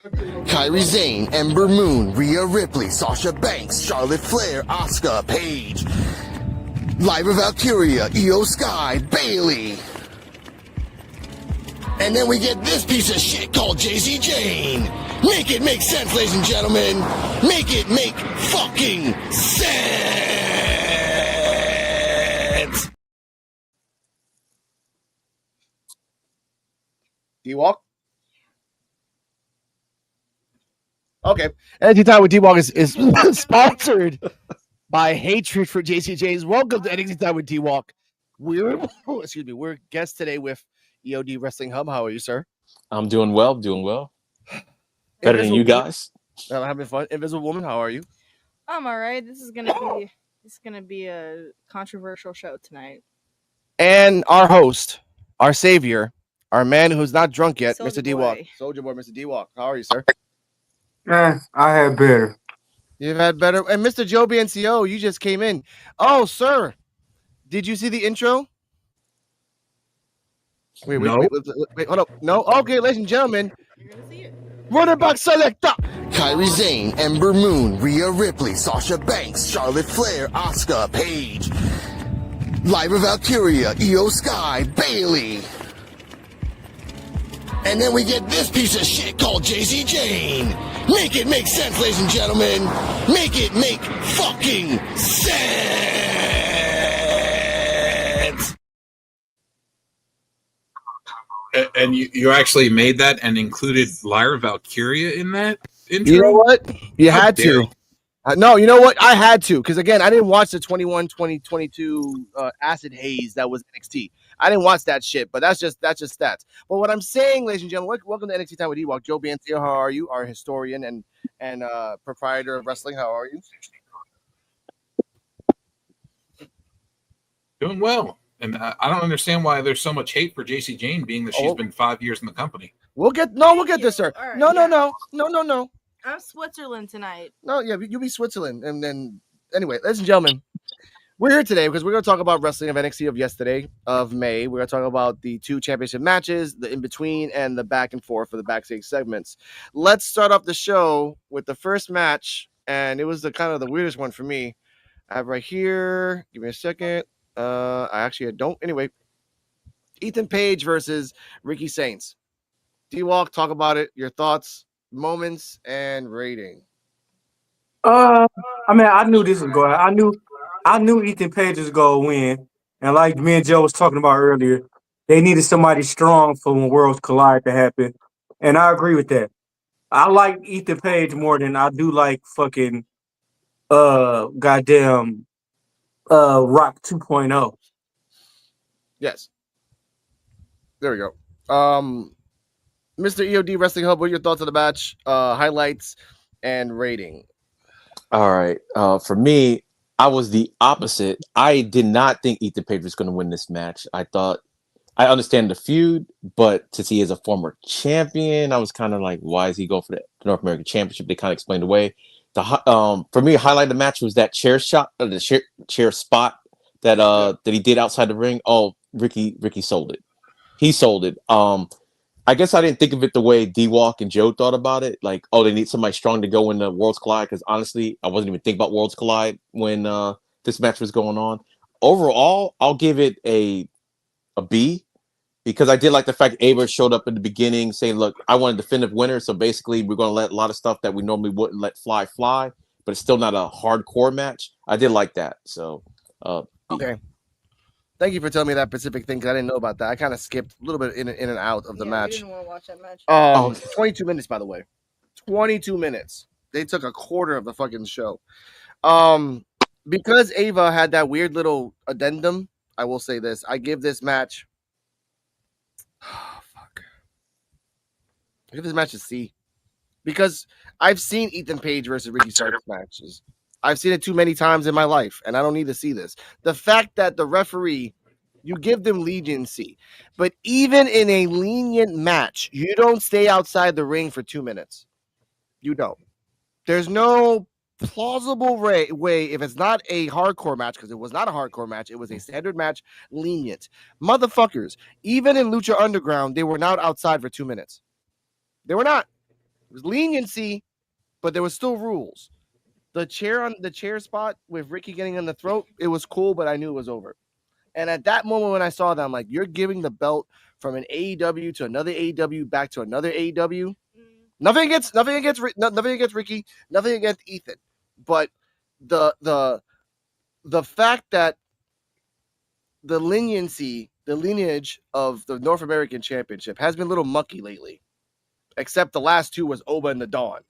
Kairi Sane, Ember Moon, Rhea Ripley, Sasha Banks, Charlotte Flair, Asuka, Paige, Lyra Valkyria, Io Sky, Bailey. And then we get this piece of shit called JC Jane. Make it make sense, ladies and gentlemen. Make it make fucking sense. D-Walk? Okay. NXT Time with D-Walk is sponsored by Hatred for JC James. Welcome to NXT Time with D-Walk. We're guests today with EOD Wrestling Hub. How are you, sir? I'm doing well. Better than you guys. I'm having fun. Invisible Woman, how are you? I'm all right. This is gonna be a controversial show tonight. And our host, our savior, our man who's not drunk yet, Soulja Mr. D-Walk. Boy. Soldier Boy, Mr. D-Walk. How are you, sir? I had better. You've had better. And Mr. Joe BNCO, you just came in. Oh, sir. Did you see the intro? Wait, hold up. No? Okay, ladies and gentlemen. You're gonna see it. Running back selector. Kairi Sane, Ember Moon, Rhea Ripley, Sasha Banks, Charlotte Flair, Asuka, Paige, Lyra Valkyria, Io Sky, Bailey. And then we get this piece of shit called JC Jane. Make it make sense, ladies and gentlemen. Make it make fucking sense. And you actually made that and included Lyra Valkyria in that intro? You know what? You How had dare to. you. No, you know what? I had to, because again, I didn't watch the 2022 Acid Haze that was NXT. I didn't watch that shit, but that's just stats. But what I'm saying, ladies and gentlemen, welcome to NXT Time with D-Walk. Joe Biancio, how are you? Our historian and proprietor of wrestling, how are you? Doing well. And I don't understand why there's so much hate for JC Jane, being that she's been 5 years in the company. We'll get this, sir. All right, No. I'm Switzerland tonight. No, yeah, you'll be Switzerland. And then, anyway, ladies and gentlemen, we're here today because we're going to talk about wrestling of NXT of yesterday, of May. We're going to talk about the 2 championship matches, the in-between, and the back and forth for the backstage segments. Let's start off the show with the first match, and it was the kind of the weirdest one for me. I have right here, give me a second. I don't. Anyway, Ethan Page versus Ricky Saints. D-Walk, talk about it, your thoughts, moments, and rating. I mean, I knew this was going. I knew Ethan Page was going to win, and like me and Joe was talking about earlier, they needed somebody strong for when Worlds Collide to happen, and I agree with that. I like Ethan Page more than I do like fucking goddamn Rock 2.0. Yes. There we go. Mr. EOD Wrestling Hub, what are your thoughts on the match, highlights, and rating? All right. For me, I was the opposite. I did not think Ethan Page was going to win this match. I understand the feud, but to see as a former champion, I was kind of like, why is he going for the North American Championship? They kind of explained away. For me, highlight of the match was that chair shot, the chair spot that he did outside the ring. Oh, Ricky sold it. He sold it. I guess I didn't think of it the way D-Walk and Joe thought about it. Like, oh, they need somebody strong to go in the Worlds Collide. Because honestly, I wasn't even thinking about Worlds Collide when this match was going on. Overall, I'll give it a B, because I did like the fact Ava showed up in the beginning saying, look, I want a definitive winner. So basically, we're going to let a lot of stuff that we normally wouldn't let fly, but it's still not a hardcore match. I did like that. So, B. Okay. Thank you for telling me that specific thing, because I didn't know about that. I kind of skipped a little bit in and out of the match. I didn't want to watch that match. 22 minutes, by the way. 22 minutes. They took a quarter of the fucking show. Because Ava had that weird little addendum, I will say this. I give this match... I give this match a C. Because I've seen Ethan Page versus Ricky Starks matches. I've seen it too many times in my life, and I don't need to see this. The fact that the referee, you give them leniency, but even in a lenient match, you don't stay outside the ring for 2 minutes. You don't. There's no plausible way, if it's not a hardcore match, because it was not a hardcore match, it was a standard match, lenient. Motherfuckers, even in Lucha Underground, they were not outside for 2 minutes. They were not. It was leniency, but there was still rules. The chair spot with Ricky getting in the throat, it was cool, but I knew it was over. And at that moment when I saw that, I'm like, you're giving the belt from an AEW to another AEW back to another AEW. Nothing against Ricky, nothing against Ethan, but the fact that the lineage of the North American Championship has been a little mucky lately, except the last two was Oba and the Dawn,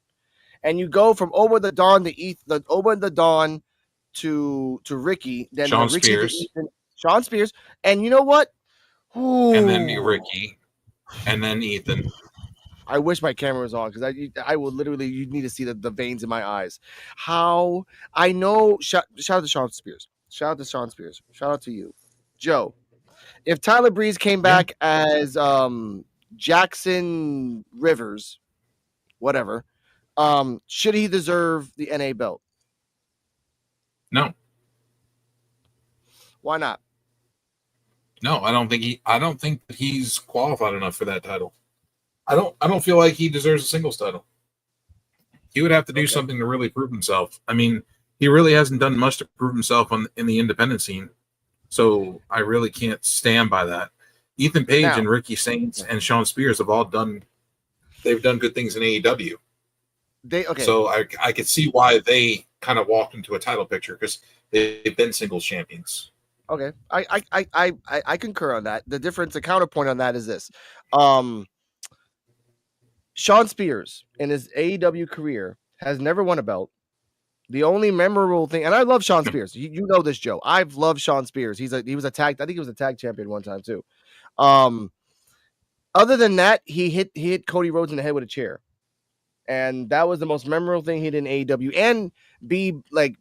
and you go from Oba the Dawn to Oba and the Dawn to Ricky, then Sean Ricky Spears. to Ethan, Sean Spears, and you know what? And then Ooh. Ricky, and then Ethan. I wish my camera was on because I will literally, you need to see the veins in my eyes. How I know, shout out to Sean Spears. Shout out to Sean Spears. Shout out to you. Joe, if Tyler Breeze came back as Jackson Rivers, whatever, should he deserve the NA belt? No. Why not? No, I don't think that he's qualified enough for that title. I don't feel like he deserves a singles title. He would have to do something to really prove himself. I mean, he really hasn't done much to prove himself in the independent scene. So I really can't stand by that. Ethan Page and Ricky Saints and Sean Spears have all done good things in AEW. So I could see why they kind of walked into a title picture because they've been singles champions. Okay. I concur on that. The counterpoint on that is this. Sean Spears in his AEW career has never won a belt. The only memorable thing, and I love Sean Spears. You know this, Joe. I've loved Sean Spears. I think he was a tag champion one time too. Other than that, he hit Cody Rhodes in the head with a chair. And that was the most memorable thing he did in AEW. And be Wardlow's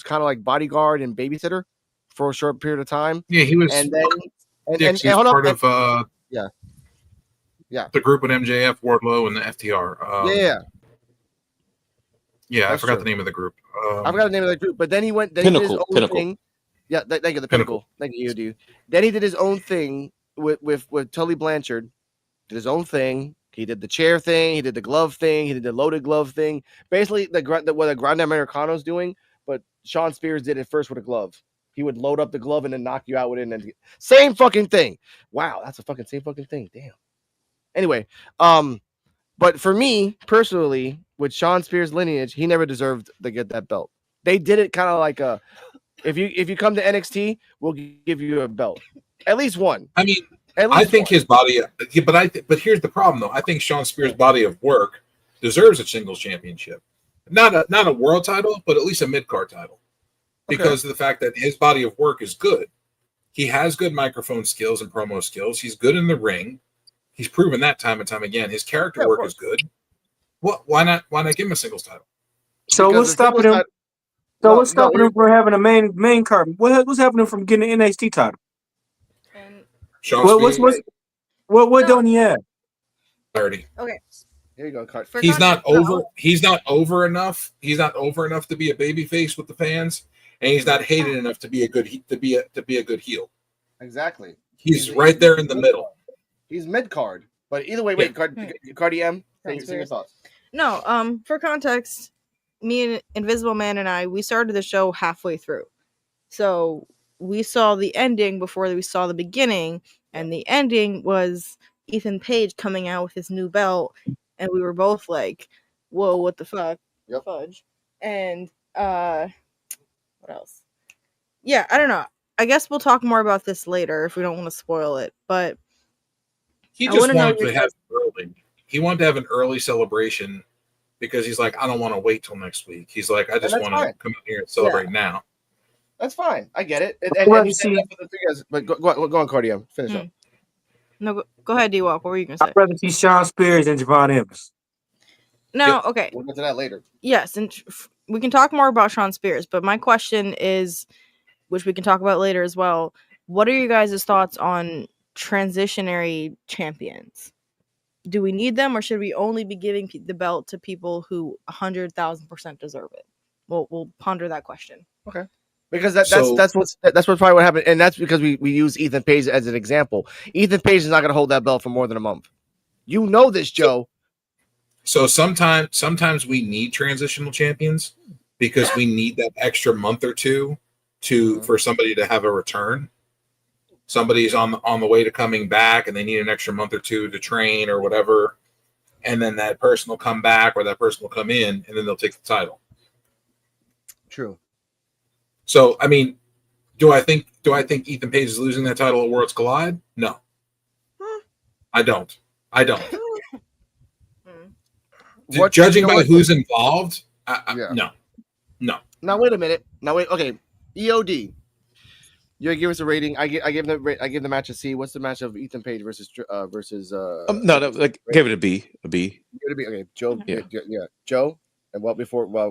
kind of like bodyguard and babysitter for a short period of time. Yeah, he was. And then part of yeah, the group with MJF, Wardlow, and the FTR. Yeah, I forgot the name of the group. I forgot the name of the group, but then he went. Then he did his own thing. Yeah, thank you, the Pinnacle. Thank you, dude. Then he did his own thing with Tully Blanchard. Did his own thing. He did the chair thing. He did the glove thing. He did the loaded glove thing. Basically, what the Grande Americano's doing, but Sean Spears did it first with a glove. He would load up the glove and then knock you out with it. And same fucking thing. Wow, that's a fucking same fucking thing. Damn. Anyway, but for me personally, with Sean Spears' lineage, he never deserved to get that belt. They did it kind of like if you come to NXT, we'll give you a belt, at least one. I mean, I think his body, but here's the problem though. I think Sean Spears' body of work deserves a singles championship, not a world title, but at least a mid card title, because of the fact that his body of work is good. He has good microphone skills and promo skills. He's good in the ring. He's proven that time and time again. His character work is good. Why not give him a singles title? So what's stopping him? What's stopping him from having a main card? What's happening from getting an NXT title? What don't he have? Clarity. Okay. Here you go, Cart. He's not over enough. He's not over enough to be a babyface with the fans, and he's not hated enough to be a good heel. Exactly. He's right there in the middle. He's mid card, but either way, wait, Cardi M. Say your thoughts. No, for context, me and Invisible Man and I, we started the show halfway through, so we saw the ending before we saw the beginning, and the ending was Ethan Page coming out with his new belt, and we were both like, "Whoa, what the fuck?" Yep. Fudge. And what else? Yeah, I don't know. I guess we'll talk more about this later if we don't want to spoil it, but. He just wanted to have He wanted to have an early celebration because he's like, I don't want to wait till next week. He's like, I just want to come here and celebrate now. That's fine. I get it. And you said that for the 3 guys, but go on, Cardi M. Finish up. No, go ahead, D-Walk. What were you going to say? I'd rather see Sean Spears than Javon Evans. No, okay. We'll get to that later. Yes, and we can talk more about Sean Spears, but my question is, which we can talk about later as well, what are you guys' thoughts on transitionary champions? Do we need them, or should we only be giving the belt to people who 100,000% deserve it? We'll ponder that question. Okay, because that's probably what happened, and that's because we use Ethan Page as an example. Ethan Page is not going to hold that belt for more than a month. You know this, Joe. So sometimes we need transitional champions because we need that extra month or two for somebody to have a return. Somebody's on the way to coming back, and they need an extra month or two to train or whatever, and then that person will come back or that person will come in, and then they'll take the title. True. So I mean, do I think Ethan Page is losing that title at Worlds Collide? No, I don't. Judging by who's involved, no. Now wait a minute. Okay, EOD. You give us a rating. I give the match a C. What's the match of Ethan Page versus? No, give it a B. A B. Give it a B. Okay, Joe. Yeah. Joe. And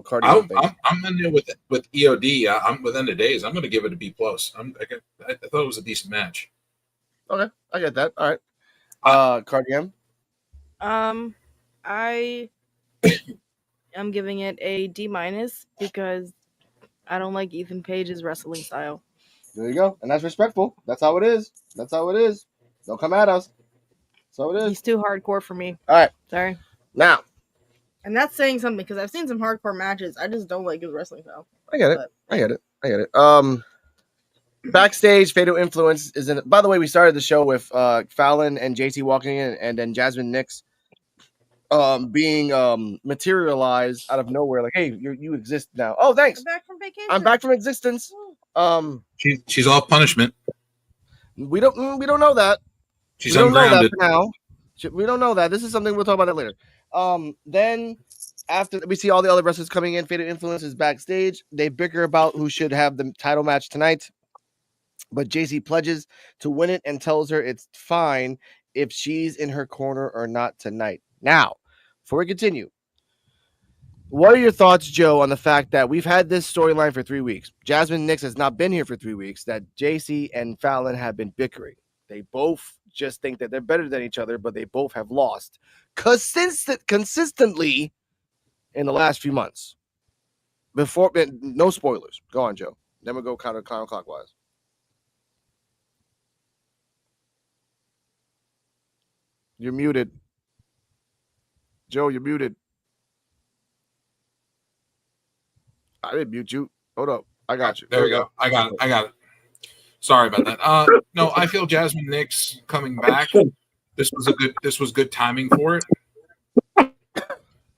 Cardi. I'm in there with EOD. I'm with End of Days. I'm going to give it a B plus. I thought it was a decent match. Okay, I get that. All right. Cardi M. I am giving it a D- because I don't like Ethan Page's wrestling style. There you go, and that's respectful. That's how it is. Don't come at us. That's how it is. He's too hardcore for me. All right. Sorry. Now. And that's saying something because I've seen some hardcore matches. I just don't like his wrestling style. I get it. Backstage, Fatal Influence is in. By the way, we started the show with Fallon and JT walking in, and then Jasmine Nix being materialized out of nowhere. Like, hey, you exist now. Oh, thanks. I'm back from vacation. I'm back from existence. She's off punishment. We don't know that. She's ungrounded now. We don't know that. This is something we'll talk about it later. Then after we see all the other wrestlers coming in, Fatal Influence is backstage. They bicker about who should have the title match tonight. But JC pledges to win it and tells her it's fine if she's in her corner or not tonight. Now, before we continue, what are your thoughts, Joe, on the fact that we've had this storyline for 3 weeks? Jasmine Nix has not been here for 3 weeks, that JC and Fallon have been bickering. They both just think that they're better than each other, but they both have lost consistently in the last few months. Before, no spoilers. Go on, Joe. Then we'll go counterclockwise. You're muted. Joe, you're muted. I didn't mute you. Hold up. I got you. There we go. I got it. Sorry about that. No, I feel Jasmine Nix coming back. This was good timing for it.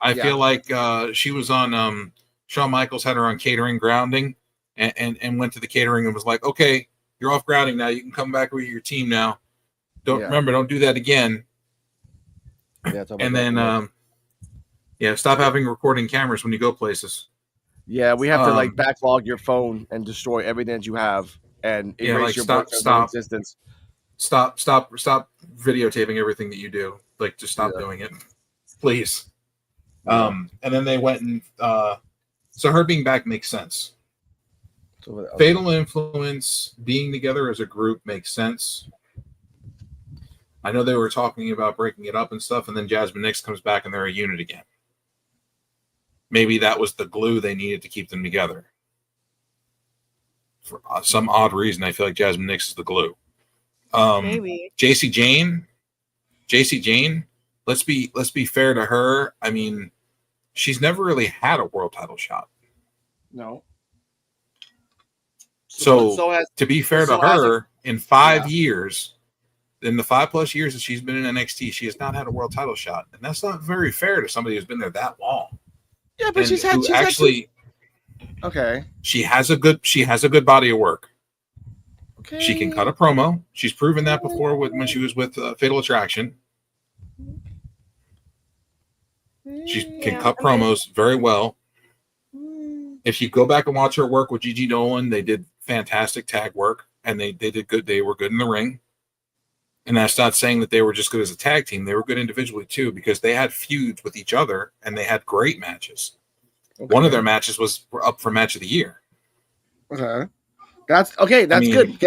I feel like she was on Shawn Michaels had her on catering grounding and went to the catering and was like, okay, you're off grounding now. You can come back with your team now. Don't do that again. And then stop having recording cameras when you go places. Yeah, we have to backlog your phone and destroy everything that you have and erase your existence. Stop videotaping everything that you do. Like, just stop doing it, please. And then they went and so her being back makes sense. Fatal Influence being together as a group makes sense. I know they were talking about breaking it up and stuff, and then Jasmine Nix comes back and they're a unit again. Maybe that was the glue they needed to keep them together. For some odd reason, I feel like Jasmine Nix is the glue. Maybe JC Jane. Let's be fair to her. I mean, she's never really had a world title shot. No. So to be fair to her, in 5 years, in the 5+ years that she's been in NXT, she has not had a world title shot, and that's not very fair to somebody who's been there that long. Yeah, but she's had okay. She has a good body of work. Okay. She can cut a promo. She's proven that before when she was with Fatal Attraction. She can cut promos very well. If you go back and watch her work with Gigi Dolan, they did fantastic tag work, and they did good. They were good in the ring. And that's not saying that they were just good as a tag team. They were good individually too, because they had feuds with each other and they had great matches. Okay. One of their matches was up for match of the year. Okay. That's good.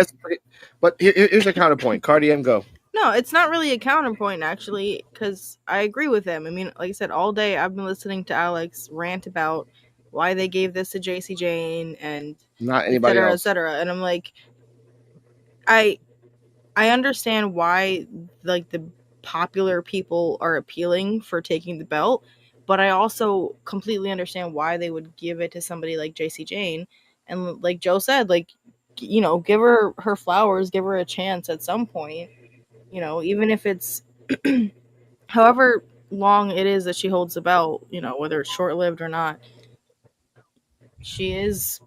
But here's a counterpoint. Cardi M, go. No, it's not really a counterpoint, actually, because I agree with him. I mean, like I said, all day I've been listening to Alex rant about why they gave this to JC Jane and not anybody else, et cetera. And I'm like, I understand why, like, the popular people are appealing for taking the belt, but I also completely understand why they would give it to somebody like JC Jane. And like Joe said, like, you know, give her her flowers, give her a chance at some point, you know, even if it's however long it is that she holds the belt, you know, whether it's short lived or not, she is,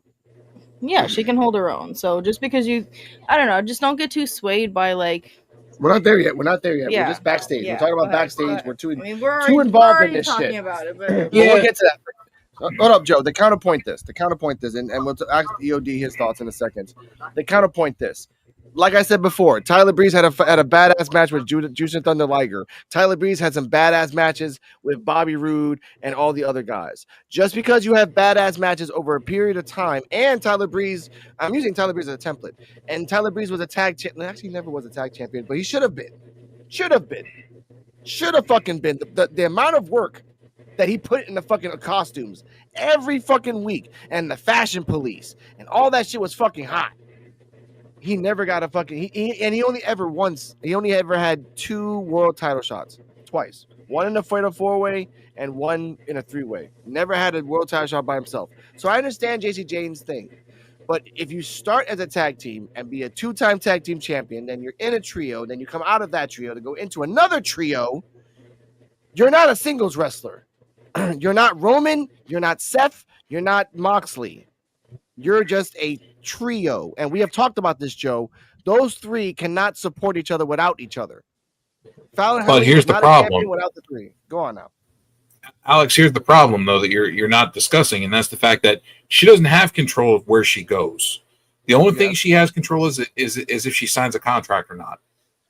yeah, she can hold her own. So just because you, I don't know, just don't get too swayed by like, We're not there yet. We're not there yet. We're yeah, just backstage. yeah. We're talking Go about ahead, backstage. go ahead. We're too I mean, we're too already involved in this talking shit. about it, but But we'll get to that. Hold up, Joe. To counterpoint this, and we'll ask EOD his thoughts in a second. To counterpoint this, like I said before, Tyler Breeze had a badass match with Juice and Thunder Liger. Tyler Breeze had some badass matches with Bobby Roode and all the other guys. Just because you have badass matches over a period of time, and Tyler Breeze, I'm using Tyler Breeze as a template, and Tyler Breeze was a tag champion. Actually, he never was a tag champion, but he should have been. Should have fucking been. The amount of work that he put in the fucking costumes every fucking week, and the fashion police and all that shit was fucking hot. He never got a fucking he only ever had 2 world title shots, twice. One in a fatal 4-way and one in a 3-way. Never had a world title shot by himself. So I understand JC Jane's thing. But if you start as a tag team and be a 2-time tag team champion, then you're in a trio, then you come out of that trio to go into another trio, you're not a singles wrestler. You're not Roman, you're not Seth, you're not Moxley. You're just a trio. And we have talked about this, Joe. Those 3 cannot support each other without each other. Fallon But Henley here's is the not problem. a champion without the 3. Go on now. Alex, here's the problem though that you're not discussing, and that's the fact that she doesn't have control of where she goes. The only thing she has control is if she signs a contract or not.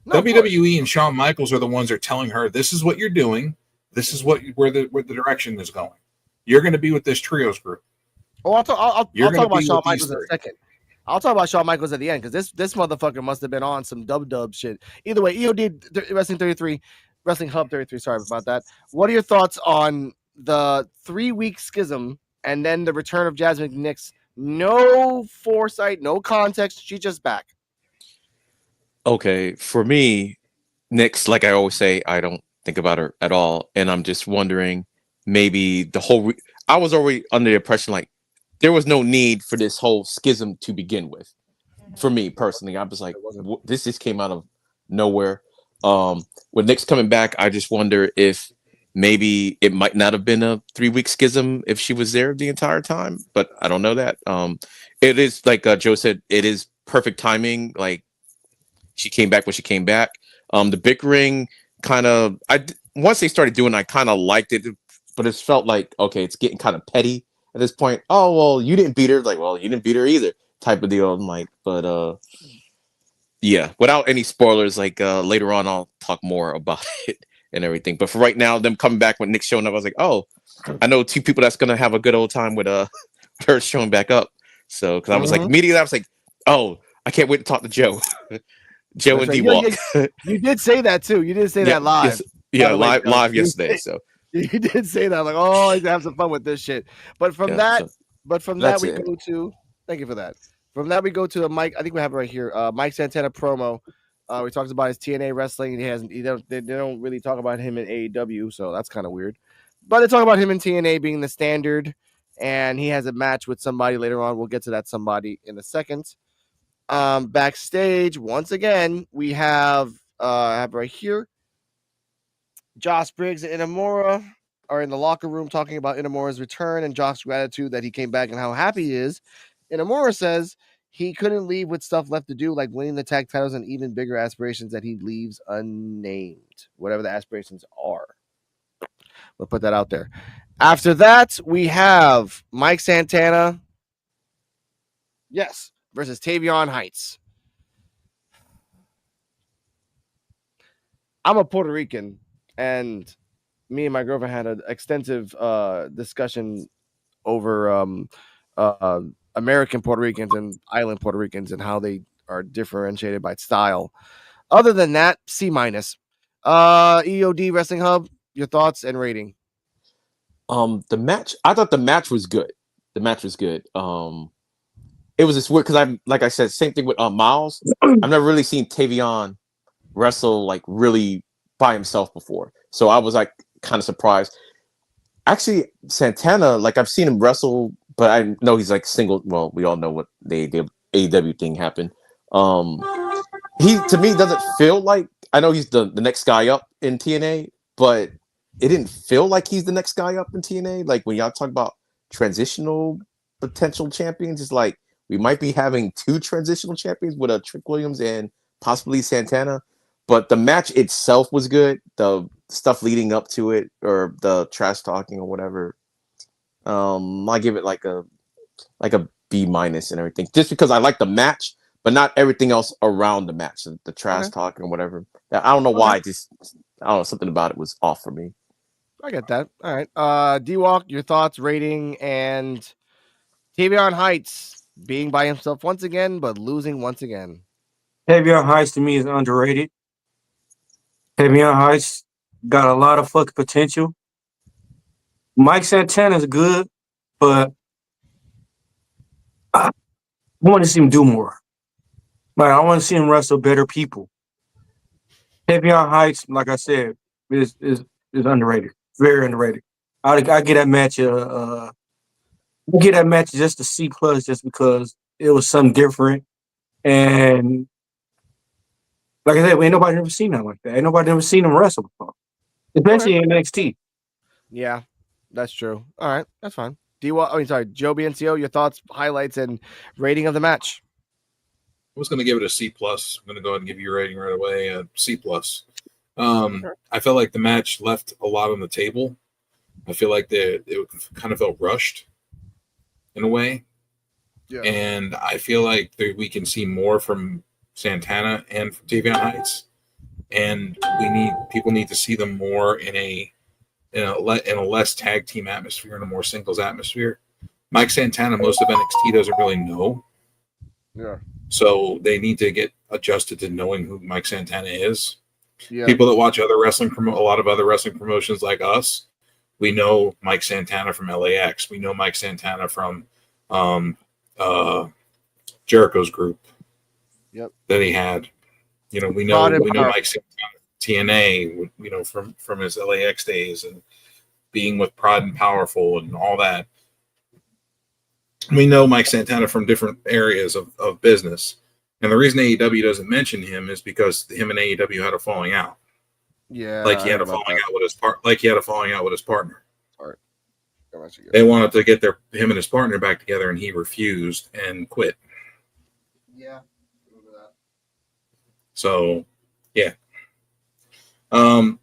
No, WWE and Shawn Michaels are the ones that are telling her this is what you're doing, this is where the direction is going. You're going to be with this trios group. Oh, I'll talk about Shawn Michaels in a second. I'll talk about Shawn Michaels at the end because this motherfucker must have been on some dub shit. Either way, EOD Wrestling 33, Wrestling Hub 33. Sorry about that. What are your thoughts on the 3-week schism and then the return of Jasmine Nix? No foresight, no context. She's just back. Okay, for me, Nix, like I always say, I don't think about her at all, and I'm just wondering maybe the whole. I was already under the impression like there was no need for this whole schism to begin with. For me personally, I was like, this just came out of nowhere. With Nix coming back, I just wonder if maybe it might not have been a 3-week schism if she was there the entire time, but I don't know that. It is like Joe said, it is perfect timing. Like she came back when she came back. The bickering kind of, once they started doing, I kind of liked it, but it felt like, okay, it's getting kind of petty at this point. Oh, well, you didn't beat her. Like, well, you didn't beat her either type of deal. I'm like, but yeah, without any spoilers, like later on, I'll talk more about it and everything. But for right now, them coming back with Nick showing up, I was like, oh, I know 2 people that's going to have a good old time with her showing back up. So, because I was like, immediately, I was like, oh, I can't wait to talk to Joe. Joe and D-Walk. You did say that too. You did say that live. Yes, live yesterday. So you did say that, like, oh, I have some fun with this shit. But from that we go to. Thank you for that. From that we go to the Mike. I think we have it right here. Mike Santana promo. We talked about his TNA wrestling. They don't really talk about him in AEW, so that's kind of weird. But they talk about him in TNA being the standard, and he has a match with somebody later on. We'll get to that somebody in a second. Backstage, once again, we have right here. Josh Briggs and Inamura are in the locker room talking about Inamura's return and Josh's gratitude that he came back and how happy he is. Inamura says he couldn't leave with stuff left to do, like winning the tag titles and even bigger aspirations that he leaves unnamed, whatever the aspirations are. We'll put that out there. After that, we have Mike Santana. Yes. Versus Tavion Heights. I'm a Puerto Rican, and me and my girlfriend had an extensive discussion over American Puerto Ricans and island Puerto Ricans and how they are differentiated by style. Other than that, C-. EOD Wrestling Hub, your thoughts and rating. The match, I thought the match was good. It was just weird because like I said, same thing with Miles. I've never really seen Tavion wrestle like really by himself before. So I was like kind of surprised. Actually, Santana, like I've seen him wrestle, but I know he's like single. Well, we all know what the AEW thing happened. He to me doesn't feel like, I know he's the next guy up in TNA, but it didn't feel like he's the next guy up in TNA. Like when y'all talk about transitional potential champions, it's like we might be having 2 transitional champions with a Trick Williams and possibly Santana. But the match itself was good. The stuff leading up to it, or the trash talking or whatever, I give it like a B- and everything, just because I like the match, but not everything else around the match, the trash talking or whatever. I don't know why. I don't know, something about it was off for me. I get that. All right. D-Walk, your thoughts, rating, and Tavion Heights being by himself once again, but losing once again. Tavion Heights to me is underrated. Tavion Heights got a lot of fucking potential. Mike Santana's good, but I want to see him do more. Like I want to see him wrestle better people. Tavion Heights, like I said, is underrated, very underrated. I get that match. Get that match just a C plus, just because it was something different, and like I said, ain't nobody ever seen that like that. Ain't nobody ever seen him wrestle before, especially in NXT. Yeah, that's true. All right, that's fine. D-Walk, Joe BNCO, your thoughts, highlights, and rating of the match. I was going to give it a C plus. I'm going to go ahead and give you a rating right away, a C plus. I felt like the match left a lot on the table. I feel like it kind of felt rushed in a way. Yeah. And I feel like we can see more from Santana and from Tavion Heights. And people need to see them more in a less tag team atmosphere, in a more singles atmosphere. Mike Santana, most of NXT doesn't really know. Yeah. So they need to get adjusted to knowing who Mike Santana is. Yeah. People that watch a lot of other wrestling promotions like us, we know Mike Santana from LAX. We know Mike Santana from Jericho's group. Yep. That he had. We know Mike Santana, TNA, from his LAX days and being with Pride and Powerful and all that. We know Mike Santana from different areas of business. And the reason AEW doesn't mention him is because him and AEW had a falling out. Yeah. Like he had a falling out with his partner. Right. They wanted to get him and his partner back together, and he refused and quit. Yeah. Remember that. So, yeah. Tavion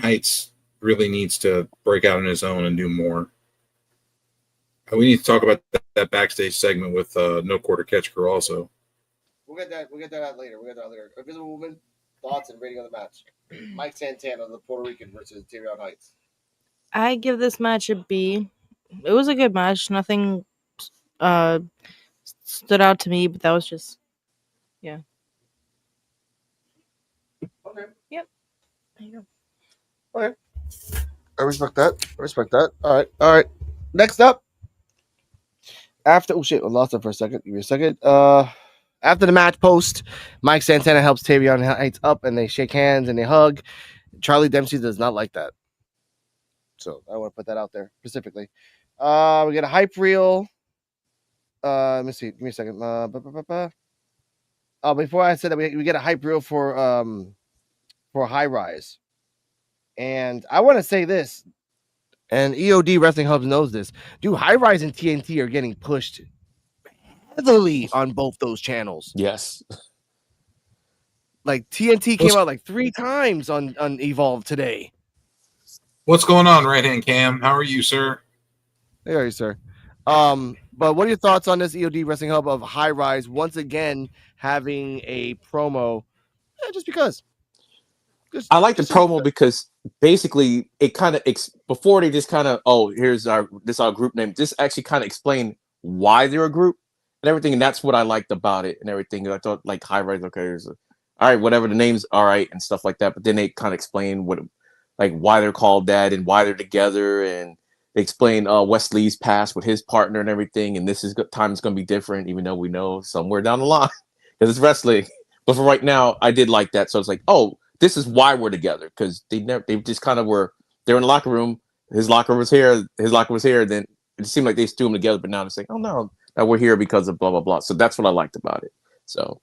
Heights really needs to break out on his own and do more. We need to talk about that backstage segment with No Quarter Catch Crew also. We'll get that out later. Invisible Woman, thoughts and rating of the match. Mike Santana, the Puerto Rican, versus Tavion Heights. I give this match a B. It was a good match. Nothing stood out to me, but that was just, yeah. Okay. Yep. There you go. Okay. I respect that. All right. Next up. I lost it for a second. Give me a second. After the match post, Mike Santana helps Tavion Heights up, and they shake hands and they hug. Charlie Dempsey does not like that, so I want to put that out there specifically. We get a hype reel. Let me see. Give me a second. Before I said that, we get a hype reel for High Rise, and I want to say this. And EOD Wrestling Hubs knows this. Dude, High Rise and TNT are getting pushed heavily on both those channels. Yes. Like TNT came out like 3 times on Evolve today. What's going on, Right Hand Cam? How are you, sir? There you, sir. But what are your thoughts on this EOD Wrestling Hub of High Rise once again having a promo? Just because. I like the promo because basically it kind of before they just kind of here's our group name. This actually kind of explained why they're a group and everything, and that's what I liked about it and everything. I thought like High Rise, okay, all right, whatever the name's all right and stuff like that. But then they kind of explain why they're called that and why they're together, and they explain Wesley's past with his partner and everything. And this is time's going to be different, even though we know somewhere down the line because it's wrestling. But for right now, I did like that. So it's like, this is why we're together, because they just kind of were. They're in the locker room. His locker was here. His locker was here. Then it seemed like they threw them together, but now it's like, oh no, now we're here because of blah blah blah. So that's what I liked about it. So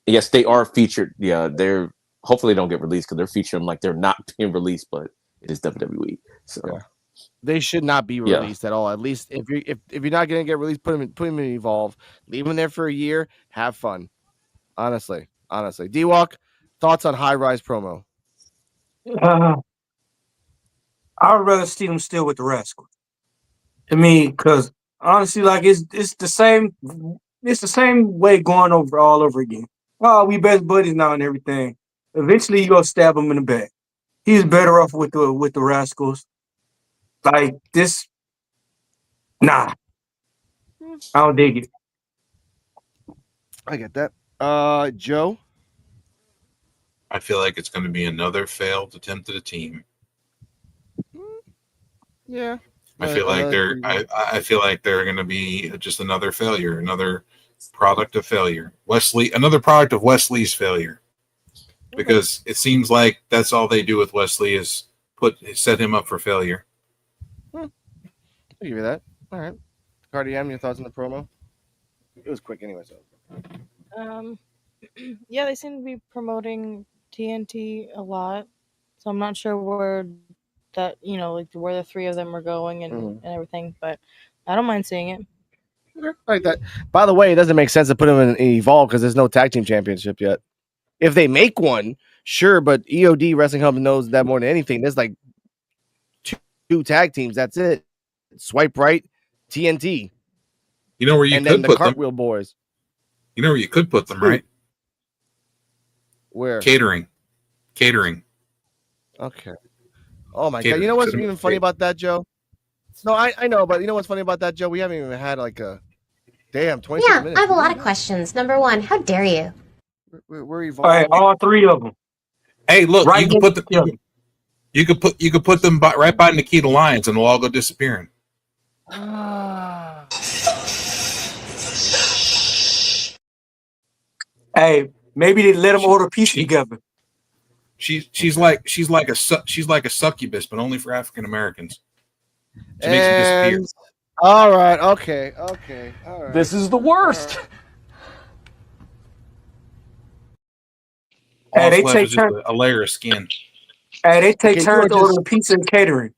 yes, they are featured. Yeah, they're hopefully they don't get released because they're featuring like they're not being released, but it is WWE. So Yeah. They should not be released at all. At least if you're not gonna get released, put them in Evolve. Leave them there for a year. Have fun. Honestly. D-Walk, thoughts on High Rise promo? I would rather see them still with the Rascals. I mean, because honestly, like it's the same way going over all over again. Oh, we best buddies now and everything. Eventually, you gonna stab him in the back. He's better off with the Rascals. Like this, nah, I don't dig it. I get that. Joe? I feel like it's going to be another failed attempt at a team. Yeah. I feel like they're going to be just another failure, another product of failure. Another product of Wesley's failure. Because it seems like that's all they do with Wesley is set him up for failure. I'll give you that. All right. Cardi M, your thoughts on the promo? It was quick anyway, so. Yeah, they seem to be promoting TNT a lot, so I'm not sure where that where the three of them are going and everything, but I don't mind seeing it. Like that. By the way, it doesn't make sense to put them in Evolve because there's no tag team championship yet. If they make one, sure, but EOD Wrestling Hub knows that more than anything. There's like two tag teams. That's it. Swipe right, TNT. You know where you could the put Cartwheel them? Boys. You know where you could put them, right? Where? Catering. Okay. Oh my God. You know what's even funny about that, Joe? No, I know, but you know what's funny about that, Joe? We haven't even had like a 26 minutes. Yeah, I have a lot of questions. Number one, how dare you? We're evolving. All right, all three of them. Hey, look, right, you could put them right by Nikita Lyons, and they'll all go disappearing. Hey, maybe they let them order pizza together. She's like a succubus, but only for African Americans. She makes them disappear. All right, okay, all right. This is the worst. Hey, they take take just a layer of skin. Hey, they take turns ordering pizza and catering.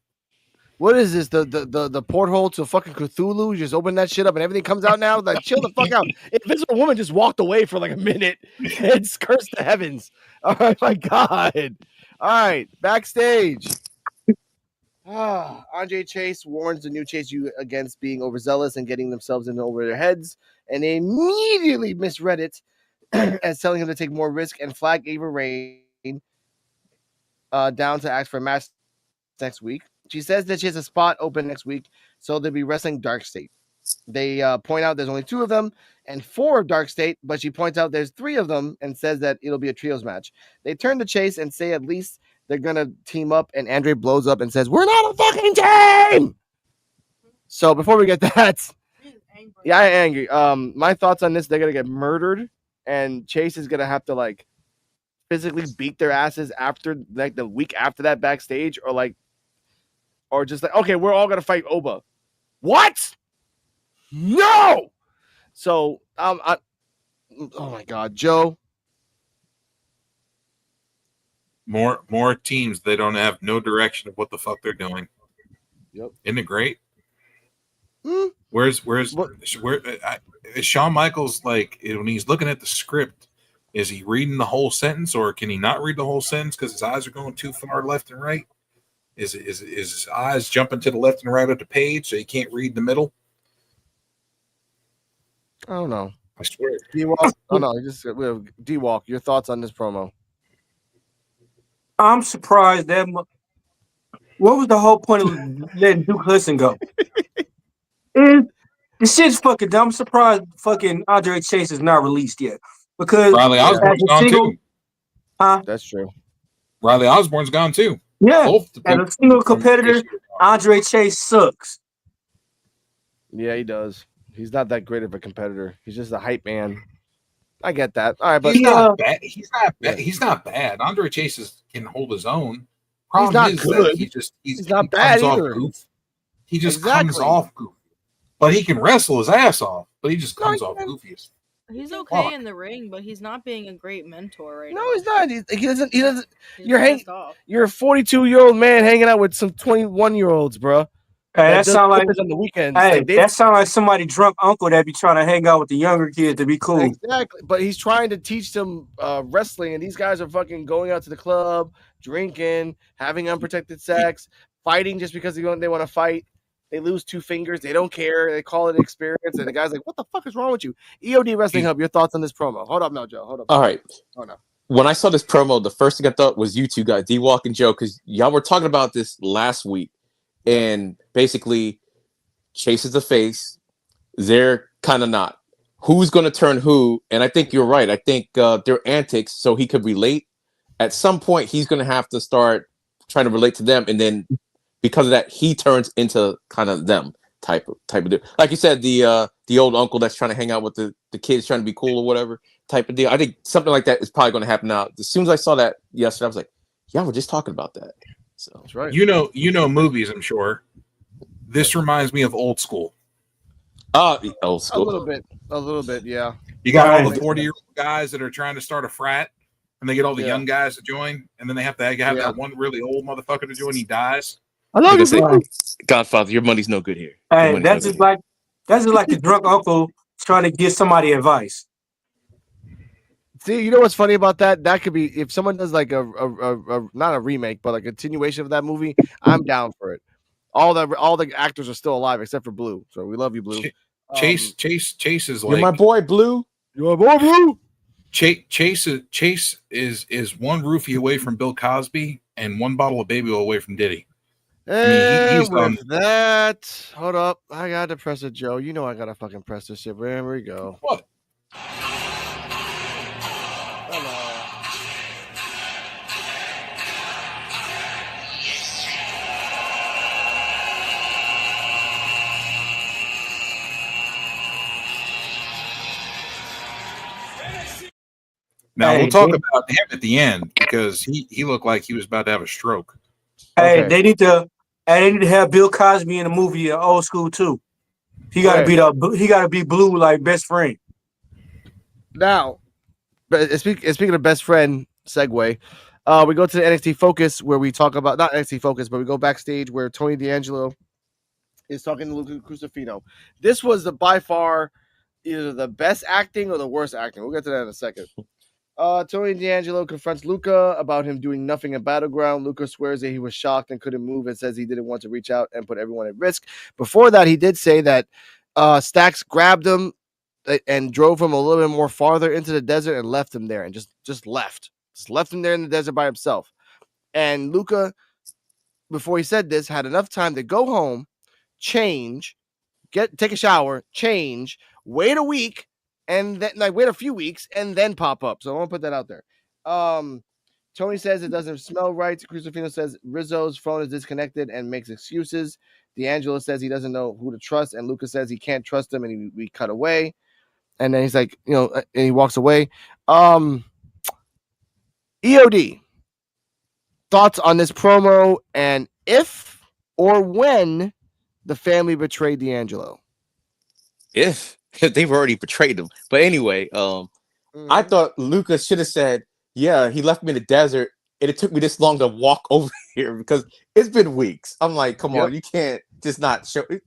What is this? The porthole to fucking Cthulhu? You just open that shit up and everything comes out now? Like, chill the fuck out. Invisible Woman just walked away for like a minute. It's cursed the heavens. All right, my God. All right, backstage. Andre Chase warns the new Chase U against being overzealous and getting themselves in over their heads, and they immediately misread it as telling him to take more risk and flag Ava Rain down to ask for a match next week. She says that she has a spot open next week, so they'll be wrestling Dark State. They point out there's only 2 of them and 4 of Dark State, but she points out there's 3 of them and says that it'll be a trios match. They turn to Chase and say at least they're going to team up, and Andre blows up and says, "We're not a fucking team!" So before we get that, yeah, I'm angry. My thoughts on this, they're going to get murdered, and Chase is going to have to, like, physically beat their asses after, like, the week after that backstage, or just like, okay, we're all going to fight Oba. What? No! So, oh my God, Joe. More teams. They don't have no direction of what the fuck they're doing. Yep. Isn't it great? Where's is Shawn Michaels, like, when he's looking at the script, is he reading the whole sentence, or can he not read the whole sentence because his eyes are going too far left and right? Is his eyes jumping to the left and right of the page so he can't read the middle? I don't know. I swear. D-Walk. Oh no, we have D-Walk. Your thoughts on this promo? I'm surprised that. What was the whole point of letting Duke Hudson go? The shit's fucking dumb. I'm surprised fucking Andre Chase is not released yet because Riley Osborne's gone too. Huh? That's true. Riley Osborne's gone too. Yeah, as a single competitor, Andre Chase sucks. Yeah, he does. He's not that great of a competitor. He's just a hype man. I get that. All right, but He's not bad. He's not bad. Yeah. He's not bad. Andre Chase can hold his own. He's Problem not is good. that he He's not he bad comes off either. goof. He just comes Exactly. off goofy. But he can wrestle his ass off. But he just No, comes he off can. goofiest. He's okay Fuck. in the ring, but he's not being a great mentor right now. No, he's not. He doesn't. He doesn't. He's You're pissed off. You're a 42-year-old man hanging out with some 21-year-olds, bro. Hey, that does sound like flippers on the weekends. hey, Like that sound like somebody drunk uncle that be trying to hang out with the younger kids to be cool. exactly. But he's trying to teach them wrestling, and these guys are fucking going out to the club, drinking, having unprotected sex, fighting just because they want to fight. They lose 2 fingers. They don't care. They call it an experience. And the guy's like, what the fuck is wrong with you? EOD Wrestling Hub, your thoughts on this promo? Hold up now, Joe. Hold up. All right. Oh, no. When I saw this promo, the first thing I thought was you two guys, D-Walk and Joe, because y'all were talking about this last week. And basically, Chase is the face. They're kind of not. Who's going to turn who? And I think you're right. I think their antics, so he could relate. At some point, he's going to have to start trying to relate to them. And then because of that, he turns into kind of them type of deal. Like you said, the old uncle that's trying to hang out with the kids, trying to be cool or whatever type of deal. I think something like that is probably going to happen now. As soon as I saw that yesterday, I was like, yeah, we're just talking about that. So That's right. You know movies, I'm sure. This reminds me of Old School. Old school. A little bit, yeah. You got all Right. the 40-year-old guys that are trying to start a frat, and they get all the young guys to join, and then they have to have that one really old motherfucker to join. He dies. I love you, Say, bro. Godfather, your money's no good here. Hey, that's just like the drunk uncle trying to give somebody advice. See, you know what's funny about that? That could be if someone does like a not a remake, but like a continuation of that movie. I'm down for it. All the actors are still alive except for Blue. So we love you, Blue. Chase is You're like my boy, Blue. You're my boy, Blue. Chase is one roofie away from Bill Cosby and one bottle of baby oil away from Diddy. And he's with that, hold up. I gotta press it, Joe. You know I gotta fucking press this shit. There we go. What? Now we'll talk about him at the end because he looked like he was about to have a stroke. Hey, they need to have Bill Cosby in the movie Old School too. He got to be Blue like best friend. Now, speaking of best friend segue, we go to the NXT Focus where we talk about not NXT Focus, but we go backstage where Tony D'Angelo is talking to Luca Crucifino. This was by far either the best acting or the worst acting. We'll get to that in a second. Tony D'Angelo confronts Luca about him doing nothing at Battleground. Luca swears that he was shocked and couldn't move and says he didn't want to reach out and put everyone at risk. Before that, he did say that Stax grabbed him and drove him a little bit more farther into the desert and left him there and just left him there in the desert by himself. And Luca, before he said this, had enough time to go home, change, take a shower, change, wait a week, and then wait a few weeks and then pop up. So I want to put that out there. Tony says it doesn't smell right. Crucifino says Rizzo's phone is disconnected and makes excuses. D'Angelo says he doesn't know who to trust, and Luca says he can't trust him, and we cut away. And then he's like, and he walks away. EOD, thoughts on this promo and if or when the family betrayed D'Angelo? If they've already betrayed him. But anyway, I thought Lucas should have said, yeah, he left me in the desert and it took me this long to walk over here because it's been weeks. I'm like, come on, you can't just not show it.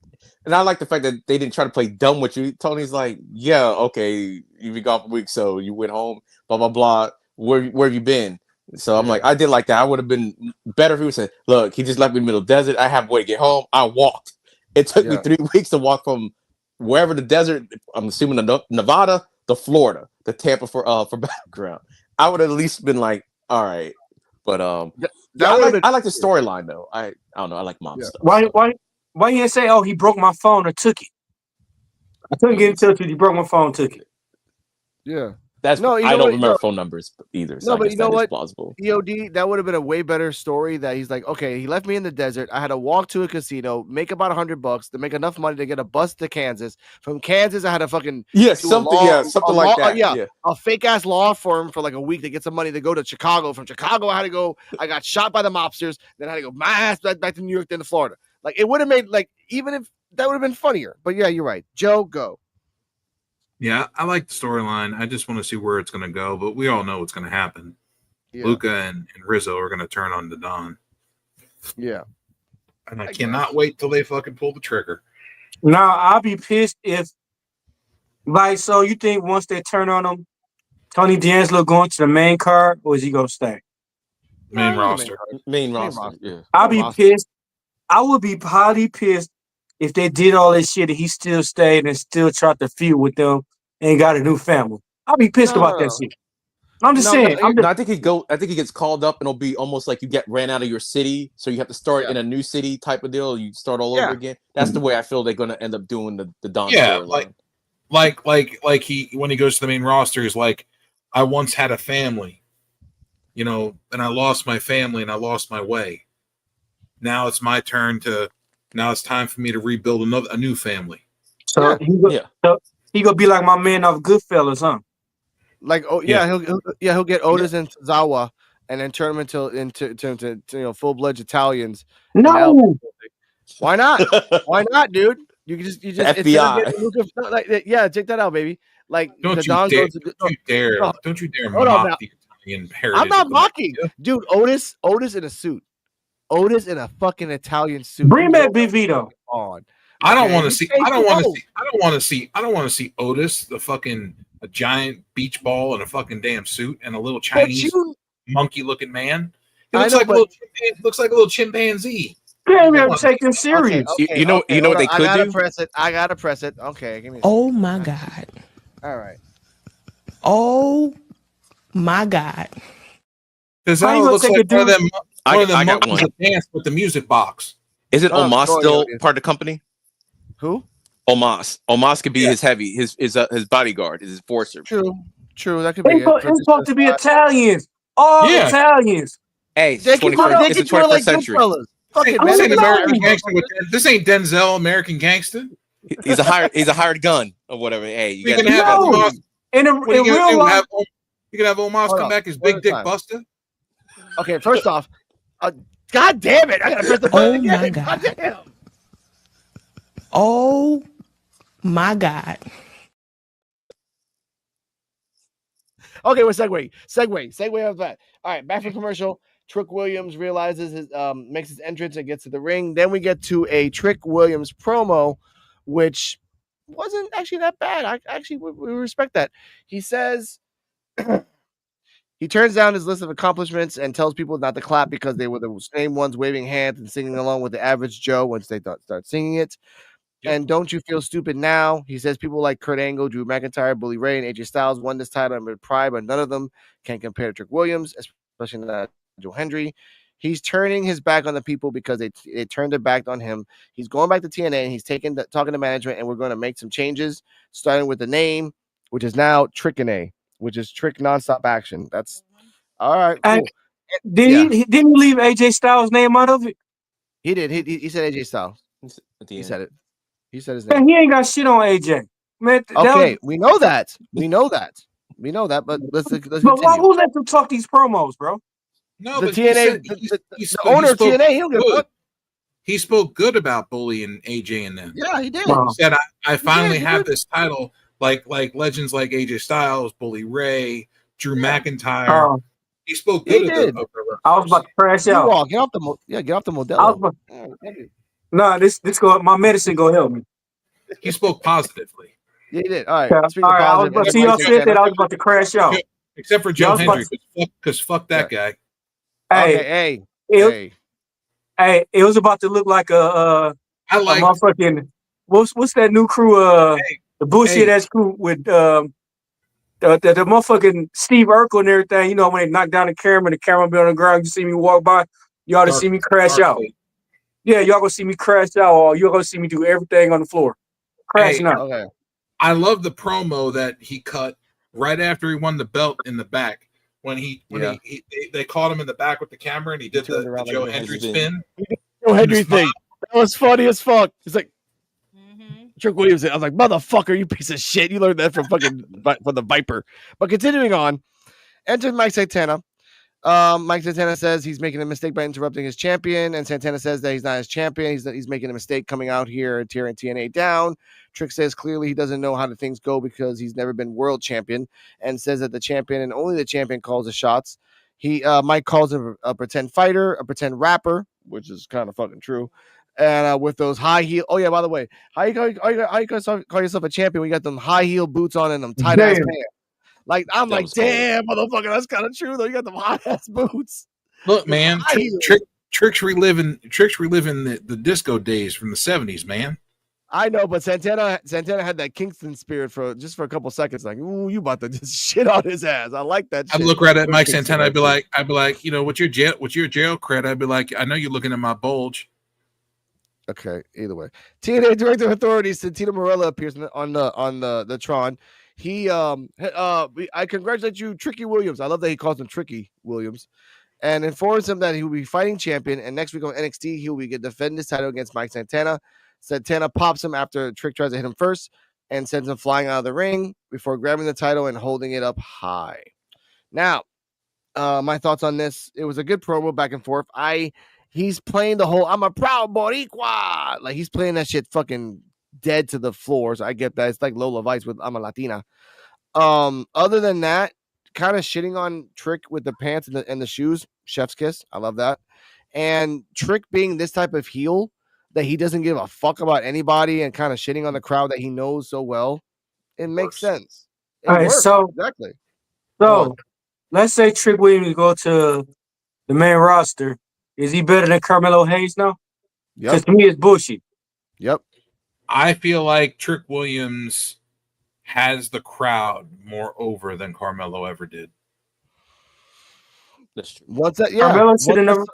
And I like the fact that they didn't try to play dumb with you. Tony's like, yeah, okay, you've been gone for weeks, so you went home, blah, blah, blah. Where have you been? So I'm like, I did like that. I would have been better if he would say, look, he just left me in the middle of the desert. I have a way to get home. I walked. It took me 3 weeks to walk from wherever the desert, I'm assuming Nevada, to Florida, to Tampa for Battleground. I would have at least been like, all right. But I like the storyline though. I don't know. I like mom stuff. Why you didn't say, oh, he broke my phone or took it? I couldn't get in touch with you. He broke my phone, took it. Yeah. That's No, you I know don't what? remember No, phone numbers either, so no, I but guess you know that is what? plausible. EOD, that would have been a way better story. That he's like, okay, he left me in the desert. I had to walk to a casino, make about $100 to make enough money to get a bus to Kansas. From Kansas, I had to fucking Yeah, do something like that. Yeah. a fake ass law firm for like a week to get some money to go to Chicago. From Chicago, I had to go. I got shot by the mobsters. Then I had to go my ass back to New York, then to Florida. Like it would have made like even if that would have been funnier. But yeah, you're right. Joe, go. Yeah, I like the storyline. I just want to see where it's going to go, but we all know what's going to happen. Yeah, Luca and Rizzo are going to turn on the Don. yeah. And I I cannot wait till they fucking pull the trigger. Now I'll be pissed if, like, so you think once they turn on him, Tony D'Angelo going to the main card, or is he gonna stay? Main Nah, roster. Main Main roster. roster. Yeah. I'll Main be roster. pissed. I would be highly pissed if they did all this shit and he still stayed and still tried to feud with them and got a new family. I'll be pissed about that shit. I'm just saying. No, I think I think he gets called up and it'll be almost like you get ran out of your city, so you have to start in a new city type of deal. You start all over again. That's the way I feel they're gonna end up doing the Don storyline. Like he when he goes to the main roster, he's like, I once had a family, you know, and I lost my family and I lost my way. Now it's my turn to. Now it's time for me to rebuild a new family. So he gonna be like my man off Goodfellas, huh? Like he'll get Otis and Zawa and then turn them into you know full-blooded Italians. No. Why not? Why not, dude? You just FBI. Check that out, baby. Like Don't the you Don dare! goes to, Don't you dare hold on mock now. the Italian heritage. I'm not of mocking, America. dude. Otis in a suit. Otis in a fucking Italian suit. Bring back Big Vito. On. I don't Okay, want to he see. stays I don't want to low. see. I don't want to see Otis, the fucking a giant beach ball in a fucking damn suit and a little Chinese monkey-looking man. He looks like a little chimpanzee. Damn, you have to take him serious. Okay, you know what they could do? I gotta press it. Okay, give me. Oh my God. All right. Oh my God. Because that looks like one of them got monkeys that dance with the music box. Isn't Omos still part of the company? Who? Omos could be his bodyguard, his enforcer. True. That could be it. It's supposed to be Italians. All Italians. Hey, it's the 21st century. This ain't Denzel, American Gangster. He's a hired gun or whatever. Hey, you can have Omos. In real life, you can have Omos come back as Big Dick Buster. Okay, first off, God damn it! I gotta press the button again. My God. God damn. Oh my God. Okay, we're segue off that. All right, back from commercial. Trick Williams realizes makes his entrance and gets to the ring. Then we get to a Trick Williams promo, which wasn't actually that bad. We respect that. He says he turns down his list of accomplishments and tells people not to clap because they were the same ones waving hands and singing along with the average Joe once they start singing it. Yep. And don't you feel stupid now? He says people like Kurt Angle, Drew McIntyre, Bully Ray, and AJ Styles won this title with pride, but none of them can compare to Trick Williams, especially not Joe Hendry. He's turning his back on the people because they turned their back on him. He's going back to TNA and he's talking to management, and we're going to make some changes, starting with the name, which is now Trick-A-Nay, which is Trick Nonstop Action. That's all right. Cool. Didn't he leave AJ Styles' name out of it? He did. He said AJ Styles. He said it. He said his name. Man, he ain't got shit on AJ. Man, okay, we know that. But let's continue. But who let them talk these promos, bro? No, the but TNA, the owner of TNA, he'll get fucked. He spoke good about Bully and AJ and them. Yeah, he did. He said, "I finally have this title, like legends like AJ Styles, Bully Ray, Drew McIntyre." He spoke good. I was about to crash out. Get off the Modelo. No, this go. My medicine gonna help me. He spoke positively. Yeah, he did. All right. All right. I was about to see y'all said that I was about to crash out. Except for Joe Hendry, because fuck that guy. Hey, hey, it was about to look like a motherfucking what's that new crew? The bullshit ass crew with the motherfucking Steve Urkel and everything. You know when they knock down the camera be on the ground. You see me walk by, you ought to see me crash out. Yeah, y'all gonna see me crash out, or you're gonna see me do everything on the floor, crashing out. Okay. I love the promo that he cut right after he won the belt in the back, when they caught him in the back with the camera and he did the around like Joe a Hendry spin. spin. Joe Hendry thing. That was funny as fuck. He's like, Mm-hmm. Trick Williams. I was like, motherfucker, you piece of shit. You learned that from from the Viper. But continuing on, enter Mike Santana. Mike Santana says he's making a mistake by interrupting his champion, and Santana says that he's not his champion. He's making a mistake coming out here and tearing TNA down. Trick says clearly he doesn't know how the things go because he's never been world champion, and says that the champion and only the champion calls the shots. Mike calls him a pretend fighter, a pretend rapper, which is kind of fucking true. And with those high heel, oh yeah, by the way, how you call yourself a champion when you got them high heel boots on and them tight ass Damn. pants? Like I'm That like, was cold. damn, motherfucker, that's kind of true though. You got them hot ass boots. Look, man, high heels. Trick's reliving the disco days from the 70s, man. I know, but Santana had that Kingston spirit for a couple seconds. Like, ooh, you about to just shit on his ass. I like that shit. I'd look right at Mike Santana. I'd be like, you know, what's your jail cred? I'd be like, I know you're looking at my bulge. Okay, either way. TNA Director of Authorities Santino Marella appears on the Tron. I congratulate you, Tricky Williams. I love that he calls him Tricky Williams, and informs him that he will be fighting champion. And next week on NXT, he will be defending his title against Mike Santana. Santana pops him after Trick tries to hit him first and sends him flying out of the ring before grabbing the title and holding it up high. Now, my thoughts on this: it was a good promo back and forth. He's playing the whole "I'm a proud Boricua," like he's playing that shit fucking dead to the floors. I get that. It's like Lola Vice with "I'm a Latina." Other than that, kind of shitting on Trick with the pants and the shoes. Chef's kiss. I love that. And Trick being this type of heel that he doesn't give a fuck about anybody and kind of shitting on the crowd that he knows so well. It makes sense. It All right, works. so Exactly. So let's say Trick Williams go to the main roster. Is he better than Carmelo Hayes now? Because Yep. to me, it's bullshit. Yep. I feel like Trick Williams has the crowd more over than Carmelo ever did. That's true. What's that? Yeah. Carmelo should have never.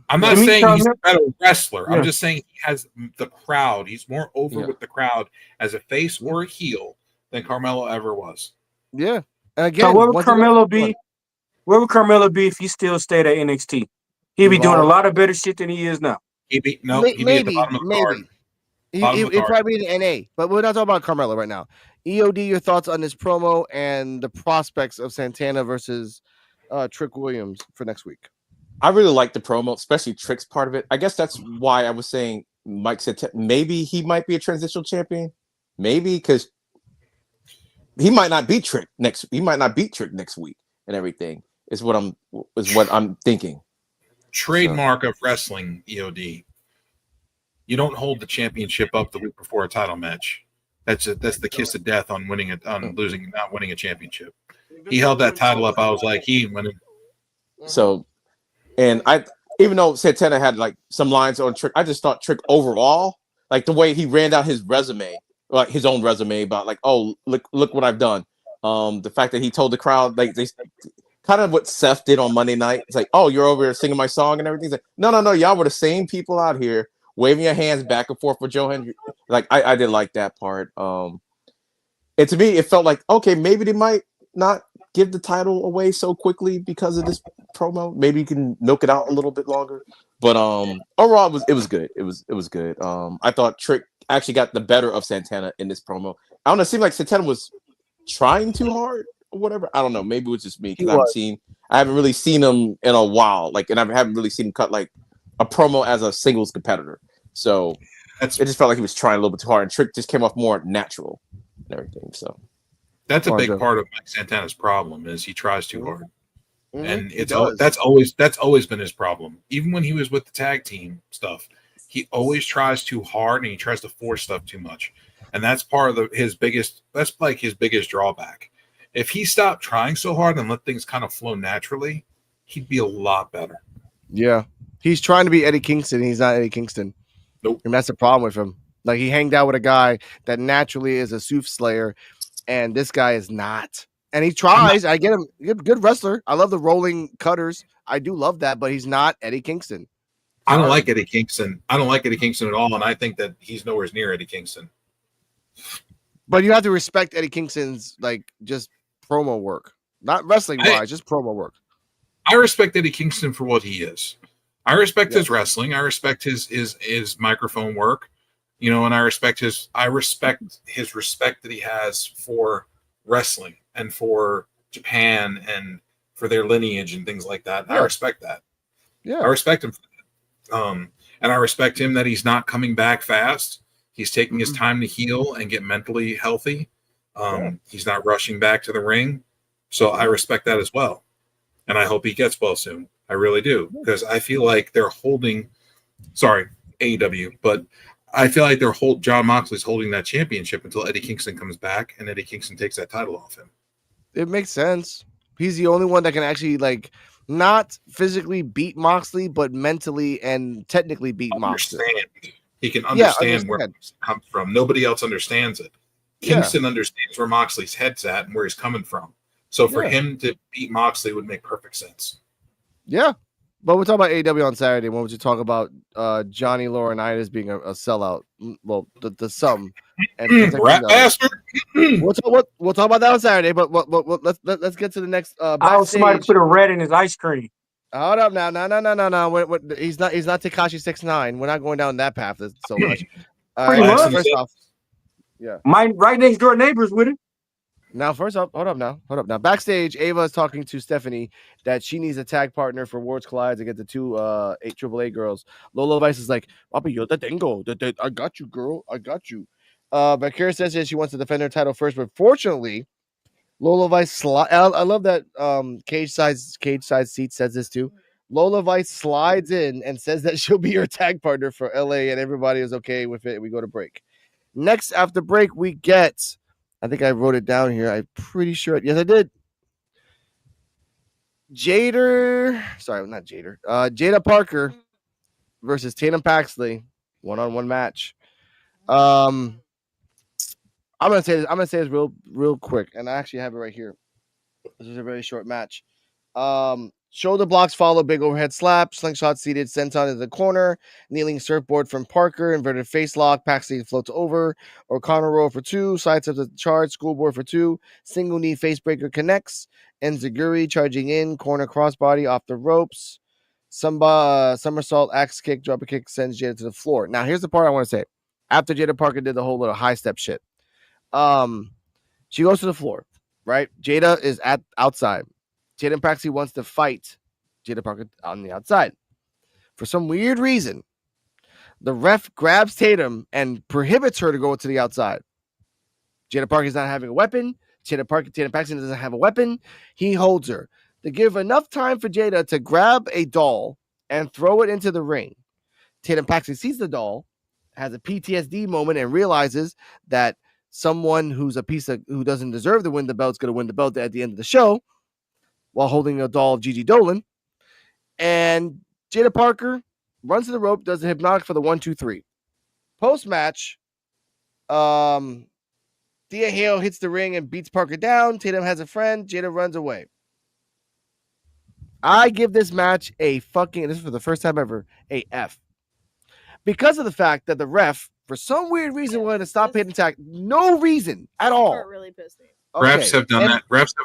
I'm not To me, saying he's a Carmelo- better wrestler. Yeah. I'm just saying he has the crowd. He's more over Yeah. with the crowd as a face or a heel than Carmelo ever was. Yeah. And again, So where would once Carmelo again, be? Where would Carmelo be if he still stayed at NXT? He'd be doing a Evolve. lot of better shit than he is now. He'd be at the Maybe, bottom of the card. Bottom of the He'd card. probably be in NA, but we're not talking about Carmelo right now. EOD, your thoughts on this promo and the prospects of Santana versus Trick Williams for next week? I really like the promo, especially Trick's part of it. I guess that's why I was saying Mike said maybe he might be a transitional champion. Maybe because he might not beat Trick next. He might not beat Trick next week and everything. Is what I'm thinking. Trademark of wrestling, EOD. You don't hold the championship up the week before a title match. That's the kiss of death on not winning a championship. He held that title up. I was like, he ain't winning. So, and even though Santana had like some lines on Trick, I just thought Trick overall, like the way he ran down his resume, like his own resume about like, oh, look what I've done. The fact that he told the crowd, like they kind of what Seth did on Monday night. It's like, oh, you're over here singing my song and everything. It's like, no, y'all were the same people out here waving your hands back and forth for Joe Hendry. Like I did like that part. And to me, it felt like, okay, maybe they might not give the title away so quickly because of this promo. Maybe you can milk it out a little bit longer. But overall, it was good. It was good. I thought Trick actually got the better of Santana in this promo. I don't know. It seemed like Santana was trying too hard or whatever. I don't know. Maybe it was just me because I haven't really seen him in a while. Like, and I haven't really seen him cut like a promo as a singles competitor. So it just felt like he was trying a little bit too hard, and Trick just came off more natural and everything. So that's a big part of Mike Santana's problem is he tries too hard. Mm-hmm. And that's always been his problem. Even when he was with the tag team stuff, he always tries too hard and he tries to force stuff too much. And that's part of his biggest drawback. If he stopped trying so hard and let things kind of flow naturally, he'd be a lot better. Yeah. He's trying to be Eddie Kingston. He's not Eddie Kingston. Nope. And that's the problem with him. Like he hanged out with a guy that naturally is a soothsayer, and this guy is not. And he tries. I get him. Good wrestler. I love the rolling cutters. I do love that, but he's not Eddie Kingston. I don't like Eddie Kingston. I don't like Eddie Kingston at all, and I think that he's nowhere near Eddie Kingston. But you have to respect Eddie Kingston's like just promo work, not wrestling wise, just promo work. I respect Eddie Kingston for what he is. I respect Yes. his wrestling. I respect his microphone work, and I respect his respect that he has for wrestling and for Japan and for their lineage and things like that. Yeah. I respect that. Yeah. I respect him for that. And I respect him that he's not coming back fast. He's taking his time to heal and get mentally healthy. He's not rushing back to the ring. So I respect that as well. And I hope he gets well soon. I really do. Because I feel like they're holding, AEW, but I feel like John Moxley's holding that championship until Eddie Kingston comes back and Eddie Kingston takes that title off him. It makes sense. He's the only one that can actually not physically beat Moxley, but mentally and technically beat Moxley. He can understand where it comes from. Nobody else understands it. Kingston understands where Moxley's head's at and where he's coming from. So for him to beat Moxley would make perfect sense. Yeah. But we'll talk about AEW on Saturday when we talk about Johnny Laurinaitis being a sellout. Well, the sum. And rat bastard. We'll talk about that on Saturday, but let's get to the next Oh, somebody put a rat in his ice cream. Hold up now. No. He's not Tekashi 6ix9ine. We're not going down that path so much. Pretty much. First off, yeah. Mine right next door neighbors with it. Now, first up, hold up now. Backstage, Ava is talking to Stephanie that she needs a tag partner for Worlds Collide to get the two AAA girls. Lola Vice is like, Papi, yo te tengo. I got you, girl. I got you. But Kara says that she wants to defend her title first, but fortunately, Lola Vice I love that Cage Side Seat says this too. Lola Vice slides in and says that she'll be her tag partner for LA, and everybody is okay with it. We go to break. Next, after break, we get, I think I wrote it down here. I'm pretty sure. Yes, I did. Jada Parker versus Tatum Paxley, one-on-one match. I'm gonna say this real quick, and I actually have it right here. This is a very short match. Shoulder blocks follow, big overhead slap, slingshot seated, senton into the corner, kneeling surfboard from Parker, inverted face lock, Paxley floats over, O'Connor roll for 2, sides up the charge, schoolboard for 2, single knee facebreaker connects, Enziguri charging in, corner crossbody off the ropes, somersault, axe kick, drop a kick, sends Jada to the floor. Now, here's the part I want to say. After Jada Parker did the whole little high step shit, she goes to the floor, right? Jada is outside. Tatum Paxley wants to fight Jada Parker on the outside. For some weird reason, the ref grabs Tatum and prohibits her to go to the outside. Jada Parker's not having a weapon. Tatum Paxley doesn't have a weapon. He holds her to give enough time for Jada to grab a doll and throw it into the ring. Tatum Paxley sees the doll, has a PTSD moment, and realizes that someone who doesn't deserve to win the belt is going to win the belt at the end of the show, while holding a doll of Gigi Dolan. And Jada Parker runs to the rope, does the hypnotic for the 1-2-3. Post-match, Thea Hale hits the ring and beats Parker down. Tatum has a friend. Jada runs away. I give this match this is for the first time ever, a F. Because of the fact that the ref, for some weird reason, wanted to stop hitting attack. No reason at all. Really pissed me. Okay. Refs have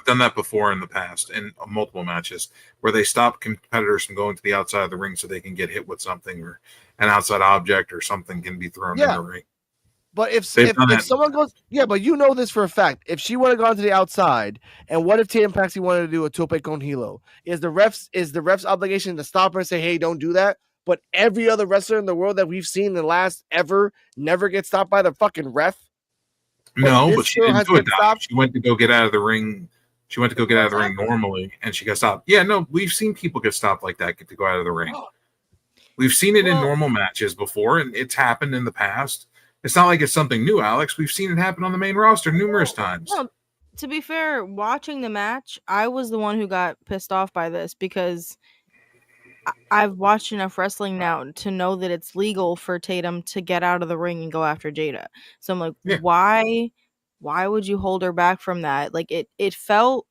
done that before in the past in multiple matches where they stop competitors from going to the outside of the ring so they can get hit with something or an outside object or something can be thrown in the ring. But if someone goes, but you know this for a fact. If she would have gone to the outside, and what if Tatum Paxley wanted to do a tope con hilo? Is the ref's obligation to stop her and say, hey, don't do that? But every other wrestler in the world that we've seen in the last ever never gets stopped by the fucking ref. No, but she didn't do it. She went to go get out of the ring. She went to go get out of the ring normally, and she got stopped. Yeah, no, we've seen people get stopped like that to go out of the ring. We've seen it in normal matches before, and it's happened in the past. It's not like it's something new, Alex. We've seen it happen on the main roster numerous times. Well, to be fair, watching the match, I was the one who got pissed off by this because I've watched enough wrestling now to know that it's legal for Tatum to get out of the ring and go after Jada. So I'm like, why would you hold her back from that? Like it felt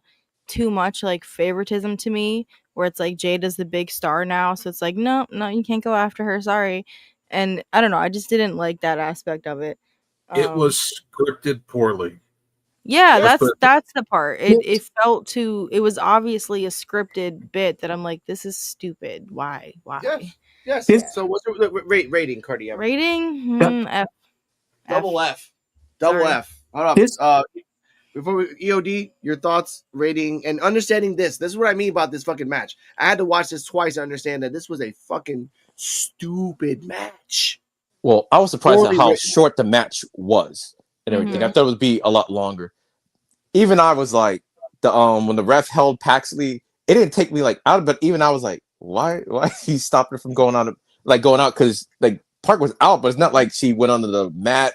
too much like favoritism to me, where it's like Jada's the big star now, so it's like no, you can't go after her. Sorry. And I don't know, I just didn't like that aspect of it. It was scripted poorly. Yeah, That's perfect. that's the part. It felt too. It was obviously a scripted bit that I'm like, this is stupid. Why? Yes. This- So what's your rating, Cardi? Rating F. Double F. Sorry. Hold up. This- Before EOD, your thoughts, rating, and understanding this. This is what I mean about this fucking match. I had to watch this twice to understand that this was a fucking stupid match. Well, I was surprised at Poorly how written. short the match was and everything. I Mhm. thought it would be a lot longer. Even I was like, the when the ref held Paxley, it didn't take me like out, but even I was like, why he stopped her from going out because like Park was out, but it's not like she went under the mat.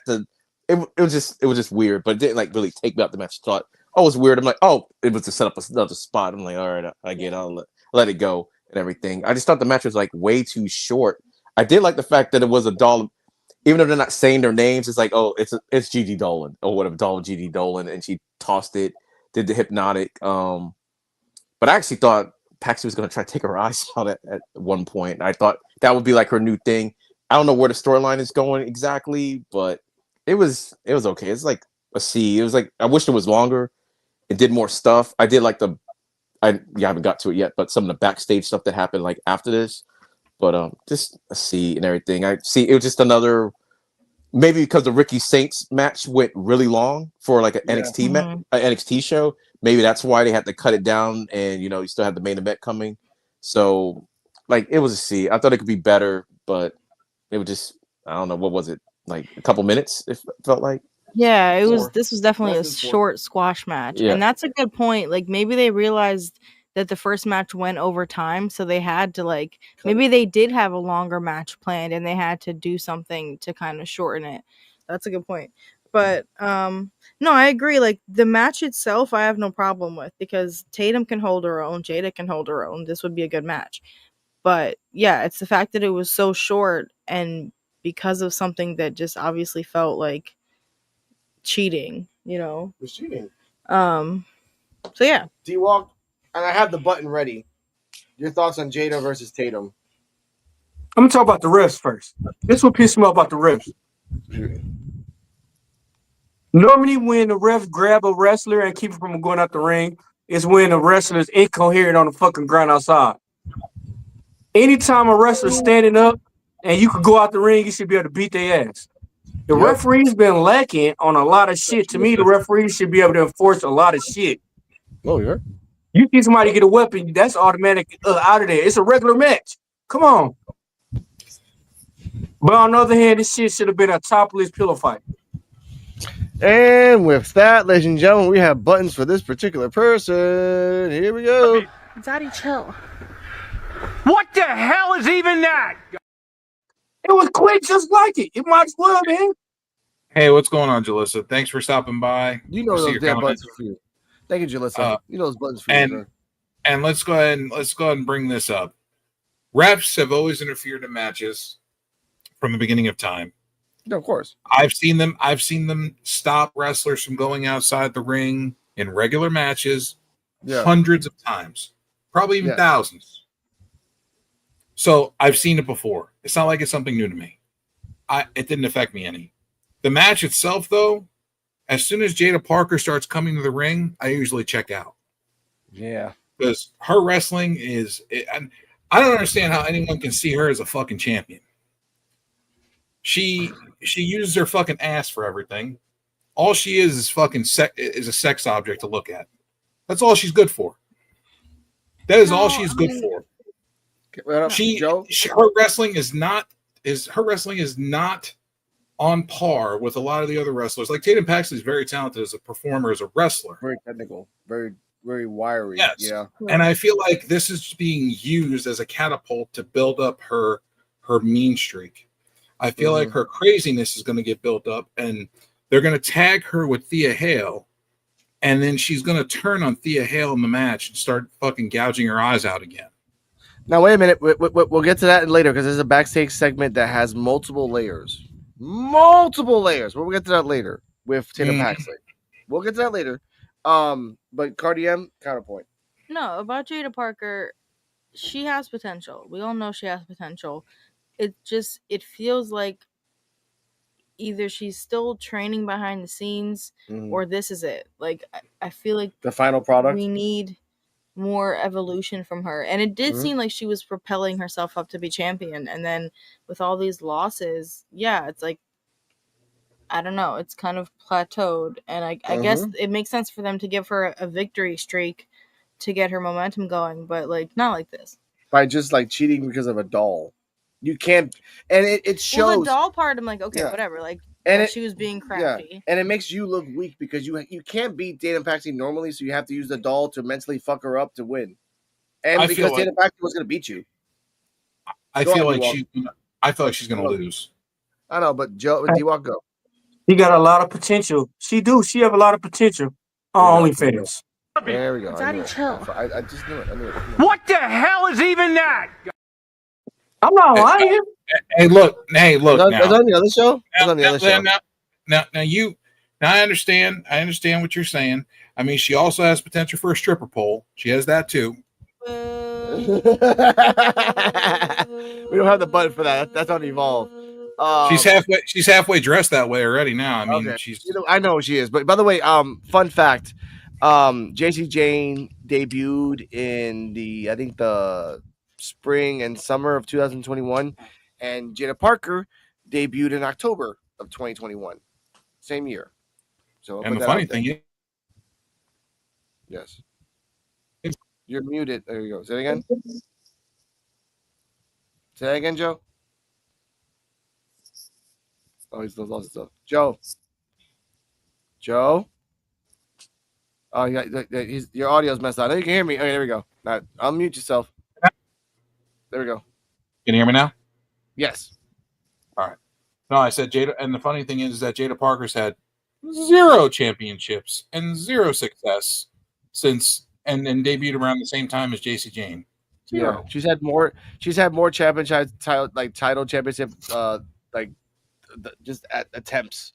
It was just weird, but it didn't like really take me out the match. I thought, oh, it was weird. I'm like, oh, it was to set up another spot. I'm like, all right, I get it. I'll let it go and everything. I just thought the match was like way too short. I did like the fact that it was a doll, even though they're not saying their names. It's like, oh, it's Gigi Dolan or whatever, doll Gigi Dolan, and she tossed it, did the hypnotic. But I actually thought Paxi was going to try to take her eyes out at one point. I thought that would be like her new thing. I don't know where the storyline is going exactly, but it was okay. It's like a C. It was like, I wish it was longer. It did more stuff. I did like I haven't got to it yet, but some of the backstage stuff that happened like after this. But just a C and everything. I see it was just another, maybe because the Ricky Saints match went really long for like an NXT Mhm. NXT show. Maybe that's why they had to cut it down, and you still have the main event coming. So like it was a C. I thought it could be better, but it was just, I don't know, what was it, like a couple minutes? It felt like. Yeah, it was. Four. This was definitely a Less than 4. short squash match, Yeah. and that's a good point. Like maybe they realized that the first match went over time, so they had to like maybe they did have a longer match planned, and they had to do something to kind of shorten it. That's a good point. But no, I agree. Like the match itself, I have no problem with because Tatum can hold her own, Jada can hold her own. This would be a good match. But yeah, it's the fact that it was so short and because of something that just obviously felt like cheating, It was cheating. So yeah. D-Walk, and I have the button ready. Your thoughts on Jada versus Tatum? I'm gonna talk about the refs first. This is what pissed me off about the refs. Normally, when the refs grab a wrestler and keep him from going out the ring, is when the wrestler is incoherent on the fucking ground outside. Anytime a wrestler's standing up and you could go out the ring, you should be able to beat their ass. The referee's been lacking on a lot of shit. To me, the referee should be able to enforce a lot of shit. Oh, yeah. You see somebody get a weapon, that's automatic out of there. It's a regular match. Come on. But on the other hand, this shit should have been a topless pillow fight. And with that, ladies and gentlemen, we have buttons for this particular person. Here we go. Daddy, chill. What the hell is even that? It was quick just like it. It might as well, man. Hey, what's going on, Jalissa? Thanks for stopping by. You know I see those your damn comments. buttons for you. Thank you, Jalissa. You know those buttons for you, sir. And let's go ahead and bring this up. Refs have always interfered in matches from the beginning of time. No, of course. I've seen them stop wrestlers from going outside the ring in regular matches hundreds of times, probably even thousands. So I've seen it before. It's not like it's something new to me. It didn't affect me any. The match itself, though, as soon as Jada Parker starts coming to the ring, I usually check out. Yeah. Because her wrestling I don't understand how anyone can see her as a fucking champion. She uses her fucking ass for everything. All she is fucking is a sex object to look at. That's all she's good for. That is all she's good for. Her wrestling is not on par with a lot of the other wrestlers. Like Tatum Paxley is very talented as a performer, as a wrestler. Very technical, very, very wiry. Yes. Yeah. And I feel like this is being used as a catapult to build up her mean streak. I feel like her craziness is going to get built up, and they're going to tag her with Thea Hale, and then she's going to turn on Thea Hale in the match and start fucking gouging her eyes out again. Now, wait a minute. We'll get to that later because there's a backstage segment that has multiple layers. Multiple layers. We'll get to that later with Tatum Paxley. We'll get to that later. But Cardi M, counterpoint. No, about Jada Parker, she has potential. We all know she has potential. It feels like either she's still training behind the scenes Mhm. or this is it. Like I feel like The final product. we need more evolution from her. And it did Mhm. seem like she was propelling herself up to be champion. And then with all these losses, yeah, it's like, I don't know, it's kind of plateaued. And I guess it makes sense for them to give her a victory streak to get her momentum going, but like not like this. By just like cheating because of a doll. You can't, and it shows. Well, the doll part, I'm like, okay, Yeah. whatever. Like, And she was being crafty. and it makes you look weak because you can't beat Dana Paxton normally, so you have to use the doll to mentally fuck her up to win. And I because feel Dana Paxton was going to beat you. I Go feel on, like she's going to lose. I know, but Joe, D-Walk, go. He got a lot of potential. She have a lot of potential on OnlyFans. There we go. Daddy, chill. I just knew it. I knew it. What the hell is even that? I'm not lying. Hey, look now. Is that on the other show? It's on the other show. Now I understand what you're saying. I mean, she also has potential for a stripper pole. She has that too. We don't have the button for that. That's on Evolve. She's halfway dressed that way already now. I mean, she's. I know she is. But by the way, fun fact, JC Jane debuted in the spring and summer of 2021, and Jada Parker debuted in October of 2021, same year. So, and the funny thing is, yes, you're muted. There you go. Say it again. Say that again, Joe. Oh, he's lost his stuff. Joe. Oh, yeah, your audio's messed up. I know you can hear me. Okay, there we go. All right, unmute yourself. There we go. Can you hear me now? Yes. All right. No, I said Jada, and the funny thing is that Jada Parker's had 0 championships and 0 success since and debuted around the same time as JC Jane. 0. Yeah, she's had more championship title championship just at attempts.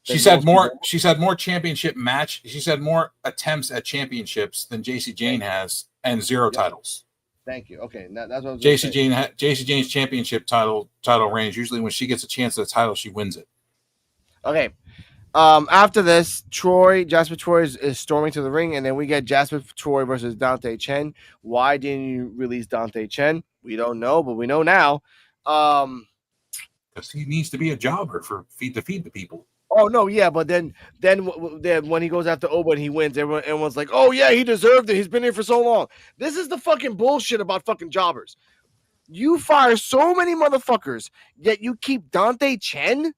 She's had more championship match. She's had more attempts at championships than JC Jane has and 0 titles. Thank you. Okay, now that's what I was JC Jane's championship title range. Usually when she gets a chance at a title, she wins it. Okay. After this, Jasper Troy is storming to the ring, and then we get Jasper Troy versus Dante Chen. Why didn't you release Dante Chen? We don't know, but we know now. Because he needs to be a jobber to feed the people. Oh no, yeah, but then when he goes after Oba and he wins, everyone's like, "Oh yeah, he deserved it. He's been here for so long." This is the fucking bullshit about fucking jobbers. You fire so many motherfuckers, yet you keep Dante Chen.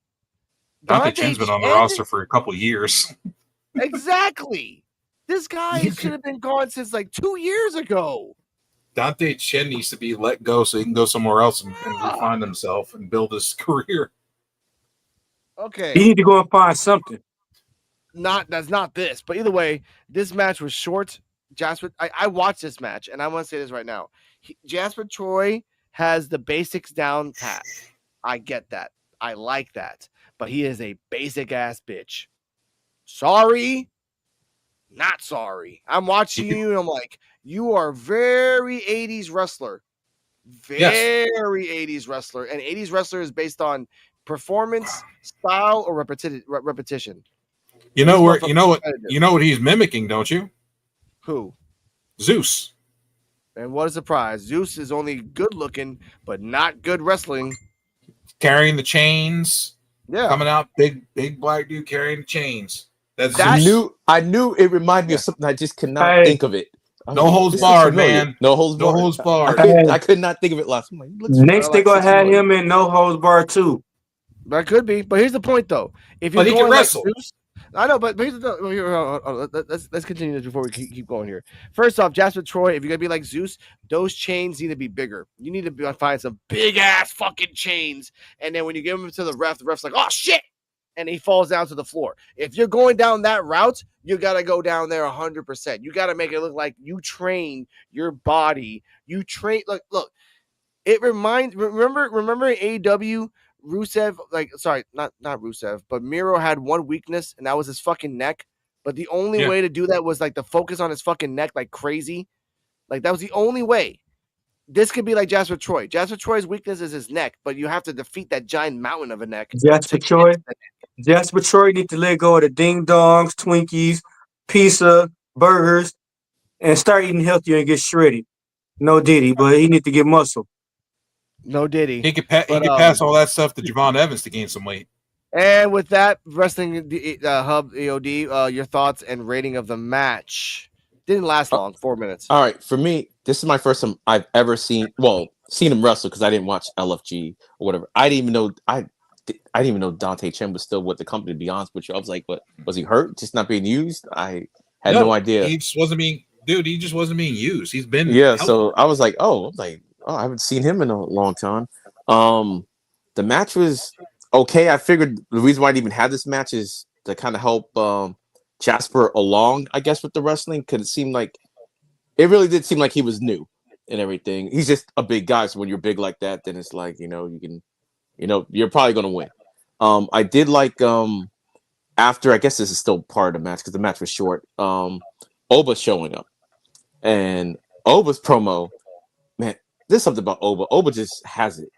Dante Chen's been on the roster for a couple of years. Exactly. This guy should have been gone since like 2 years ago. Dante Chen needs to be let go so he can go somewhere else and refine himself and build his career. Okay. You need to go and find something. That's not this, but either way, this match was short. Jasper, I watched this match, and I want to say this right now. Jasper Troy has the basics down pat. I get that. I like that. But he is a basic ass bitch. Sorry, not sorry. I'm watching you, and I'm like, you are very 80s wrestler. Very 80s wrestler. And 80s wrestler is based on performance, style, or repetition. You know what he's mimicking, don't you? Who? Zeus. And what a surprise. Zeus is only good looking, but not good wrestling. Carrying the chains. Yeah. Coming out, big black dude carrying the chains. I knew it reminded me of something. I just could not think of it. No holds barred, man. No holds barred. No holds barred. I could not think of it last time. Next, they're going to have him in No Holds Barred too. That could be. But here's the point, though. If he can wrestle. Zeus, I know, but here's the let's continue this before we keep going here. First off, Jasper Troy, if you're gonna be like Zeus, those chains need to be bigger. You need to find some big ass fucking chains, and then when you give them to the ref's like, oh shit, and he falls down to the floor. If you're going down that route, you gotta go down there 100%. You gotta make it look like you train your body. You train look. It reminds remember AEW. Rusev, not Rusev, but Miro had one weakness, and that was his fucking neck. But the only way to do that was like to focus on his fucking neck like crazy. Like that was the only way. this could be like Jasper Troy. Jasper Troy's weakness is his neck, but you have to defeat that giant mountain of a neck. Jasper Troy. Jasper Troy need to let go of the ding dongs, Twinkies, pizza, burgers, and start eating healthier and get shredded. No Diddy, but he need to get muscle. No Diddy. He could pass all that stuff to Javon Evans to gain some weight. And with that, Wrestling Hub EOD, your thoughts and rating of the match. Didn't last long, 4 minutes. All right, for me, this is my first time I've ever seen him wrestle because I didn't watch LFG or whatever. I didn't even know Dante Chen was still with the company. To be honest with you, I was like, "What was he hurt? Just not being used?" I had no idea. He just wasn't being used. He's been So I was like, "Oh, I haven't seen him in a long time." The match was okay. I figured the reason why I even had this match is to kind of help Jasper along, I guess, with the wrestling, because it really did seem like he was new and everything. He's just a big guy, so when you're big like that, then it's like, you can, you're probably gonna win. I did like after, I guess this is still part of the match because the match was short. Oba showing up, and Oba's promo, man, there's something about Oba. Oba just has it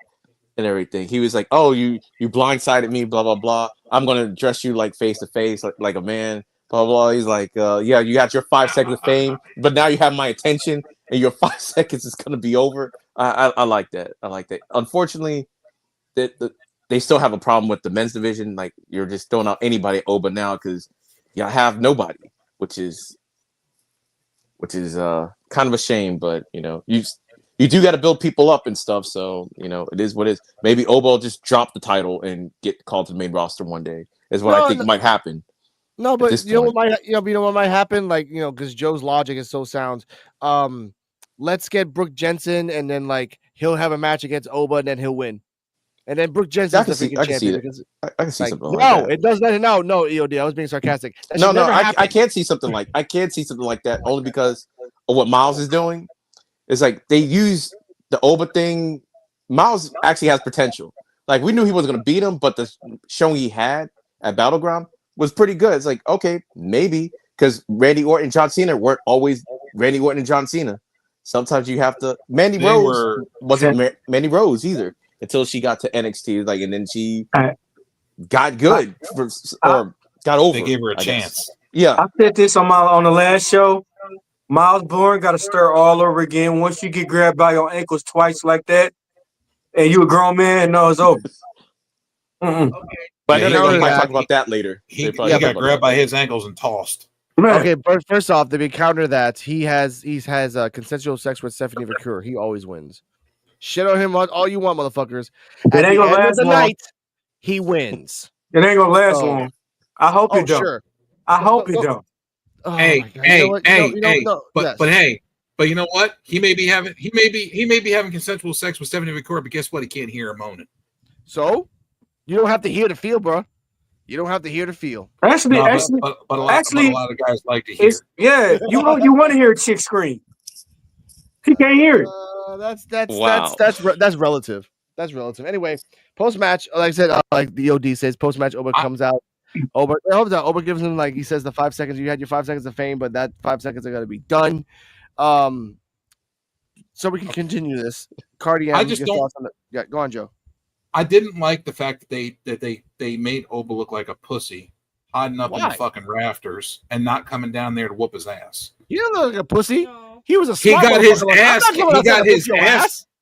and everything. He was like, "Oh, you blindsided me, blah blah blah. I'm gonna address you like face to face, like a man." Blah blah. He's like, "Yeah, you got your 5 seconds of fame, but now you have my attention, and your 5 seconds is gonna be over." I like that. I like that. Unfortunately, they still have a problem with the men's division. Like, you're just throwing out anybody at Oba now because you have nobody, which is kind of a shame. But you do got to build people up and stuff. So it is what it is. Maybe Oba will just drop the title and get called to the main roster one day. Is what I think might happen. No, but you know what might happen? Because Joe's logic is so sound. Let's get Brooke Jensen, and then he'll have a match against Oba, and then he'll win. And then Brooke Jensen's the freaking champion. I can see something like that. No, it does not. No, EOD. I was being sarcastic. I can't see something like that only because of what Miles is doing. It's like they use the Oba thing. Miles actually has potential. Like, we knew he wasn't going to beat him, but the showing he had at Battleground was pretty good. It's like, okay, maybe, because Randy Orton and John Cena weren't always Randy Orton and John Cena. Sometimes you have to. Mandy Rose wasn't Mandy Rose either until she got to NXT. And then she got good or got over. They gave her a chance. Yeah, I said this on the last show. Miles Bourne got to start all over again. Once you get grabbed by your ankles twice like that, and you a grown man, no, it's over. Okay. But we might talk about that later. He got grabbed by his ankles and tossed. Okay, but first off, to counter that, he has consensual sex with Stephanie McClure. He always wins. Shit on him all you want, motherfuckers. At the end of the night, he wins. It ain't gonna last long. I hope it don't. Sure. I hope it don't. But you know what? He may be having consensual sex with Stephanie McCourt, but guess what? He can't hear her moaning. So you don't have to hear the feel, bro. You don't have to hear the feel. Actually, but a lot of guys like to hear. Yeah, you want to hear a chick scream. He can't hear it. That's relative. That's relative. Anyway, post match, like I said, like the OD says, post match, Oba comes out. Oba gives him, he says, the 5 seconds. You had your 5 seconds of fame, but that 5 seconds are gonna be done. So we can continue this. Cardi, I just don't. Yeah, go on, Joe. I didn't like the fact that they made Oba look like a pussy, hiding up in the fucking rafters and not coming down there to whoop his ass. He didn't look like a pussy. No. He was a. He got his ass.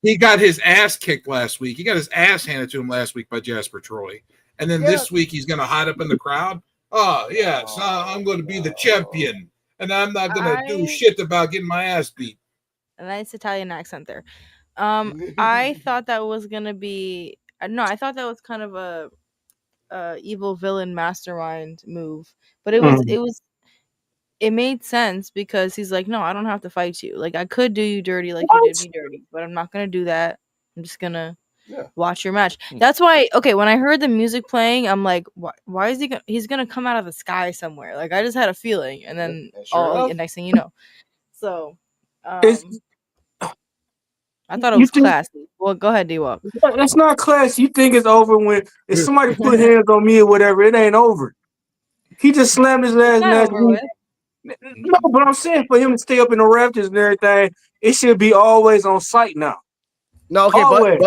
He got his ass kicked last week. He got his ass handed to him last week by Jasper Troy, and then this week he's going to hide up in the crowd. Oh yeah, so I'm going to be the champion, and I'm not going to do shit about getting my ass beat. A nice Italian accent there. I thought that was gonna be. No, I thought that was kind of a evil villain mastermind move, but it made sense because he's like, no, I don't have to fight you. Like, I could do you dirty like you did me dirty, but I'm not gonna do that. I'm just gonna watch your match. That's why. Okay, when I heard the music playing, I'm like, why is he's gonna come out of the sky somewhere? Like, I just had a feeling, and then next thing you know, so. I thought it was classy. Well, go ahead, D-Walk. That's not classy. You think it's over when if somebody put hands on me or whatever, it ain't over. He just slammed his ass last week. No, but I'm saying for him to stay up in the Raptors and everything, it should be always on site now. No, okay, Always.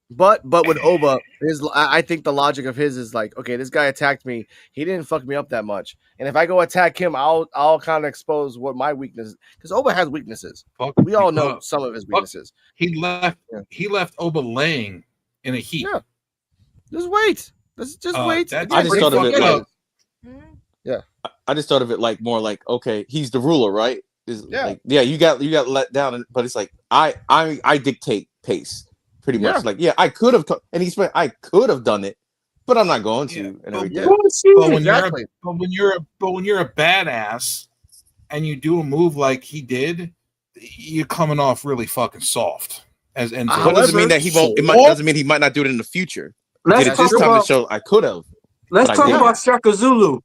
but with Oba, I think the logic of his is like, okay, this guy attacked me. He didn't fuck me up that much, and if I go attack him, I'll kind of expose what my weakness is, because Oba has weaknesses. We all know some of his weaknesses. He left Oba laying in a heap. Yeah, just wait. Let's just wait. I just thought of it like, yeah. I just thought of it like more like, okay, he's the ruler, right? Like, you got let down, but it's like I dictate pace pretty much. Like, I could have, and I could have done it, but I'm not going to. And everything. But when you're a badass and you do a move like he did, you're coming off really fucking soft. But doesn't mean that he won't. Doesn't mean he might not do it in the future. Let's talk this time to show I could have. Let's talk about Shaka Zulu.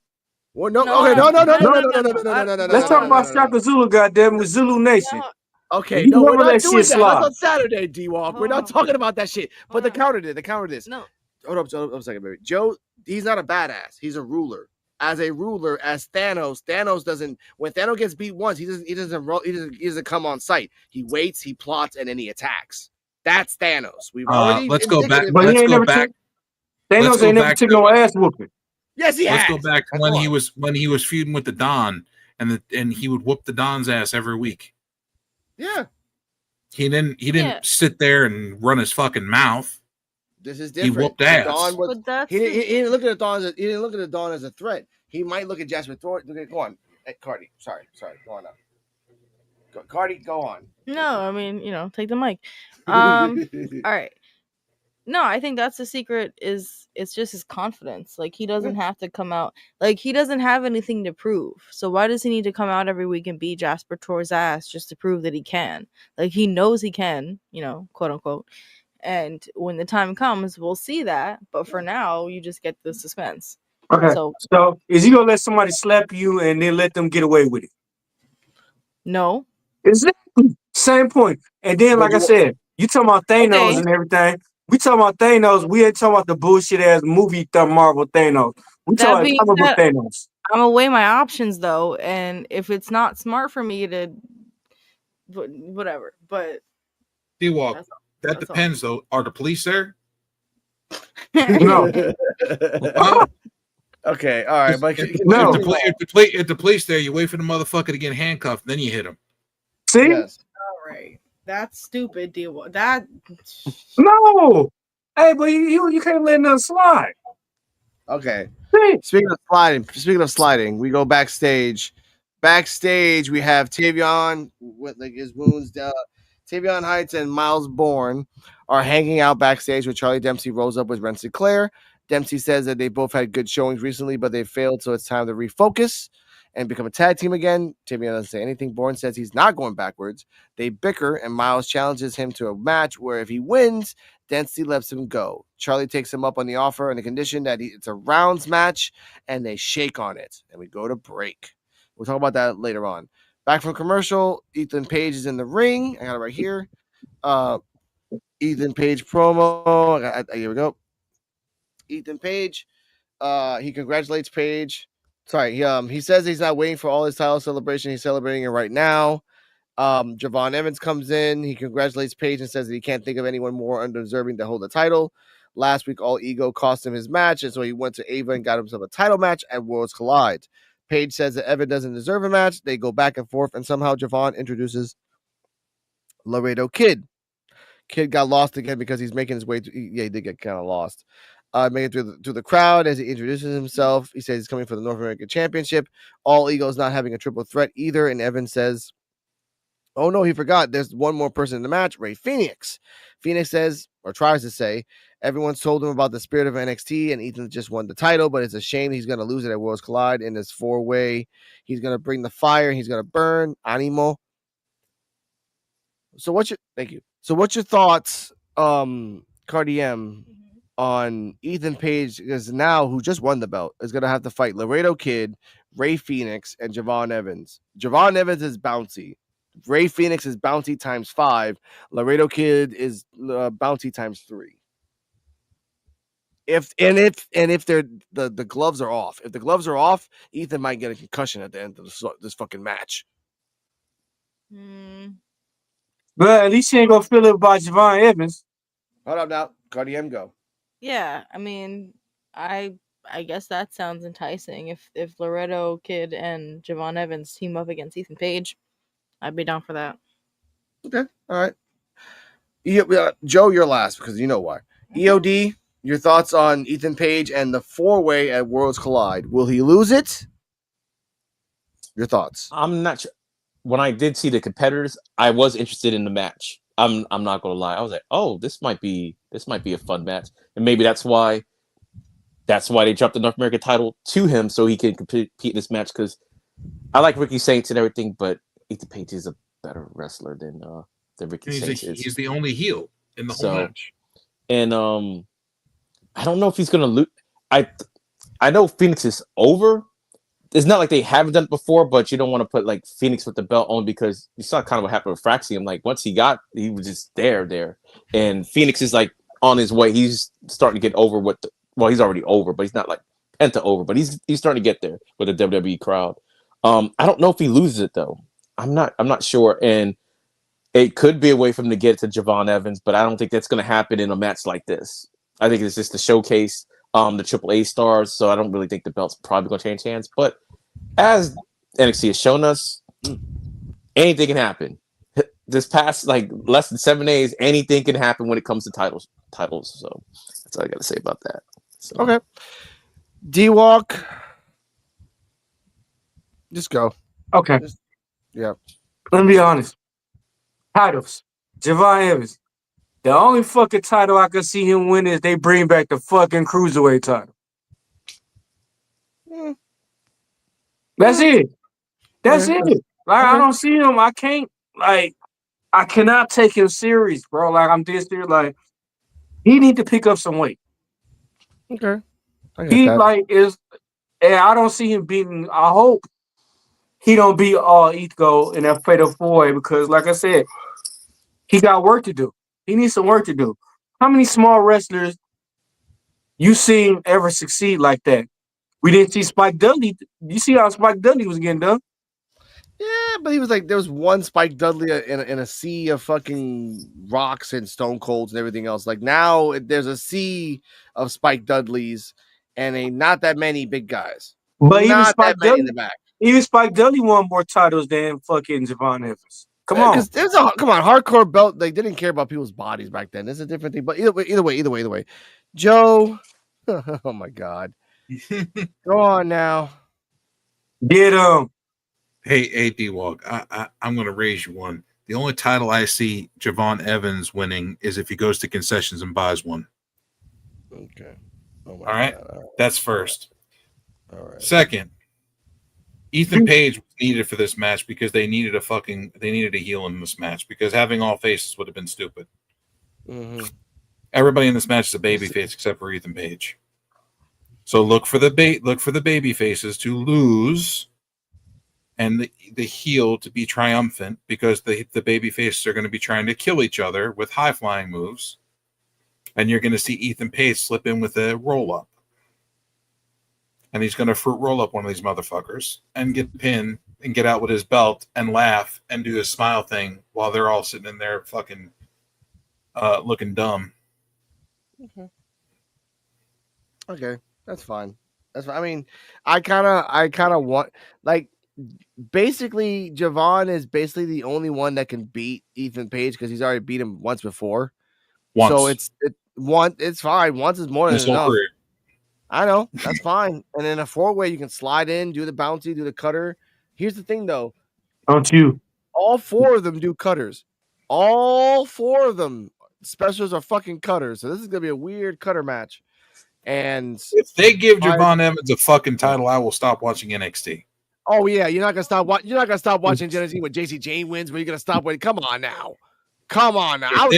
Well, no. Let's talk about Shaka Zulu, goddamn, with Zulu Nation. Okay, no, we're not doing that. That's on Saturday, D-Walk. We're not talking about that shit. But the counter this. No. Hold up a second, baby. Joe, he's not a badass. He's a ruler. As a ruler, as Thanos doesn't. When Thanos gets beat once, he doesn't come on site. He waits, he plots, and then he attacks. That's Thanos. We've already. Let's go back. Thanos ain't never took no ass whooping. Yes, he has. Let's go back to when he was feuding with the Don, and he would whoop the Don's ass every week. Yeah. He didn't sit there and run his fucking mouth. This is different. He whooped ass. He didn't look at the Dawn as a threat. He might look at Jasper Thornton. Go on, Cardi. Sorry. Go on up. Cardi, go on. No, I mean, take the mic. All right. No, I think that's the secret. It's just his confidence. Like, he doesn't have to come out. Like, he doesn't have anything to prove. So why does he need to come out every week and beat Jasper Tor's ass just to prove that he can? Like, he knows he can, quote unquote. And when the time comes, we'll see that. But for now, you just get the suspense. Okay. So is he gonna let somebody slap you and then let them get away with it? No. Exactly. Same point. And then, like I said, you talking about Thanos and everything. We talking about Thanos. We ain't talking about the bullshit ass movie Marvel Thanos. We talking about comic book Thanos. I'm gonna weigh my options though, and if it's not smart for me to, whatever. But D-Walk, that depends though. Are the police there? No. Okay, all right, but no. If the police there, you wait for the motherfucker to get handcuffed, then you hit him. See? Yes. All right. That's stupid, deal. That no. Hey, but you can't let nothing slide. Okay. Speaking of sliding, we go backstage. Backstage, we have Tavion with his wounds. Tavion Heights and Miles Bourne are hanging out backstage with Charlie Dempsey. Rolls up with Ren Sinclair. Dempsey says that they both had good showings recently, but they failed, so it's time to refocus and become a tag team again. Tavion doesn't say anything. Bourne says he's not going backwards. They bicker, and Miles challenges him to a match where if he wins, Dempsey lets him go. Charlie takes him up on the offer on the condition that it's a rounds match, and they shake on it. And we go to break. We'll talk about that later on. Back from commercial, Ethan Page is in the ring. I got it right here. Ethan Page promo. Here we go. Ethan Page. He congratulates Page. Sorry, he says he's not waiting for all his title celebration. He's celebrating it right now. Javon Evans comes in. He congratulates Page and says that he can't think of anyone more undeserving to hold the title. Last week, all ego cost him his match, and so he went to Ava and got himself a title match at Worlds Collide. Page says that Evan doesn't deserve a match. They go back and forth, and somehow Javon introduces Laredo Kid. Kid got lost again because he's making his way to. He did get kind of lost. Making it through the crowd as he introduces himself. He says he's coming for the North American Championship. All Ego's not having a triple threat either. And Evan says, oh no, he forgot. There's one more person in the match, Ray Phoenix. Phoenix says, or tries to say, everyone's told him about the spirit of NXT and Ethan just won the title, but it's a shame he's going to lose it at Worlds Collide in this 4-way. He's going to bring the fire. He's going to burn. Animo. So thank you. So what's your thoughts, Cardi M, on Ethan Page, because now who just won the belt is going to have to fight Laredo Kid, Ray Phoenix, and Javon Evans. Javon Evans is bouncy. Ray Phoenix is bouncy times 5. Laredo Kid is bouncy times 3. if they're the gloves are off, if the gloves are off, Ethan might get a concussion at the end of this fucking match. But at least he ain't gonna feel it by Javon Evans. Hold up now, Cardi go. Yeah, I mean, I guess that sounds enticing. If Loretto Kid and Javon Evans team up against Ethan Page, I'd be down for that. Okay, all right. Joe, you're last because you know why. EOD, your thoughts on Ethan Page and the 4-way at Worlds Collide? Will he lose it? Your thoughts? I'm not sure. When I did see the competitors, I was interested in the match. I'm not gonna lie. I was like, oh, this might be a fun match, and maybe that's why they dropped the North American title to him so he can compete in this match. Because I like Ricky Saints and everything, but Ethan Page is a better wrestler than Ricky Saints is. He's the only heel in the whole match. And I don't know if he's gonna lose. I know Phoenix is over. It's not like they haven't done it before, but you don't want to put like Phoenix with the belt on because you saw kind of what happened with Fraxium. Like once he was just there, and Phoenix is like on his way. He's starting to get over he's already over, but he's not like Penta over, but he's starting to get there with the WWE crowd. I don't know if he loses it though. I'm not sure, and it could be a way for him to get to Javon Evans, but I don't think that's going to happen in a match like this. I think it's just to showcase the AAA stars, so I don't really think the belt's probably going to change hands. But as NXT has shown us, anything can happen. This past like less than 7 days, anything can happen when it comes to titles. So that's all I got to say about that. So. Okay, D-Walk, just go. Okay. Yeah. Let me be honest. Titles. Javon Evans. The only fucking title I could see him win is they bring back the fucking Cruiserweight title. That's it. That's it. Like, I don't see him. I cannot take him serious, bro. Like, I'm this serious. Like, he need to pick up some weight. Okay. He and I don't see him beating. I hope he don't beat Ethgo in that fatal 4-way because, like I said, he got work to do. He needs some work to do. How many small wrestlers you seen ever succeed like that? We didn't see Spike Dudley. You see how Spike Dudley was getting done? Yeah, but he was like, there was one Spike Dudley in a sea of fucking rocks and Stone Colds and everything else. Like now, there's a sea of Spike Dudleys and not that many big guys. But not Spike that many in the back. Even Spike Dudley won more titles than fucking Javon Evans. Come on, hardcore belt. They didn't care about people's bodies back then. It's a different thing. But either way. Joe, oh my God, go on now. Get him. Hey, D-Walk, I'm going to raise you one. The only title I see Javon Evans winning is if he goes to concessions and buys one. Okay. All right. That's first. All right. Second, Ethan Page was needed for this match because they needed a heel in this match because having all faces would have been stupid. Mm-hmm. Everybody in this match is a babyface except for Ethan Page. So look for the baby faces to lose and the heel to be triumphant because the baby faces are going to be trying to kill each other with high flying moves. And you're going to see Ethan Page slip in with a roll up. And he's going to fruit roll up one of these motherfuckers and get pinned and get out with his belt and laugh and do his smile thing while they're all sitting in there fucking looking dumb. Okay, that's fine. That's fine. I mean, I kind of want like basically Javon is basically the only one that can beat Ethan Page because he's already beat him once before. So it's fine. Once is more than enough. Career. I know, that's fine. And in a 4-way, you can slide in, do the bouncy, do the cutter. Here's the thing, though. Don't you? All 4 of them do cutters. All 4 of them specials are fucking cutters. So this is gonna be a weird cutter match. And if they give Javon Evans a fucking title, I will stop watching NXT. Oh yeah, you're not gonna stop watching NXT when JC Jane wins. But you're gonna stop waiting. Come on now. If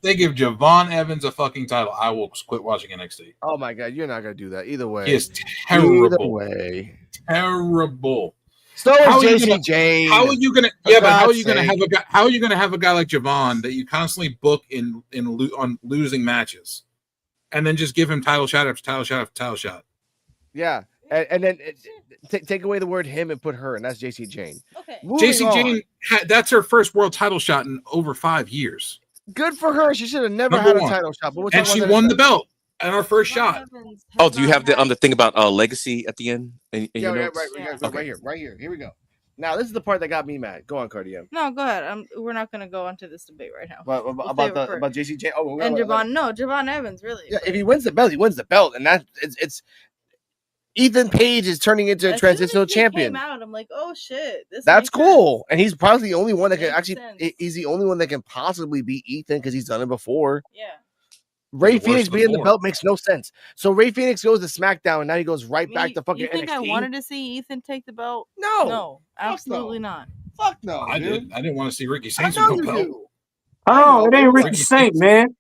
they give Javon Evans a fucking title, I will quit watching NXT. Oh my God, you're not gonna do that either way. He is terrible. Either way. Terrible. So is JC Jane. How are you gonna? Yeah, but how are you gonna have a guy? How are you gonna have a guy like Javon that you constantly book on losing matches? and then just give him title shot after title shot after title shot. Yeah, and then take away the word him and put her, and that's JC Jane. Okay. JC Jane, that's her first world title shot in over 5 years. Good for her. She should have never Number had a one. title shot. But And she won the belt in our first shot. Oh, do you have the thing about legacy at the end? In Yeah, your right, notes? right here. Here we go. Now this is the part that got me mad. Go on, Cardio. No, go ahead. We're not going to go into this debate right now. About JC Jane. Oh, and Javon Evans, really. Yeah, if he wins the belt, he wins the belt, and that it's Ethan Page is turning into a transitional champion. Came out, I'm like, oh shit, that's cool, and he's probably the only one that can actually. Sense. He's the only one that can possibly beat Ethan because he's done it before. Yeah. Ray Phoenix being the belt makes no sense. So Ray Phoenix goes to SmackDown, and now he goes back to fucking NXT. You think I wanted to see Ethan take the belt? No, absolutely not. Fuck no. I didn't want to see Ricky Saints with no belt. Oh, it ain't Ricky Saint, man.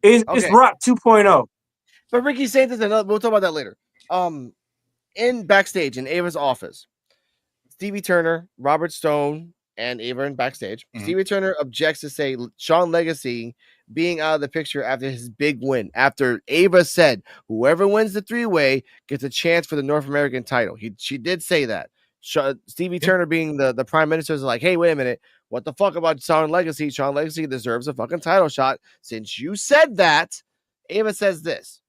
It's Rock 2.0. But Ricky Saints is another. We'll talk about that later. In backstage in Ava's office, Stevie Turner, Robert Stone, and Ava in backstage. Mm-hmm. Stevie Turner objects to say Shawn Legacy being out of the picture after his big win. After Ava said, whoever wins the 3-way gets a chance for the North American title. She did say that. Stevie Turner being the prime minister is like, hey, wait a minute. What the fuck about Shawn Legacy? Shawn Legacy deserves a fucking title shot. Since you said that, Ava says this.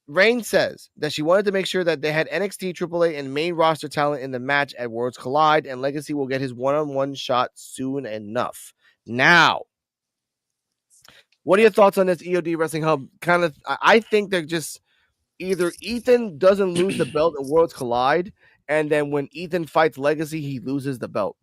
Reign says that she wanted to make sure that they had NXT, AAA, and main roster talent in the match at Worlds Collide, and Legacy will get his one-on-one shot soon enough. Now, what are your thoughts on this EOD Wrestling Hub? I think they're just either Ethan doesn't lose the belt in Worlds Collide, and then when Ethan fights Legacy, he loses the belt.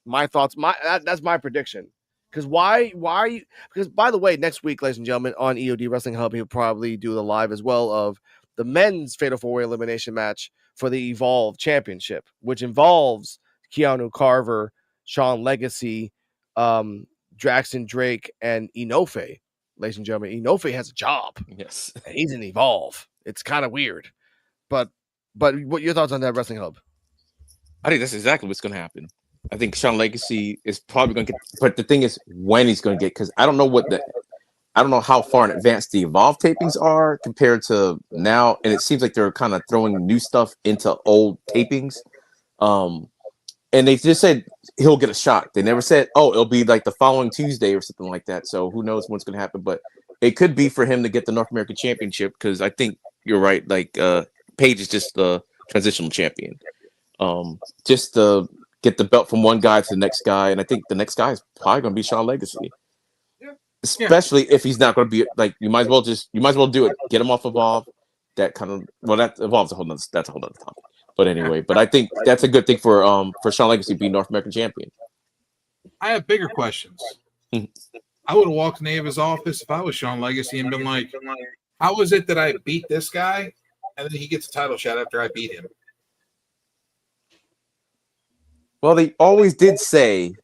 My thoughts, that's my prediction. Because why are you? Because by the way, next week, ladies and gentlemen, on EOD Wrestling Hub, he'll probably do the live as well of the men's Fatal 4-Way elimination match for the Evolve Championship, which involves Keanu Carver, Shawn Legacy, Draxton Drake, and Inoue. Ladies and gentlemen, Inoue has a job. Yes, and he's in Evolve. It's kind of weird, but what are your thoughts on that Wrestling Hub? I think that's exactly what's going to happen. I think Shawn Legacy is probably going to get, but the thing is when he's going to get, because I don't know how far in advance the Evolve tapings are compared to now, and it seems like they're kind of throwing new stuff into old tapings. And they just said he'll get a shot. They never said, oh, it'll be like the following Tuesday or something like that. So who knows what's going to happen? But it could be for him to get the North American Championship, because I think you're right. Like Paige is just the transitional champion. Just to get the belt from one guy to the next guy, and I think the next guy is probably going to be Shawn Legacy. Especially if he's not going to be like, you might as well do it. Get him off Evolve. That kind of that Evolve's a whole nother topic. But anyway, but I think that's a good thing for Shawn Legacy to be North American champion. I have bigger questions. I would have walked in Ava's office if I was Shawn Legacy and been like, how is it that I beat this guy and then he gets a title shot after I beat him? Well, they always did say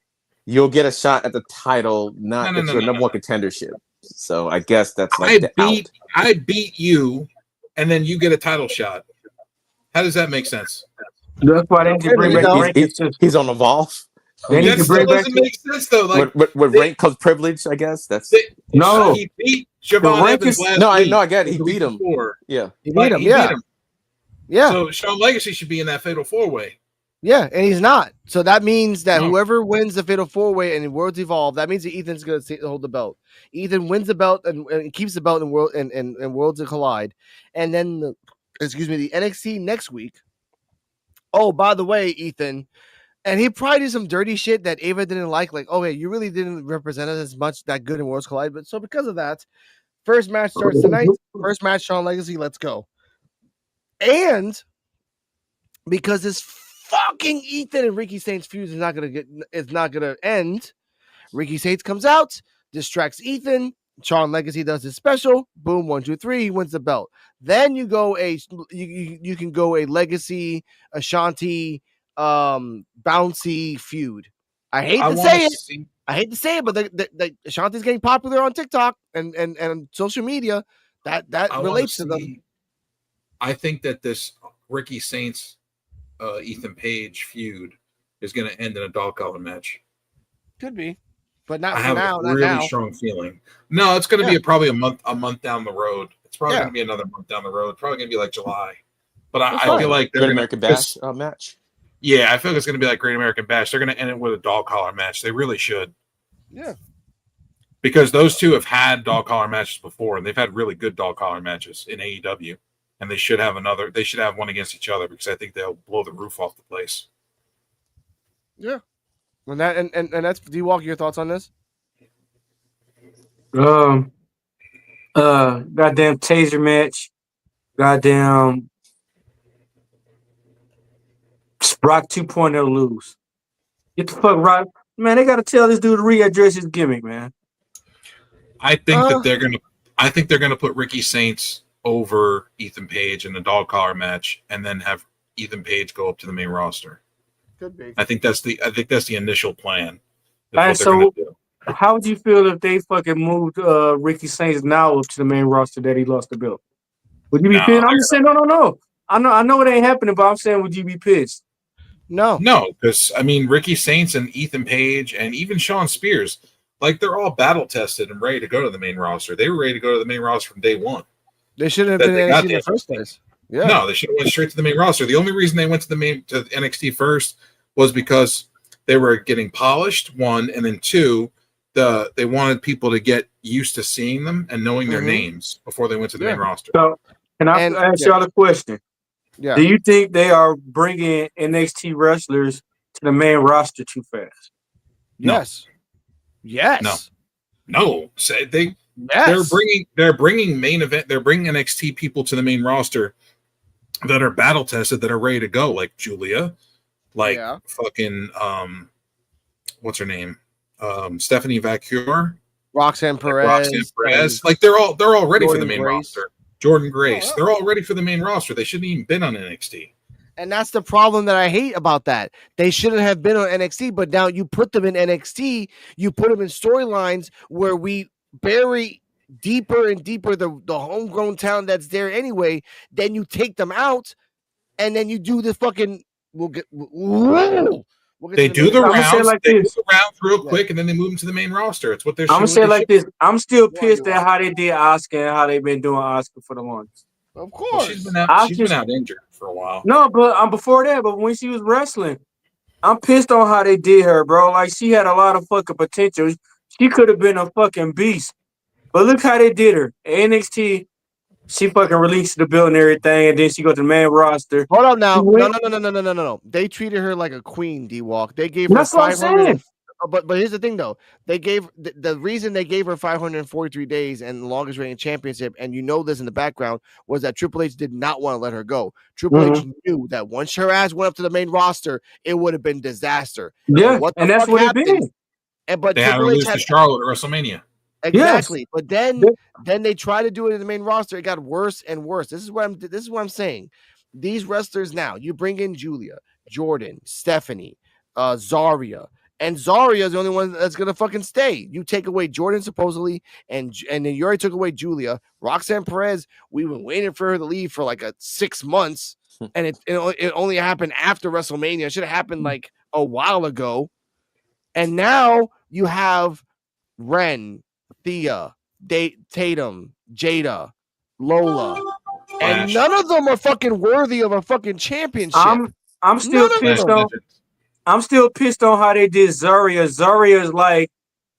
you'll get a shot at the title, not get your number one contendership. So I guess that's like I beat you, and then you get a title shot. How does that make sense? That's why they need to bring back he's on Evolve. That still doesn't make sense though. Like with rank comes privilege, I guess. That's no. He beat Javon Evans last week. I get it. He beat him. Yeah, he beat him. Yeah. So Shawn Legacy should be in that Fatal 4-Way. Yeah, and he's not. So that means that whoever wins the Fatal 4-Way and Worlds Evolve, that means that Ethan's going to hold the belt. Ethan wins the belt and keeps the belt in Worlds Collide, and then the NXT next week. Oh, by the way, Ethan, and he probably did some dirty shit that Ava didn't like. Oh, hey, you really didn't represent us as much that good in Worlds Collide, but so because of that, first match starts tonight. First match, Shawn Legacy. Let's go. And because this fucking Ethan and Ricky Saints feud is not gonna end. Ricky Saints comes out, distracts Ethan. Shawn Legacy does his special. Boom, 1, 2, 3. He wins the belt. Then you go you can go a Legacy, Ashanti, bouncy feud. I hate to say it, but the Ashanti's getting popular on TikTok and social media. That relates to them. I think that this Ricky Saints Ethan Page feud is going to end in a dog collar match. Could be. but not I for have now. a Not really now. strong feeling. No, it's going to Yeah. be probably a month down the road. It's probably Yeah. going to be another month down the road. It's probably going to be like July. But That's I fine. feel like they're Great going American to Bash match. Yeah, I feel like it's going to be like Great American Bash. They're going to end it with a dog collar match. They really should. Yeah. Because those two have had dog collar matches before, and they've had really good dog collar matches in AEW. And they should have another. They should have one against each other because I think they'll blow the roof off the place. Yeah. And that's D-Walk, your thoughts on this? Goddamn taser match. Goddamn Brock 2.0 lose. Get the fuck right. Man, they gotta tell this dude to readdress his gimmick, man. I think that they're gonna. I think they're gonna put Ricky Saints over Ethan Page in the dog collar match, and then have Ethan Page go up to the main roster. Could be. I think that's the initial plan. All right, so how would you feel if they fucking moved Ricky Saints now up to the main roster that he lost the belt? Would you be pissed? I'm just saying, no. I know it ain't happening, but I'm saying, would you be pissed? No, because I mean, Ricky Saints and Ethan Page and even Shawn Spears, like they're all battle tested and ready to go to the main roster. They were ready to go to the main roster from day one. They shouldn't have been in NXT in the first place. Yeah. No, they should have went straight to the main roster. The only reason they went to NXT first was because they were getting polished, one, and then two, they wanted people to get used to seeing them and knowing their names before they went to the main roster. So, can I ask y'all a question? Yeah. Do you think they are bringing NXT wrestlers to the main roster too fast? Yes. Yes. No. They're bringing main event. They're bringing NXT people to the main roster that are battle tested, that are ready to go, like Julia, fucking what's her name, Stephanie Vacure, Roxanne Perez. Like they're all ready for the main Grace. roster. Jordan Grace, they're all ready for the main roster. They shouldn't even been on NXT. And that's the problem that I hate about that. They shouldn't have been on NXT, but now you put them in NXT, you put them in storylines where we bury deeper and deeper the homegrown talent that's there anyway. Then you take them out, and then you do the fucking. They do the rounds. They do the rounds real quick, and then they move them to the main roster. It's what they're. I'm gonna say it like this. I'm still pissed at how they did Oscar and how they've been doing Oscar for the longest. Of course, well, she's been out injured for a while. No, but before that, but when she was wrestling, I'm pissed on how they did her, bro. Like she had a lot of fucking potential. She could have been a fucking beast. But look how they did her. At NXT, she fucking released the bill and everything, and then she go to the main roster. Hold up now. No. They treated her like a queen, D-Walk. They gave her 500. But here's the thing, though. They gave the reason they gave her 543 days and the longest reigning championship, and you know this in the background, was that Triple H did not want to let her go. Triple H knew that once her ass went up to the main roster, it would have been disaster. Yeah, and that's what it been. But they had her lose to Charlotte at WrestleMania. Exactly, yes. But then they try to do it in the main roster. It got worse and worse. This is what I'm saying. These wrestlers now, you bring in Julia, Jordan, Stephanie, Zarya, and Zarya is the only one that's gonna fucking stay. You take away Jordan supposedly, and then you already took away Julia. Roxanne Perez, we've been waiting for her to leave for like 6 months, and it only happened after WrestleMania. It should have happened like a while ago. And now you have Ren, Thea, Tatum, Jada, Lola, and none of them are fucking worthy of a fucking championship. I'm still pissed on. I'm still pissed on how they did Zarya. Zarya is like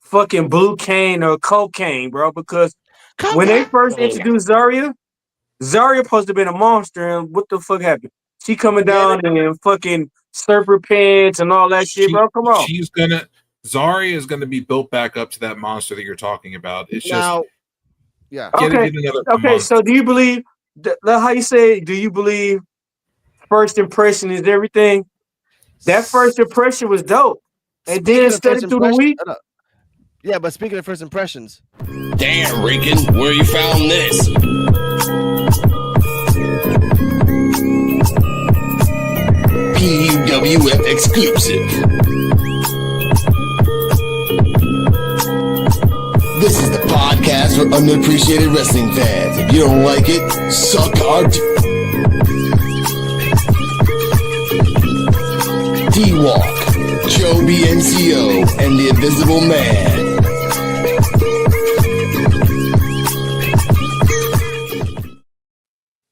fucking blue cane or cocaine, bro. Because when they first introduced Zarya supposed to be a monster, and what the fuck happened? She coming down in fucking surfer pants and all that shit, bro. Come on. Zarya is gonna be built back up to that monster that you're talking about. It's now, Okay. So do you believe how you say? Do you believe first impression is everything? That first impression was dope, and then studied through the week. Yeah, but speaking of first impressions, damn, Rican, where you found this? PUWF exclusive. This is the podcast for underappreciated wrestling fans. If you don't like it, suck our D-Walk, Joe BNCO and the Invisible Man.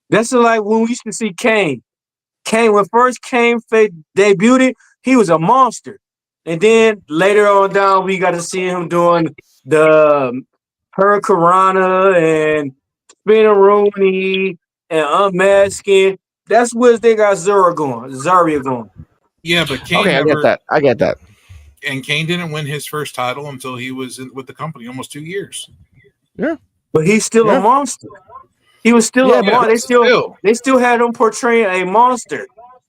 That's like when we used to see Kane. When first Kane debuted, he was a monster. And then later on down, we got to see him doing the Hurricanrana and Spinneroonie and Unmasking. That's where they got Zarya going. Yeah, but Kane Okay, I get that. And Kane didn't win his first title until he was with the company almost 2 years. Yeah, but he's still a monster. He was still a monster. They still had him portraying a monster.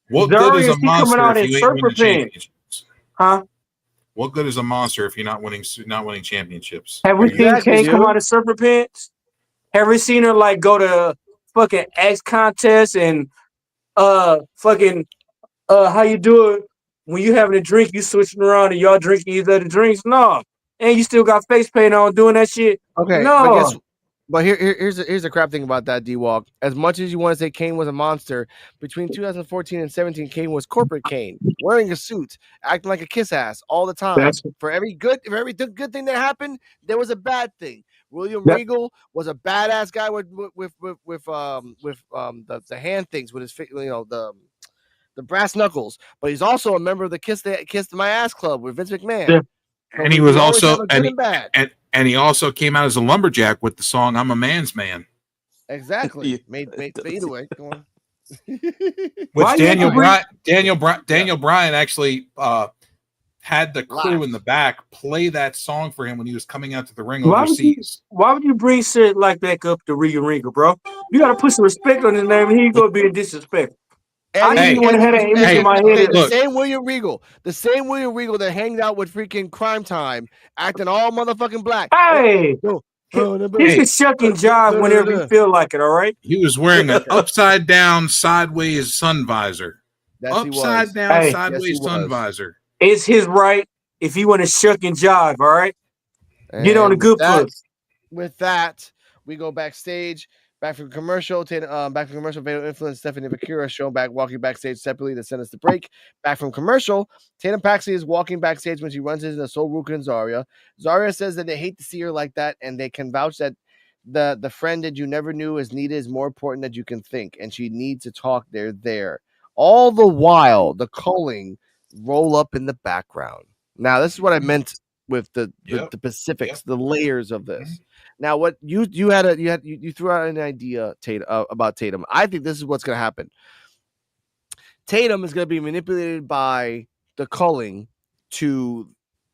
What good is a monster coming out if in you ain't winning surfer pants? championships? Huh? What good is a monster if you're not winning championships? Have we seen Kane come out in surfer pants? Have we seen her like go to fucking X contest and fucking how you do it when you having a drink, you switching around and y'all drinking each other drinks? No. And you still got face paint on doing that shit? Okay, no. But here's the crap thing about that, D-Walk. As much as you want to say Kane was a monster, between 2014 and 17, Kane was corporate Kane, wearing a suit, acting like a kiss ass all the time. For every good thing that happened, there was a bad thing. William Regal was a badass guy with the hand things with his the brass knuckles, but he's also a member of the Kiss My Ass Club with Vince McMahon. Yeah. And he was also and he also came out as a lumberjack with the song "I'm a Man's Man." Exactly. Made either way. Go on. Which Daniel Bryan actually had the crew in the back play that song for him when he was coming out to the ring overseas. Why would you bring shit like that up to Rico, bro? You gotta put some respect on his name, and he's gonna be a disrespect. I didn't want to have that image in my head. The same William Regal that hanged out with freaking Crime Time, acting all motherfucking black. Hey, he can shuck and jive whenever you feel like it. All right. He was wearing an upside down, sideways sun visor. Upside down, sideways sun visor. It's his right if he want to shuck and jive. All right. Get on a good foot. With that, we go backstage. Back from commercial, Vato Influence, Stephanie Vakura shown walking backstage separately to send us the break. Back from commercial, Tatum Paxley is walking backstage when she runs into Sol Ruca and Zarya. Zarya says that they hate to see her like that, and they can vouch that the friend that you never knew is needed is more important than you can think, and she needs to talk. They're there. All the while, the culling roll up in the background. Now, this is what I meant with the specifics, the layers of this. Now, what you threw out an idea, about Tatum. I think this is what's going to happen. Tatum is going to be manipulated by the culling to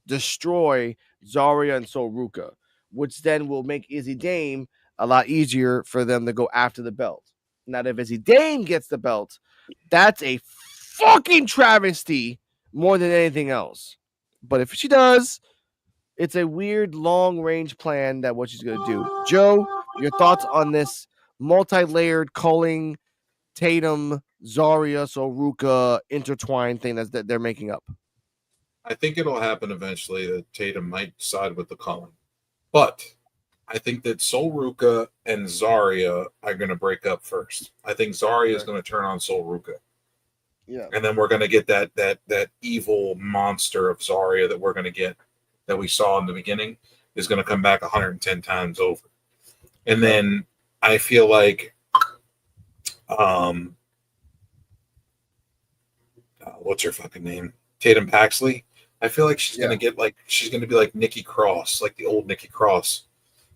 destroy Zarya and Sol Ruca, which then will make Izzy Dame a lot easier for them to go after the belt. Now, if Izzy Dame gets the belt, that's a fucking travesty more than anything else. But if she does, it's a weird long-range plan that what she's going to do. Joe, your thoughts on this multi-layered culling Tatum, Zarya, Sol Ruca intertwined thing that they're making up? I think it'll happen eventually that Tatum might side with the culling. But I think that Sol Ruca and Zarya are going to break up first. I think Zarya is going to turn on Sol Ruca. Yeah. And then we're going to get that evil monster of Zarya that we're going to get, that we saw in the beginning, is going to come back 110 times over. And then I feel like what's her fucking name? Tatum Paxley. I feel like she's going to be like Nikki Cross, like the old Nikki Cross,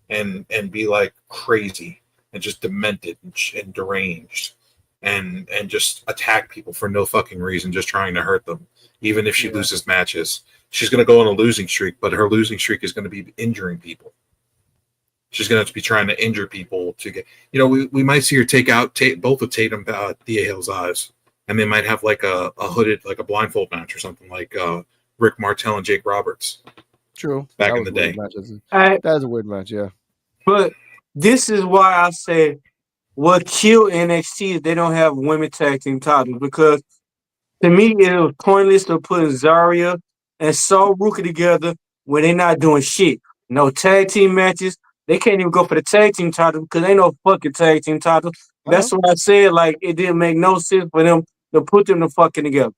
and be like crazy and just demented and deranged and just attack people for no fucking reason, just trying to hurt them, even if she loses matches. She's going to go on a losing streak, but her losing streak is going to be injuring people. She's going to have to be trying to injure people to get, we might see her take out both of Tatum, Thea Hale's eyes, and they might have like a hooded, like a blindfold match or something like Rick Martel and Jake Roberts. True. Back in the day. That is a weird match, yeah. But this is why I say what killed NXT is they don't have women tag team titles, because to me it was pointless to put Zarya and Sol Ruca together when they're not doing shit. No tag team matches. They can't even go for the tag team title because ain't no fucking tag team title. That's what I said. It didn't make no sense for them to put them fucking together.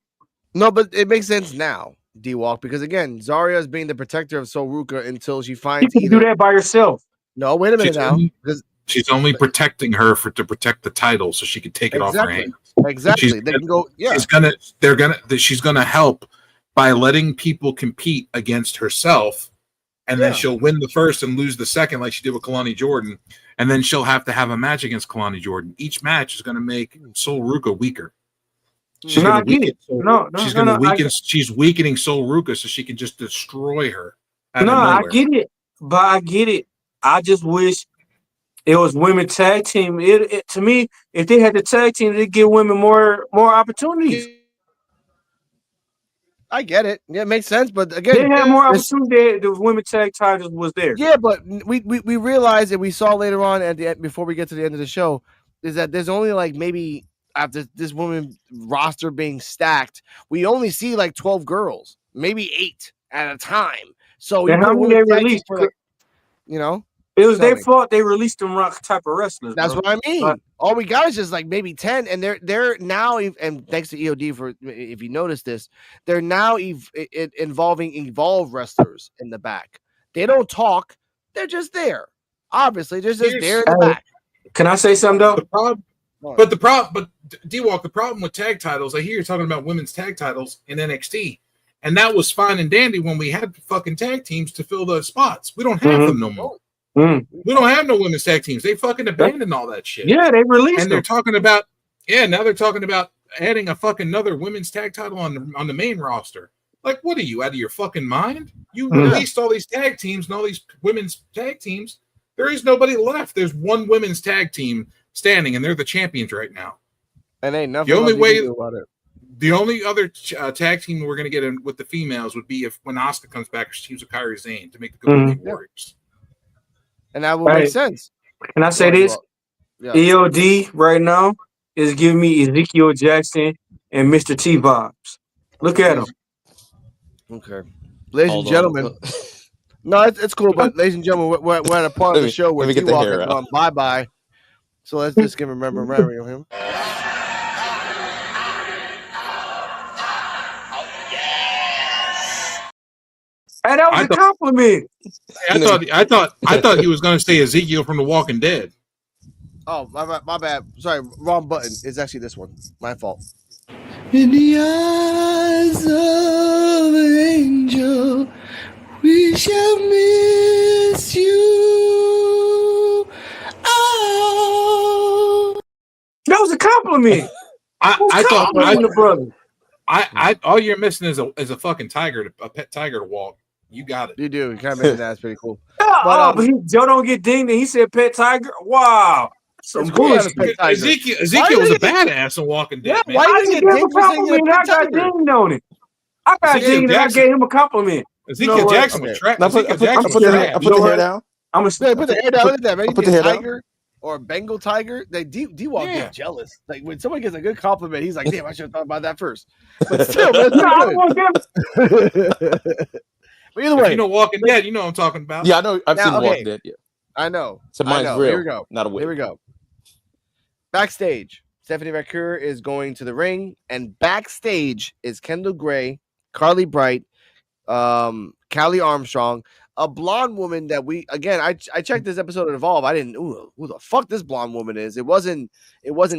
No, but it makes sense now. D-Walk, because again, Zarya is being the protector of Sol Ruka until she You finds can do either. that by yourself. No, wait a minute She's now. only, Because she's only protecting her to protect the title, so she can take it off her exactly, hands. exactly. They can go. Yeah, She's gonna help by letting people compete against herself, and then Yeah. she'll win the first and lose the second, like she did with Kalani Jordan, and then she'll have to have a match against Kalani Jordan. Each match is going to make Sol Ruka weaker. She's No, going I to get weaken. it. No, she's no, going to no. weaken. She's weakening Sol Ruka so she can just destroy her out No, of I nowhere. get it. But I get it. I just wish it was women tag team. It to me, if they had the tag team, they'd give women more opportunities. I get it. Yeah, it makes sense. But They again, had more this- opportunity. The women tag titles was there. yeah, but we realized and we saw later on at the end, before we get to the end of the show, is that there's only like maybe after this woman roster being stacked, we only see like 12 girls, maybe 8 at a time. So you And put how a many women's they tag team released? for like, you know, It was tell their me. fault they released them rock type of wrestlers. That's bro. what I mean. But- All we got is just like maybe 10, and they're now, and thanks to EOD for if you notice this, they're now involving evolved wrestlers in the back. They don't talk; they're just there. Obviously, they're just there in the back. Can I say something though? The problem, but D-Walk, the problem with tag titles, I hear you're talking about women's tag titles in NXT, and that was fine and dandy when we had fucking tag teams to fill the spots. We don't have them no more. Mm. We don't have no women's tag teams. They fucking abandoned all that shit. Yeah, they released And they're them. talking about, now they're talking about adding a fucking another women's tag title on the main roster. Like, what are you, out of your fucking mind? You released all these tag teams and all these women's tag teams. There is nobody left. There's one women's tag team standing, and they're the champions right now. And ain't nothing The only you way can do about it. The only other tag team we're going to get in with the females would be if when Asuka comes back, she teams with Kairi Sane to make the Golden State Warriors. And that will make sense. Can I say this? Yeah. EOD right now is giving me Ezekiel Jackson and Mr. T vibes. Look at him. Okay. Ladies and gentlemen. No, it's cool, but ladies and gentlemen, we're at a part of the show where D-Walk has gone bye-bye. So let's just give him memory of him. And that was a compliment. I thought he was going to say Ezekiel from The Walking Dead. Oh, my bad. Sorry, wrong button. It's actually this one. My fault. In the eyes of an angel, we shall miss you. Oh. That was a compliment. I thought the brother. I all you're missing is a fucking tiger, a pet tiger to walk. You got it. You do. You kind of mentioned that's pretty cool. But Joe don't get dinged and he said pet tiger. Wow. Some bullshit. Ezekiel was a badass in Walking Dead. Yeah, why did he give him a compliment? I got dinged on it. I got dinged and I gave him a compliment. Ezekiel Jackson was trash. I put the hair down. I'm gonna put the hair down. Look at that, man. You put get the hair tiger or a Bengal tiger. They D-Walk get jealous. Like when someone gets a good compliment, he's like, "Damn, I should have thought about that first." But still, man, but either way, you know Walking Dead, you know what I'm talking about. Yeah, I know. I've seen Walking Dead. Yeah, I know. So mine's real. Here we go. Not a wig. Here we go. Backstage, Stephanie McClure is going to the ring, and backstage is Kendall Gray, Carly Bright, Callie Armstrong, a blonde woman that I checked this episode of Evolve. I didn't who the fuck this blonde woman is. It wasn't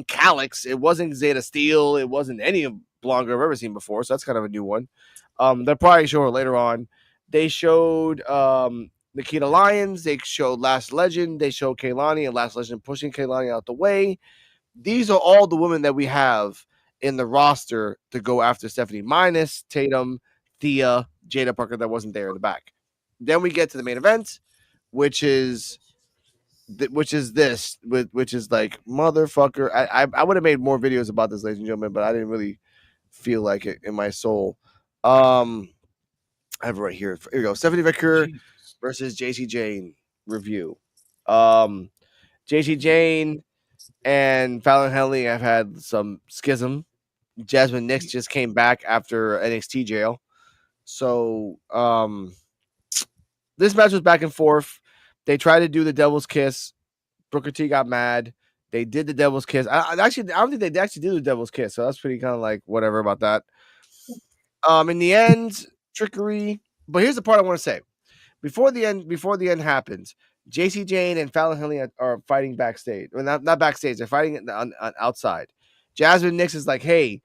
Calix, it wasn't Zeta Steel, it wasn't any of blonde girl I've ever seen before. So that's kind of a new one. They'll probably show her later on. They showed Nikita Lyons, they showed Last Legend, they showed Kaylani and Last Legend pushing Kaylani out the way. These are all the women that we have in the roster to go after Stephanie, minus Tatum, Thea, Jada Parker that wasn't there in the back. Then we get to the main event, which is like motherfucker. I would have made more videos about this, ladies and gentlemen, but I didn't really feel like it in my soul. I have it right here. Here we go. Stephanie McClure versus JC Jane review. JC Jane and Fallon Henley have had some schism. Jasmine Nix just came back after NXT jail. So this match was back and forth. They tried to do the Devil's Kiss. Booker T got mad. They did the Devil's Kiss. I don't think they actually did the Devil's Kiss. So that's pretty kind of like whatever about that. In the end, trickery. But here's the part I want to say. Before the end happens, JC Jane and Fallon Henley are fighting backstage. Well, not backstage. They're fighting on outside. Jasmine Nix is like, hey,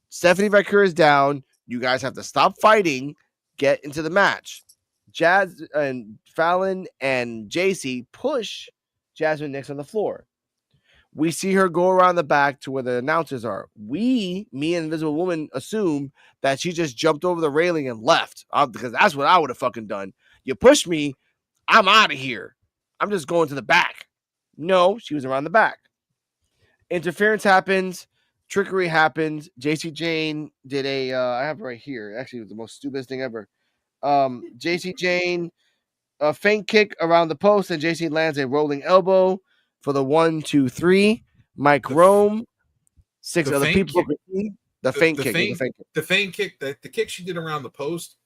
Stephanie Vicker is down. You guys have to stop fighting. Get into the match. Jazz and Fallon and JC push Jasmine Nix on the floor. We see her go around the back to where the announcers are. Me and Invisible Woman assume that she just jumped over the railing and left because that's what I would have fucking done. You push me, I'm out of here. I'm just going to the back. No, she was around the back. Interference happens. Trickery happens. JC Jane did a, I have it right here. Actually, it was the most stupidest thing ever. JC Jane, a feint kick around the post, and JC lands a rolling elbow for the 1, 2, 3. Mike Rome, 6 other people. The feint kick. The feint kick, the kick she did around the post,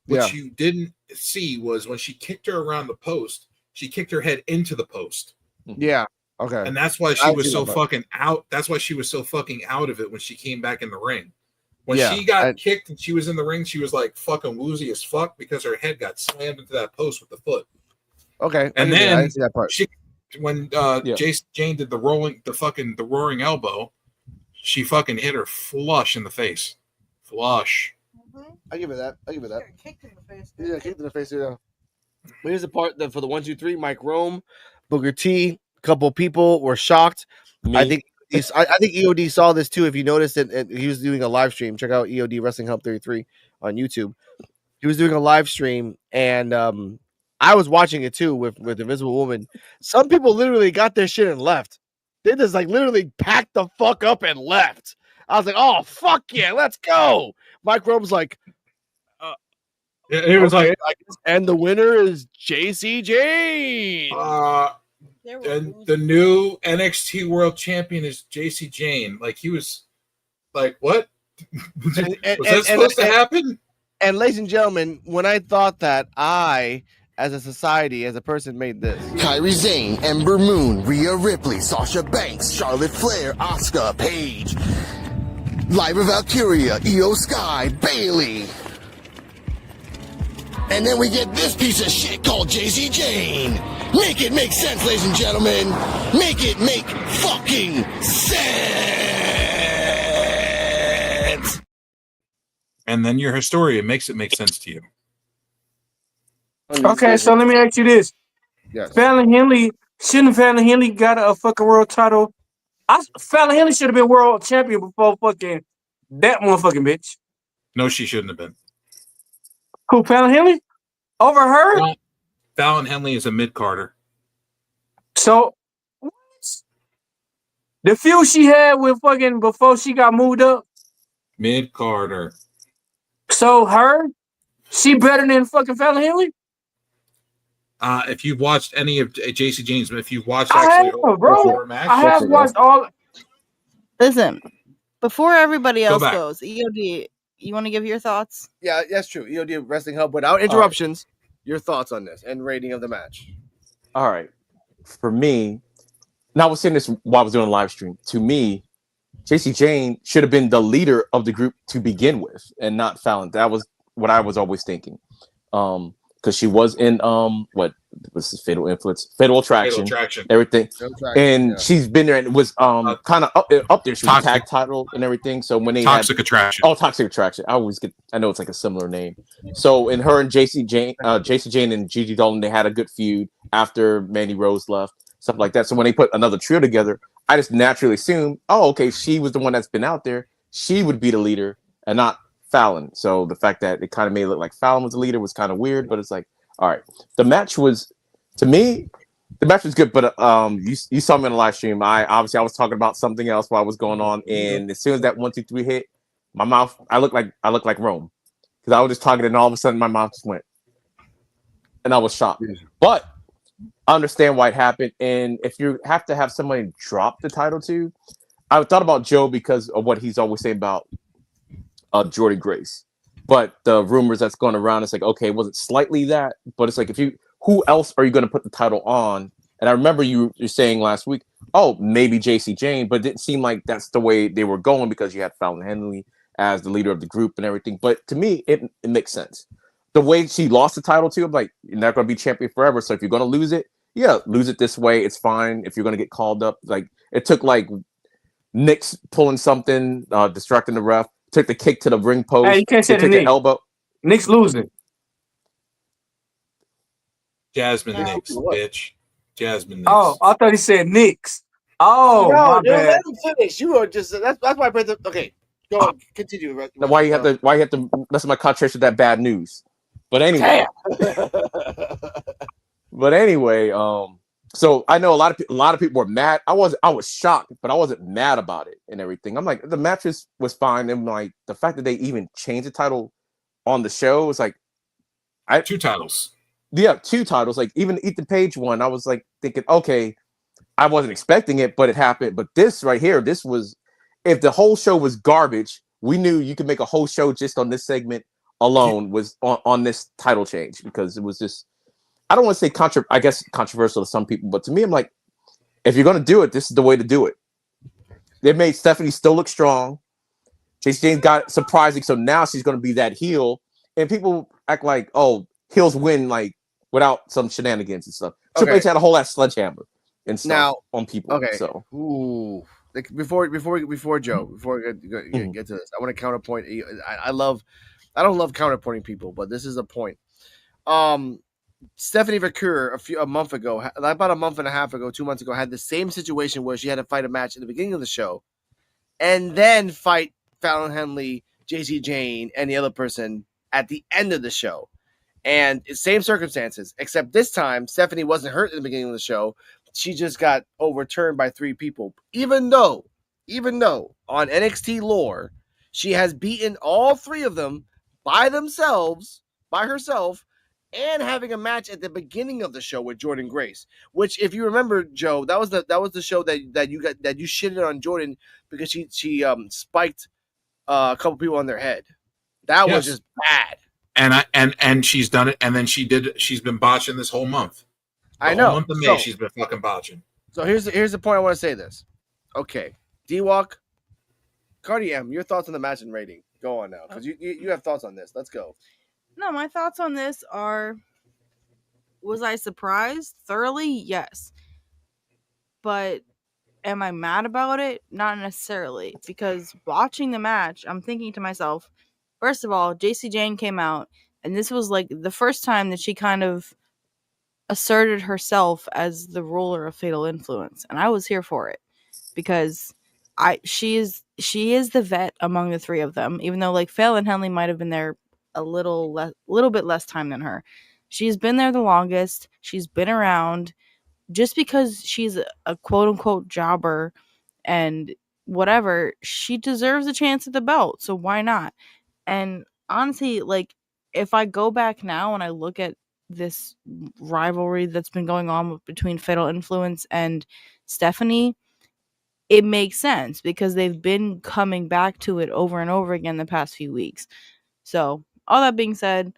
what you didn't see was when she kicked her around the post, she kicked her head into the post. Yeah. Okay. And that's why she was so fucking out. That's why she was so fucking out of it when she came back in the ring. When she got kicked and she was in the ring, she was like fucking woozy as fuck because her head got slammed into that post with the foot. Okay. And then I didn't see that part. When Jane did the roaring elbow, she fucking hit her flush in the face. Flush. I give it that. Kicked in the face. Yeah, kicked in the face. Yeah. But here's the part that for the 1, 2, 3, Mike Rome, Booker T, a couple people were shocked. Me. I think EOD saw this too. If you noticed it, he was doing a live stream. Check out EOD Wrestling Hub 33 on YouTube. He was doing a live stream, and I was watching it too with Invisible Woman. Some people literally got their shit and left. They just like literally packed the fuck up and left. I was like, oh fuck yeah, let's go. Mike Rome's like, it was like, and the winner is JC Jane. And the new NXT World Champion is JC Jane. Like he was, like what? Was that supposed to happen? And ladies and gentlemen, when I thought that, I, as a society, as a person, made this. Kairi Sane, Ember Moon, Rhea Ripley, Sasha Banks, Charlotte Flair, Asuka, Paige, Lyra Valkyria, Io Sky, Bailey. And then we get this piece of shit called JC Jane. Make it make sense, ladies and gentlemen. Make it make fucking sense. And then your historian makes it make sense to you. Okay, so let me ask you this. Yes. Fallon Henley, shouldn't Fallon Henley got a fucking world title? Fallon Henley should have been world champion before fucking that motherfucking bitch. No, she shouldn't have been. Who, Fallon Henley? Over her? Fallon Henley is a mid-carder. So, the feud she had with fucking before she got moved up? Mid-carder. So, she better than fucking Fallon Henley? If you've watched any of JC Jane's, if you've watched I have watched all. Listen, before everybody else goes, EOD, you want to give your thoughts? Yeah, that's true. EOD Wrestling Hub without interruptions. Your thoughts on this and rating of the match. All right. For me, and I was saying this while I was doing a live stream. To me, JC Jane should have been the leader of the group to begin with, and not Fallon. That was what I was always thinking. Because she was in what was this Fatal Influence, Fatal Attraction, everything, and she's been there and was kind of up there. She was tag title and everything. So when they Toxic Attraction, Toxic Attraction. I know it's like a similar name. So in her and JC Jane and Gigi Dolan, they had a good feud after Mandy Rose left, stuff like that. So when they put another trio together, I just naturally assumed, oh, okay, she was the one that's been out there. She would be the leader and not Fallon. So the fact that it kind of made it look like Fallon was the leader was kind of weird, but it's like, all right. The match was, to me, good, but you saw me on the live stream. I was talking about something else while it was going on, and as soon as that 1, 2, 3 hit, my mouth, I look like Rome, because I was just talking, and all of a sudden my mouth just went, and I was shocked. But I understand why it happened, and if you have to have somebody drop the title to, I thought about Joe because of what he's always saying about Jordy Grace, but the rumors that's going around, it's like, okay, it wasn't slightly that, but it's like, who else are you going to put the title on? And I remember you're saying last week, oh, maybe JC Jane, but it didn't seem like that's the way they were going, because you had Fallon Henley as the leader of the group and everything. But to me, it makes sense. The way she lost the title too, I'm like, you're not going to be champion forever. So if you're going to lose it, lose it this way. It's fine. If you're going to get called up, like it took like Nick's pulling something, distracting the ref, took the kick to the ring post. Hey, you can't say the took Nick. an elbow. Nick's losing. Jasmine Nix, bitch. Jasmine Nix. Oh, I thought he said Knicks. Oh, No, my dude, bad. let him finish. You are just that's why I put the okay. Go on, continue. Why you have to listen to my contradiction with that bad news? But anyway, so I know a lot of people were mad. I was shocked, but I wasn't mad about it and everything. I'm like, the match was fine, and like the fact that they even changed the title on the show was like, two titles. Yeah, two titles. Like even Ethan Page one, I was like thinking, okay, I wasn't expecting it, but it happened. But this right here, this was, if the whole show was garbage, we knew you could make a whole show just on this segment alone was on this title change, because it was just, I don't want to say controversial to some people, but to me, I'm like, if you're going to do it, this is the way to do it. They made Stephanie still look strong. Jacy Jayne got surprising, so now she's going to be that heel, and people act like, oh, heels win like without some shenanigans and stuff. Triple H had a whole ass sledgehammer and stuff on people. Okay. So like before Joe, before we get to this, I want to counterpoint. I don't love counterpointing people, but this is a point. Stephanie Vaquer about a month and a half ago, 2 months ago, had the same situation where she had to fight a match at the beginning of the show, and then fight Fallon Henley, Jacy Jayne, and the other person at the end of the show. And same circumstances, except this time Stephanie wasn't hurt at the beginning of the show. She just got overturned by 3 people. Even though on NXT lore, she has beaten all 3 of them by herself, and having a match at the beginning of the show with Jordynne Grace. Which, if you remember, Joe, that was the show that you shitted on Jordynne because she spiked a couple people on their head. That was just bad. And she's done it, and then she's been botching this whole month. I know. Month of May, she's been fucking botching. So here's the point I want to say this. Okay. D-Walk, Cardi M, your thoughts on the match and rating. Go on now, because you have thoughts on this. Let's go. No, my thoughts on this are, was I surprised? Thoroughly? Yes. But am I mad about it? Not necessarily. Because watching the match, I'm thinking to myself, first of all, Jacy Jayne came out, and this was like the first time that she kind of asserted herself as the ruler of Fatal Influence, and I was here for it, because she is the vet among the 3 of them, even though like Fallon Henley might have been there a little bit less time than her. She's been there the longest. She's been around. Just because she's a quote unquote jobber and whatever, she deserves a chance at the belt, so why not? And honestly, like, if I go back now and I look at this rivalry that's been going on between Fatal Influence and Stephanie, it makes sense because they've been coming back to it over and over again the past few weeks. So, all that being said,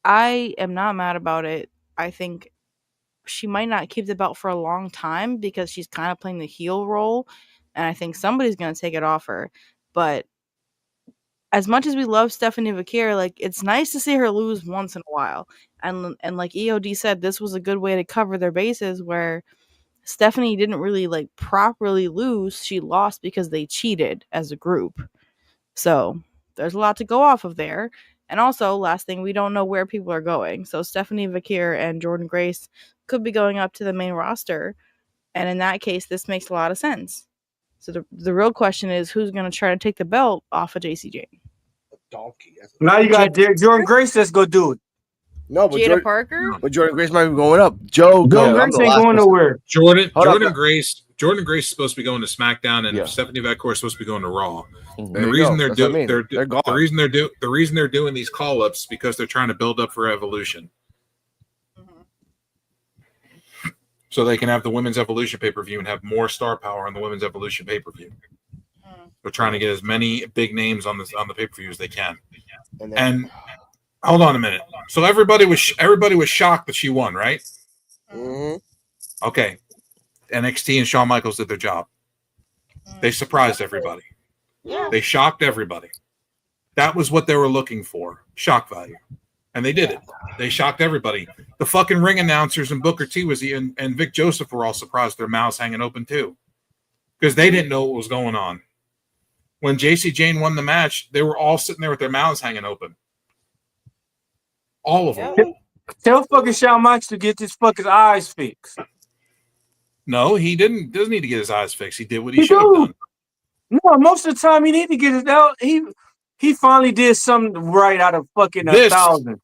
I am not mad about it. I think she might not keep the belt for a long time because she's kind of playing the heel role, and I think somebody's going to take it off her. But as much as we love Stephanie Vaquer, like, it's nice to see her lose once in a while. And like EOD said, this was a good way to cover their bases, where Stephanie didn't really like properly lose. She lost because they cheated as a group. So there's a lot to go off of there. And also, last thing, we don't know where people are going. So Stephanie Vaquer and Jordynne Grace could be going up to the main roster. And in that case, this makes a lot of sense. So the real question is, who's going to try to take the belt off of Jacy Jayne? Donkey. Now you got Jordynne Grace. Let's go do it. No, but Jada Parker? But Jordynne Grace might be going up. Joe, Jordynne Grace ain't going nowhere. Jordynne Grace is supposed to be going to SmackDown, and Stephanie Vaquer is supposed to be going to Raw. And the reason the reason they're doing these call ups because they're trying to build up for Evolution, so they can have the Women's Evolution pay-per-view and have more star power on the Women's Evolution pay-per-view. They're trying to get as many big names on the pay-per-view as they can. And hold on a minute. So everybody was shocked that she won, right? Mm-hmm. Okay. NXT and Shawn Michaels did their job. They surprised everybody. Yeah. They shocked everybody. That was what they were looking for, shock value. And they did it. They shocked everybody. The fucking ring announcers and Booker T and Vic Joseph were all surprised, their mouths hanging open too, because they didn't know what was going on. When JC Jane won the match, they were all sitting there with their mouths hanging open. All of them. Tell fucking Shawn Michaels to get his fucking eyes fixed. No, he doesn't need to get his eyes fixed. He did what he should have done. No, most of the time he need to get his out. He finally did something right out of fucking 1,000.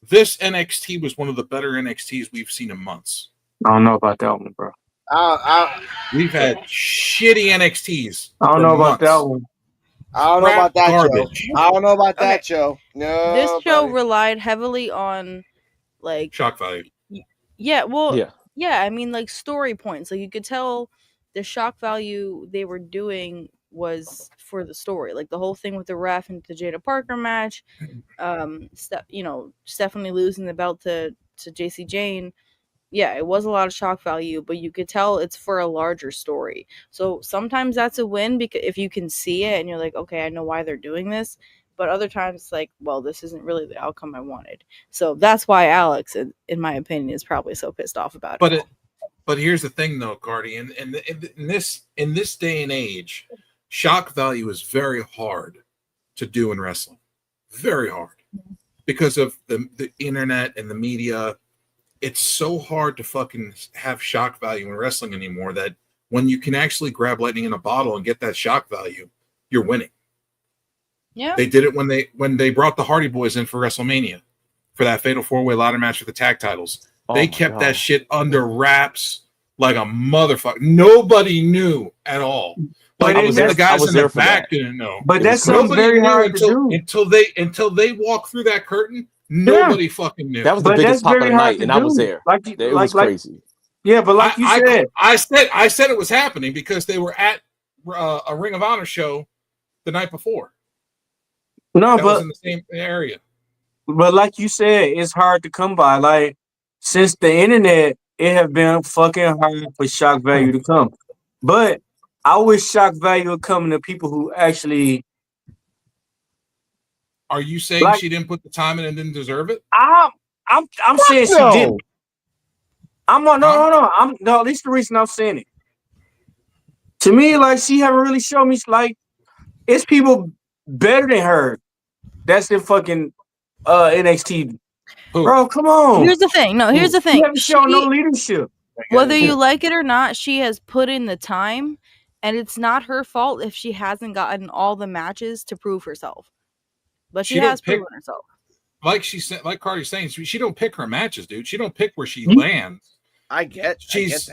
This NXT was one of the better NXTs we've seen in months. I don't know about that one, bro. We've had shitty NXTs. I don't know about that one. I don't know about that, garbage. Joe. I don't know about that, Joe. No. This show relied heavily on like shock value. Yeah, well, yeah. I mean, like story points. Like you could tell the shock value they were doing was for the story. Like the whole thing with the ref and the Jada Parker match. Stephanie losing the belt to JC Jane. Yeah, it was a lot of shock value, but you could tell it's for a larger story. So sometimes that's a win because if you can see it and you're like, okay, I know why they're doing this. But other times it's like, well, this isn't really the outcome I wanted. So that's why Alex, in my opinion, is probably so pissed off about it. But here's the thing, though, Cardi. In this day and age, shock value is very hard to do in wrestling. Very hard. Because of the internet and the media. It's so hard to fucking have shock value in wrestling anymore that when you can actually grab lightning in a bottle and get that shock value, you're winning. Yeah. They did it when they brought the Hardy Boys in for WrestleMania for that fatal 4-way ladder match for the tag titles. They kept that shit under wraps like a motherfucker. Nobody knew at all. Like the guys in the back didn't know. But that's something very hard to do until they walked through that curtain. Nobody fucking knew. That was the biggest pop of the night, and I was there. It was crazy. Yeah, but like you said, I said it was happening because they were at a Ring of Honor show the night before. No, that was in the same area. But like you said, it's hard to come by. Like since the internet, it have been fucking hard for shock value to come. But I wish shock value would come to people who actually. Are you saying she didn't put the time in and didn't deserve it? I'm saying she didn't. No. At least the reason I'm saying it. To me, like she haven't really shown me like it's people better than her. That's the fucking NXT. Bro, come on. Here's the thing. No, here's the thing. She haven't shown no leadership. Whether you like it or not, she has put in the time, and it's not her fault if she hasn't gotten all the matches to prove herself. But she has proven herself. Like she said, like Cardi's saying, she don't pick her matches, dude. She don't pick where she lands.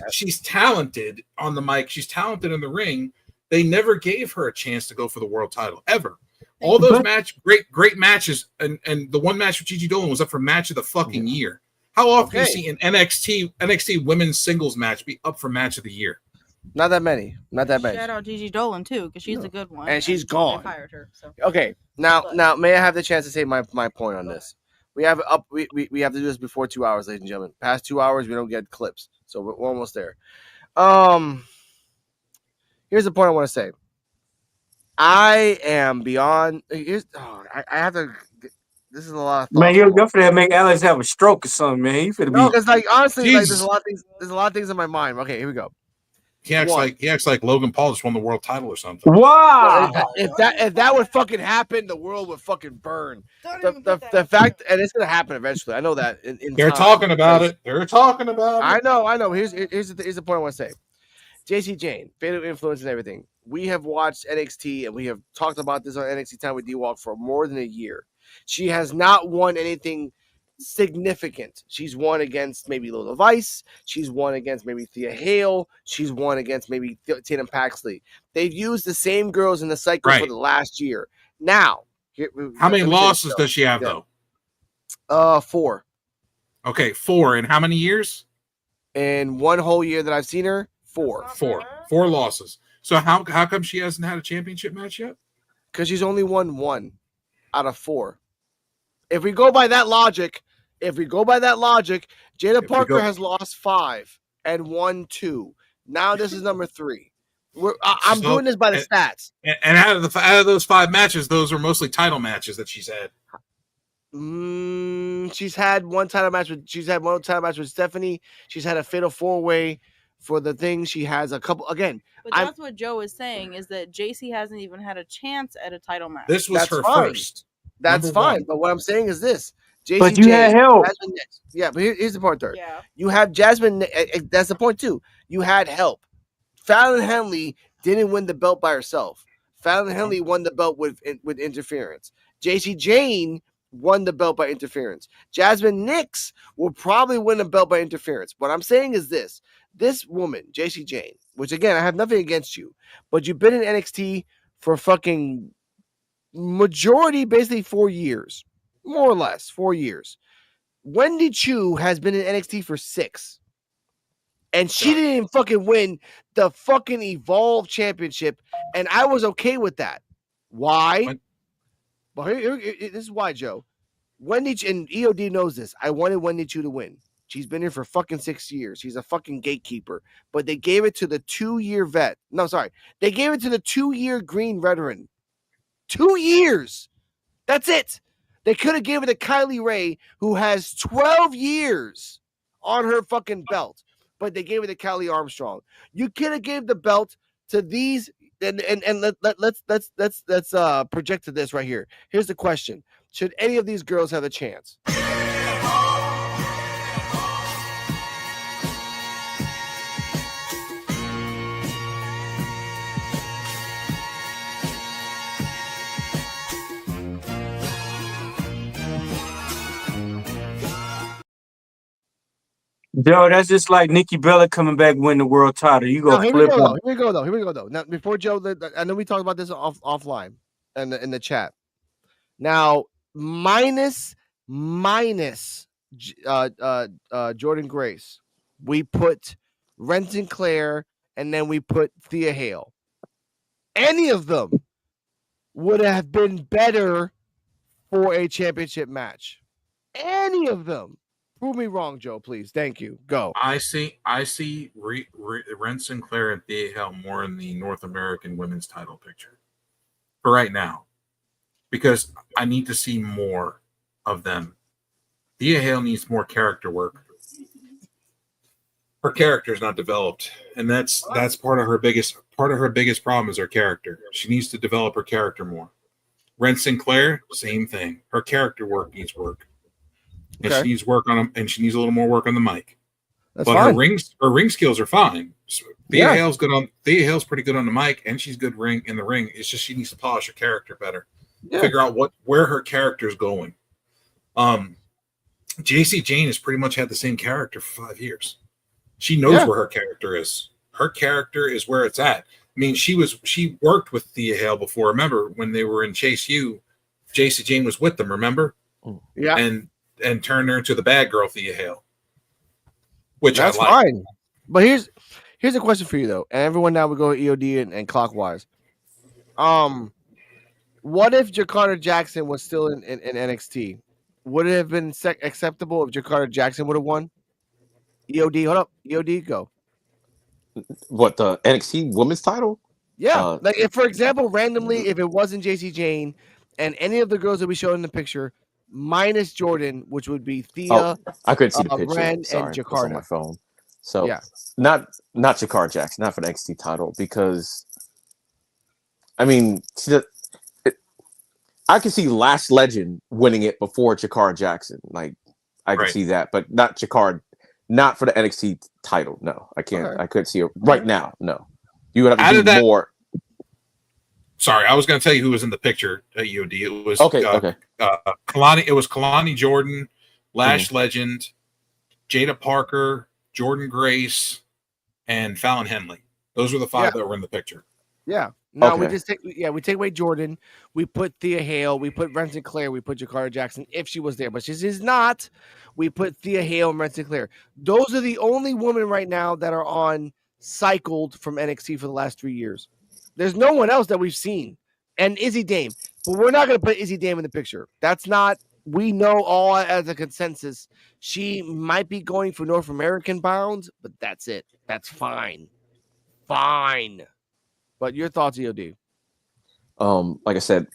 She's talented on the mic. She's talented in the ring. They never gave her a chance to go for the world title ever. All those great matches, and the one match with Gigi Dolan was up for match of the fucking year. How often do you see an NXT women's singles match be up for match of the year? Not that many. Shout out Gigi Dolan too, because she's a good one, and she's gone. They fired her. So. Okay, now may I have the chance to say my point on this? We have we have to do this before 2 hours, ladies and gentlemen. Past 2 hours, we don't get clips, so we're almost there. Here's the point I want to say. I am beyond. I have to. This is a lot of thoughts. Man, you're finna make Alex have a stroke or something, man. You finna be. No, because like honestly, like there's a lot of things. There's a lot of things in my mind. Okay, here we go. He acts like Logan Paul just won the world title or something. Wow! If that would fucking happen, the world would fucking burn. The fact, and it's gonna happen eventually. I know that. They're talking about it. They're talking about it. I know. Here's the point I want to say. JC Jane, fatal influence and everything. We have watched NXT and we have talked about this on NXT Time with D-Walk for more than a year. She has not won anything significant. She's won against maybe Lola Vice. She's won against maybe Thea Hale. She's won against maybe Tatum Paxley. They've used the same girls in the cycle for the last year. Now, how many losses does she have though? 4. Okay, 4 in how many years? In one whole year that I've seen her, 4. 4 losses. So how come she hasn't had a championship match yet? Because she's only won 1 out of 4. If we go by that logic, Jada Parker has lost 5 and won 2. Now this is number 3. I'm doing this by the stats. And out of those 5 matches, those were mostly title matches that she's had. She's had one title match with Stephanie. She's had a fatal 4-way for the thing. She has a couple again. But that's what Joe is saying is that JC hasn't even had a chance at a title match. This was her first. That's fine. But what I'm saying is this. JC but you had help. Yeah, but here's the part there. Yeah. You have Jasmine. That's the point too. You had help. Fallon Henley didn't win the belt by herself. Fallon Henley won the belt with interference. JC Jane won the belt by interference. Jasmine Nix will probably win a belt by interference. What I'm saying is this. This woman, JC Jane, which again, I have nothing against you, but you've been in NXT for fucking majority, basically 4 years. More or less, 4 years. Wendy Chu has been in NXT for 6. And she didn't even fucking win the fucking Evolve Championship. And I was okay with that. Why? But this is why, Joe. Wendy, and EOD knows this. I wanted Wendy Chu to win. She's been here for fucking 6 years. She's a fucking gatekeeper. But they gave it to the 2-year vet. No, sorry. They gave it to the 2-year green veteran. 2 years. That's it. They could have given it to Kylie Ray, who has 12 years on her fucking belt. But they gave it to Callie Armstrong. You could have gave the belt to these, and let's project to this right here. Here's the question: should any of these girls have a chance? Joe, that's just like Nikki Bella coming back win the world title. You go flip Here we go though. Now, before Joe, I know we talked about this offline and in the chat. Now, minus Jordan Grace, we put Renton Claire, and then we put Thea Hale. Any of them would have been better for a championship match. Any of them. Prove me wrong, Joe, please. Thank you. Go. I see Ren Sinclair and Thea Hale more in the North American women's title picture for right now, because I need to see more of them. Thea Hale needs more character work. Her character is not developed, and that's part of her biggest problem is her character. She needs to develop her character more. Ren Sinclair, same thing. Her character work needs work. And she needs work on them, and she needs a little more work on the mic. That's but fine. her ring skills are fine. Thea Hale's pretty good on the mic, and she's good in the ring. It's just she needs to polish her character better. Yeah. Figure out where her character is going. JC Jane has pretty much had the same character for 5 years. She knows where her character is. Her character is where it's at. I mean, she worked with Thea Hale before. Remember when they were in Chase U, JC Jane was with them. Remember? Yeah. And turned her into the bad girl Thea Hale, which that's fine. But here's a question for you though, and everyone now will go EOD and clockwise. What if Jakarta Jackson was still in NXT? Would it have been acceptable if Jakarta Jackson would have won? EOD, hold up. EOD, go. What, the NXT women's title? Yeah, like if, for example, randomly, if it wasn't JC Jane and any of the girls that we showed in the picture, minus Jordan, which would be Thea, I couldn't see the picture. Ren, Sorry, and it's Jakarta on my phone. So yeah, not Jakarta Jackson, not for the NXT title, because I mean, I can see Lash Legend winning it before Jakarta Jackson. Like I can see that, but not Jakarta, not for the NXT title. No, I can't. Okay. I couldn't see it right now. No, you would have to do more. Sorry, I was going to tell you who was in the picture at EOD. It was okay. Kalani. It was Kalani Jordan, Lash Legend, Jada Parker, Jordan Grace, and Fallon Henley. Those were the 5 that were in the picture. Yeah. Now we take away Jordan. We put Thea Hale. We put Ren Sinclair. We put Jakarta Jackson if she was there, but she is not. We put Thea Hale and Ren Sinclair. Those are the only women right now that are on cycled from NXT for the last 3 years. There's no one else that we've seen. And Izzy Dame. But we're not going to put Izzy Dame in the picture. That's not, we know all as a consensus. She might be going for North American bound, but that's it. That's fine. Fine. But your thoughts, EOD? Like I said,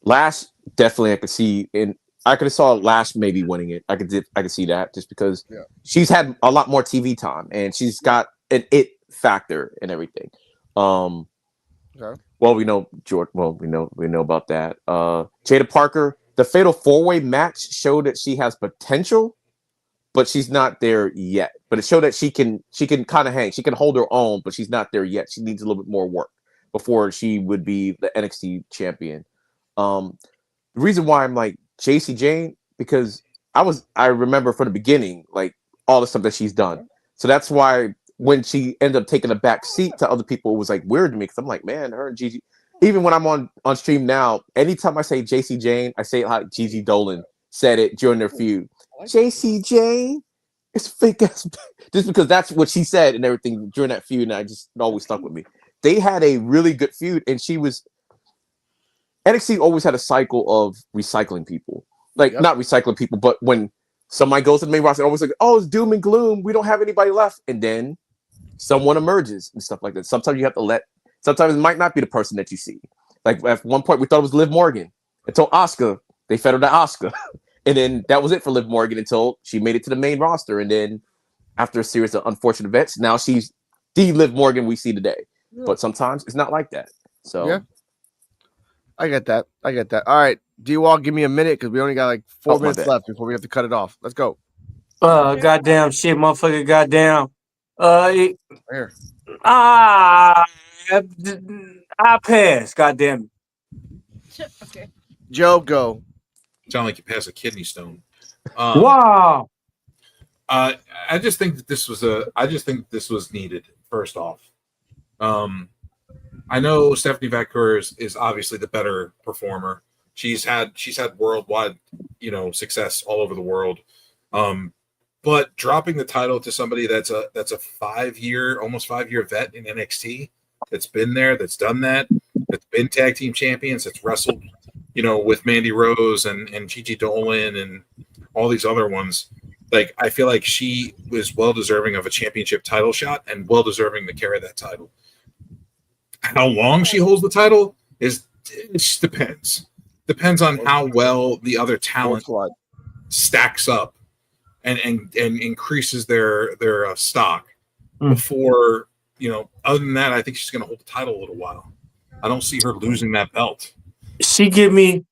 Lash definitely I could see, and I could have saw Lash maybe winning it. I could see that just because she's had a lot more TV time and she's got an it factor and everything. Okay. Well, we know George. Well, we know about that. Jada Parker, the Fatal 4-Way match showed that she has potential, but she's not there yet. But it showed that she can kind of hang. She can hold her own, but she's not there yet. She needs a little bit more work before she would be the NXT champion. The reason why I'm like JC Jane, because I remember from the beginning, like all the stuff that she's done. So that's why when she ended up taking a back seat to other people, it was like weird to me because I'm like, man, her and Gigi. Even when I'm on stream now, anytime I say JC Jane, I say it like Gigi Dolan said it during their feud. JC Jane, it's fake ass. Just because that's what she said and everything during that feud, and I just always stuck with me. They had a really good feud, and NXT always had a cycle of recycling people. Like, not recycling people, but when somebody goes to the main roster, always like, oh, it's doom and gloom. We don't have anybody left. And then someone emerges and stuff like that. Sometimes you have to sometimes it might not be the person that you see. Like, at one point, we thought it was Liv Morgan. Until Asuka, they fed her to Asuka. And then that was it for Liv Morgan until she made it to the main roster. And then after a series of unfortunate events, now she's the Liv Morgan we see today. But sometimes it's not like that. So yeah, I get that. All right, D-Walk, give me a minute because we only got like 4 minutes left before we have to cut it off. Let's go. Goddamn shit, motherfucker. Goddamn. Here. I pass. Goddamn. Okay. Joe, go. Sound like you pass a kidney stone. Wow. I just think that this was needed. First off, I know Stephanie Vancouver is obviously the better performer. She's had worldwide, success all over the world. But dropping the title to somebody that's a almost 5 year vet in NXT, that's been there, that's done that's been tag team champions, that's wrestled, with Mandy Rose and Gigi Dolan and all these other ones. Like, I feel like she was well deserving of a championship title shot and well deserving to carry that title. How long she holds the title it just depends. Depends on how well the other talent stacks up and increases their stock before, other than that, I think she's going to hold the title a little while. I don't see her losing that belt. She give me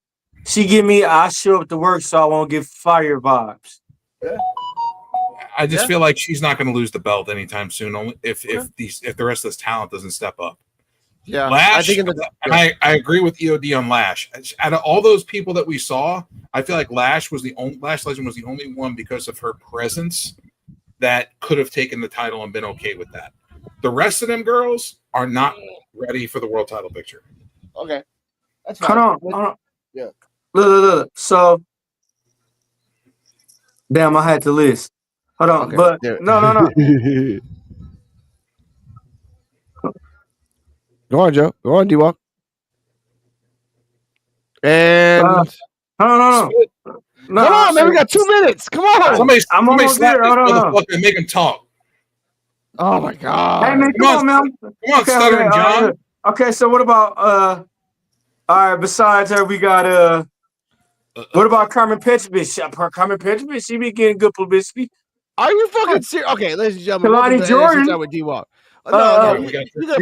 I show up to work so I won't get fire vibes. I just feel like she's not going to lose the belt anytime soon. Only if the rest of this talent doesn't step up. Yeah, Lash, I agree with EOD on Lash. Out of all those people that we saw, I feel like Lash Legend was the only one because of her presence that could have taken the title and been okay with that. The rest of them girls are not ready for the world title picture. Okay, that's fine. Hold on. Yeah. Look. So, damn, I had to list. Hold on, Okay, but no. Go on, Joe. Go on, D-Walk. And no. Come on, man. We got 2 minutes. Come on. Somebody almost slap there. this Hold on. motherfucker and make him talk. Oh my god. Hey man, come on, man. Come on, stuttering John. Okay, so what about all right, besides her, we got what about Carmen Petrovich? Carmen Petrovich, she be getting good publicity. Are you fucking serious? Okay, ladies and gentlemen, Kalani Jordan with D-Walk. No, we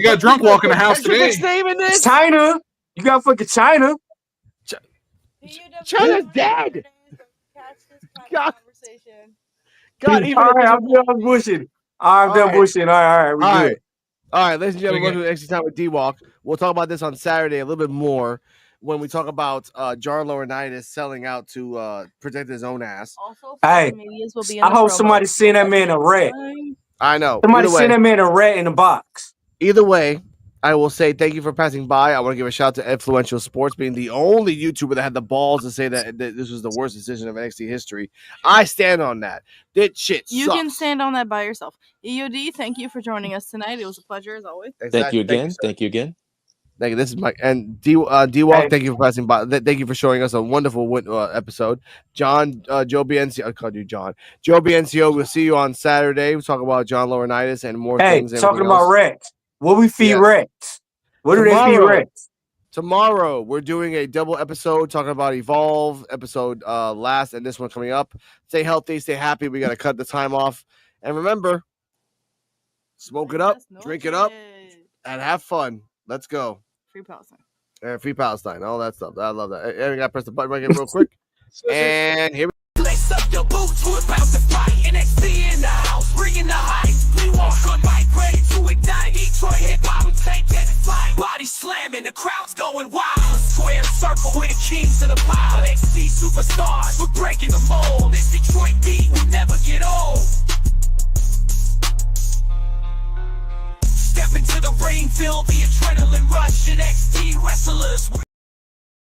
got drunk walk in the house today. Name in this? China. You got fucking China. China's dead. God. Even all right, I'm done bullshitting. I'm done bullshitting. All right, we good. All right, ladies and gentlemen, welcome to Extra Time with D-Walk. We'll talk about this on Saturday a little bit more when we talk about John Laurinaitis selling out to protect his own ass. Also, hey, I hope somebody seen that man a rat. I know. Somebody seen that man a rat in the box. Either way, I will say thank you for passing by. I want to give a shout out to Influential Sports being the only YouTuber that had the balls to say that this was the worst decision of NXT history. I stand on that. That shit You sucks. can stand on that by yourself. EOD, thank you for joining us tonight. It was a pleasure as always. Exactly. Thank you again. Thank you again. Thank you. This is Mike and D-Walk. Thank you for passing by. Thank you for showing us a wonderful episode. John, Joe BNCO. I called you John. Joe BNCO. We'll see you on Saturday. We'll talk about John Laurinaitis and more things. Talking about rats. What we feed rats? What do they be Rex? Tomorrow, we're doing a double episode talking about Evolve episode last and this one coming up. Stay healthy, stay happy. We got to cut the time off. And remember, smoke it up, drink it up, and have fun. Let's go. Free Palestine. Free Palestine. All that stuff. I love that. And we got to press the button right here real quick. And here we go. Lace up your boots, we're about to fight. NXT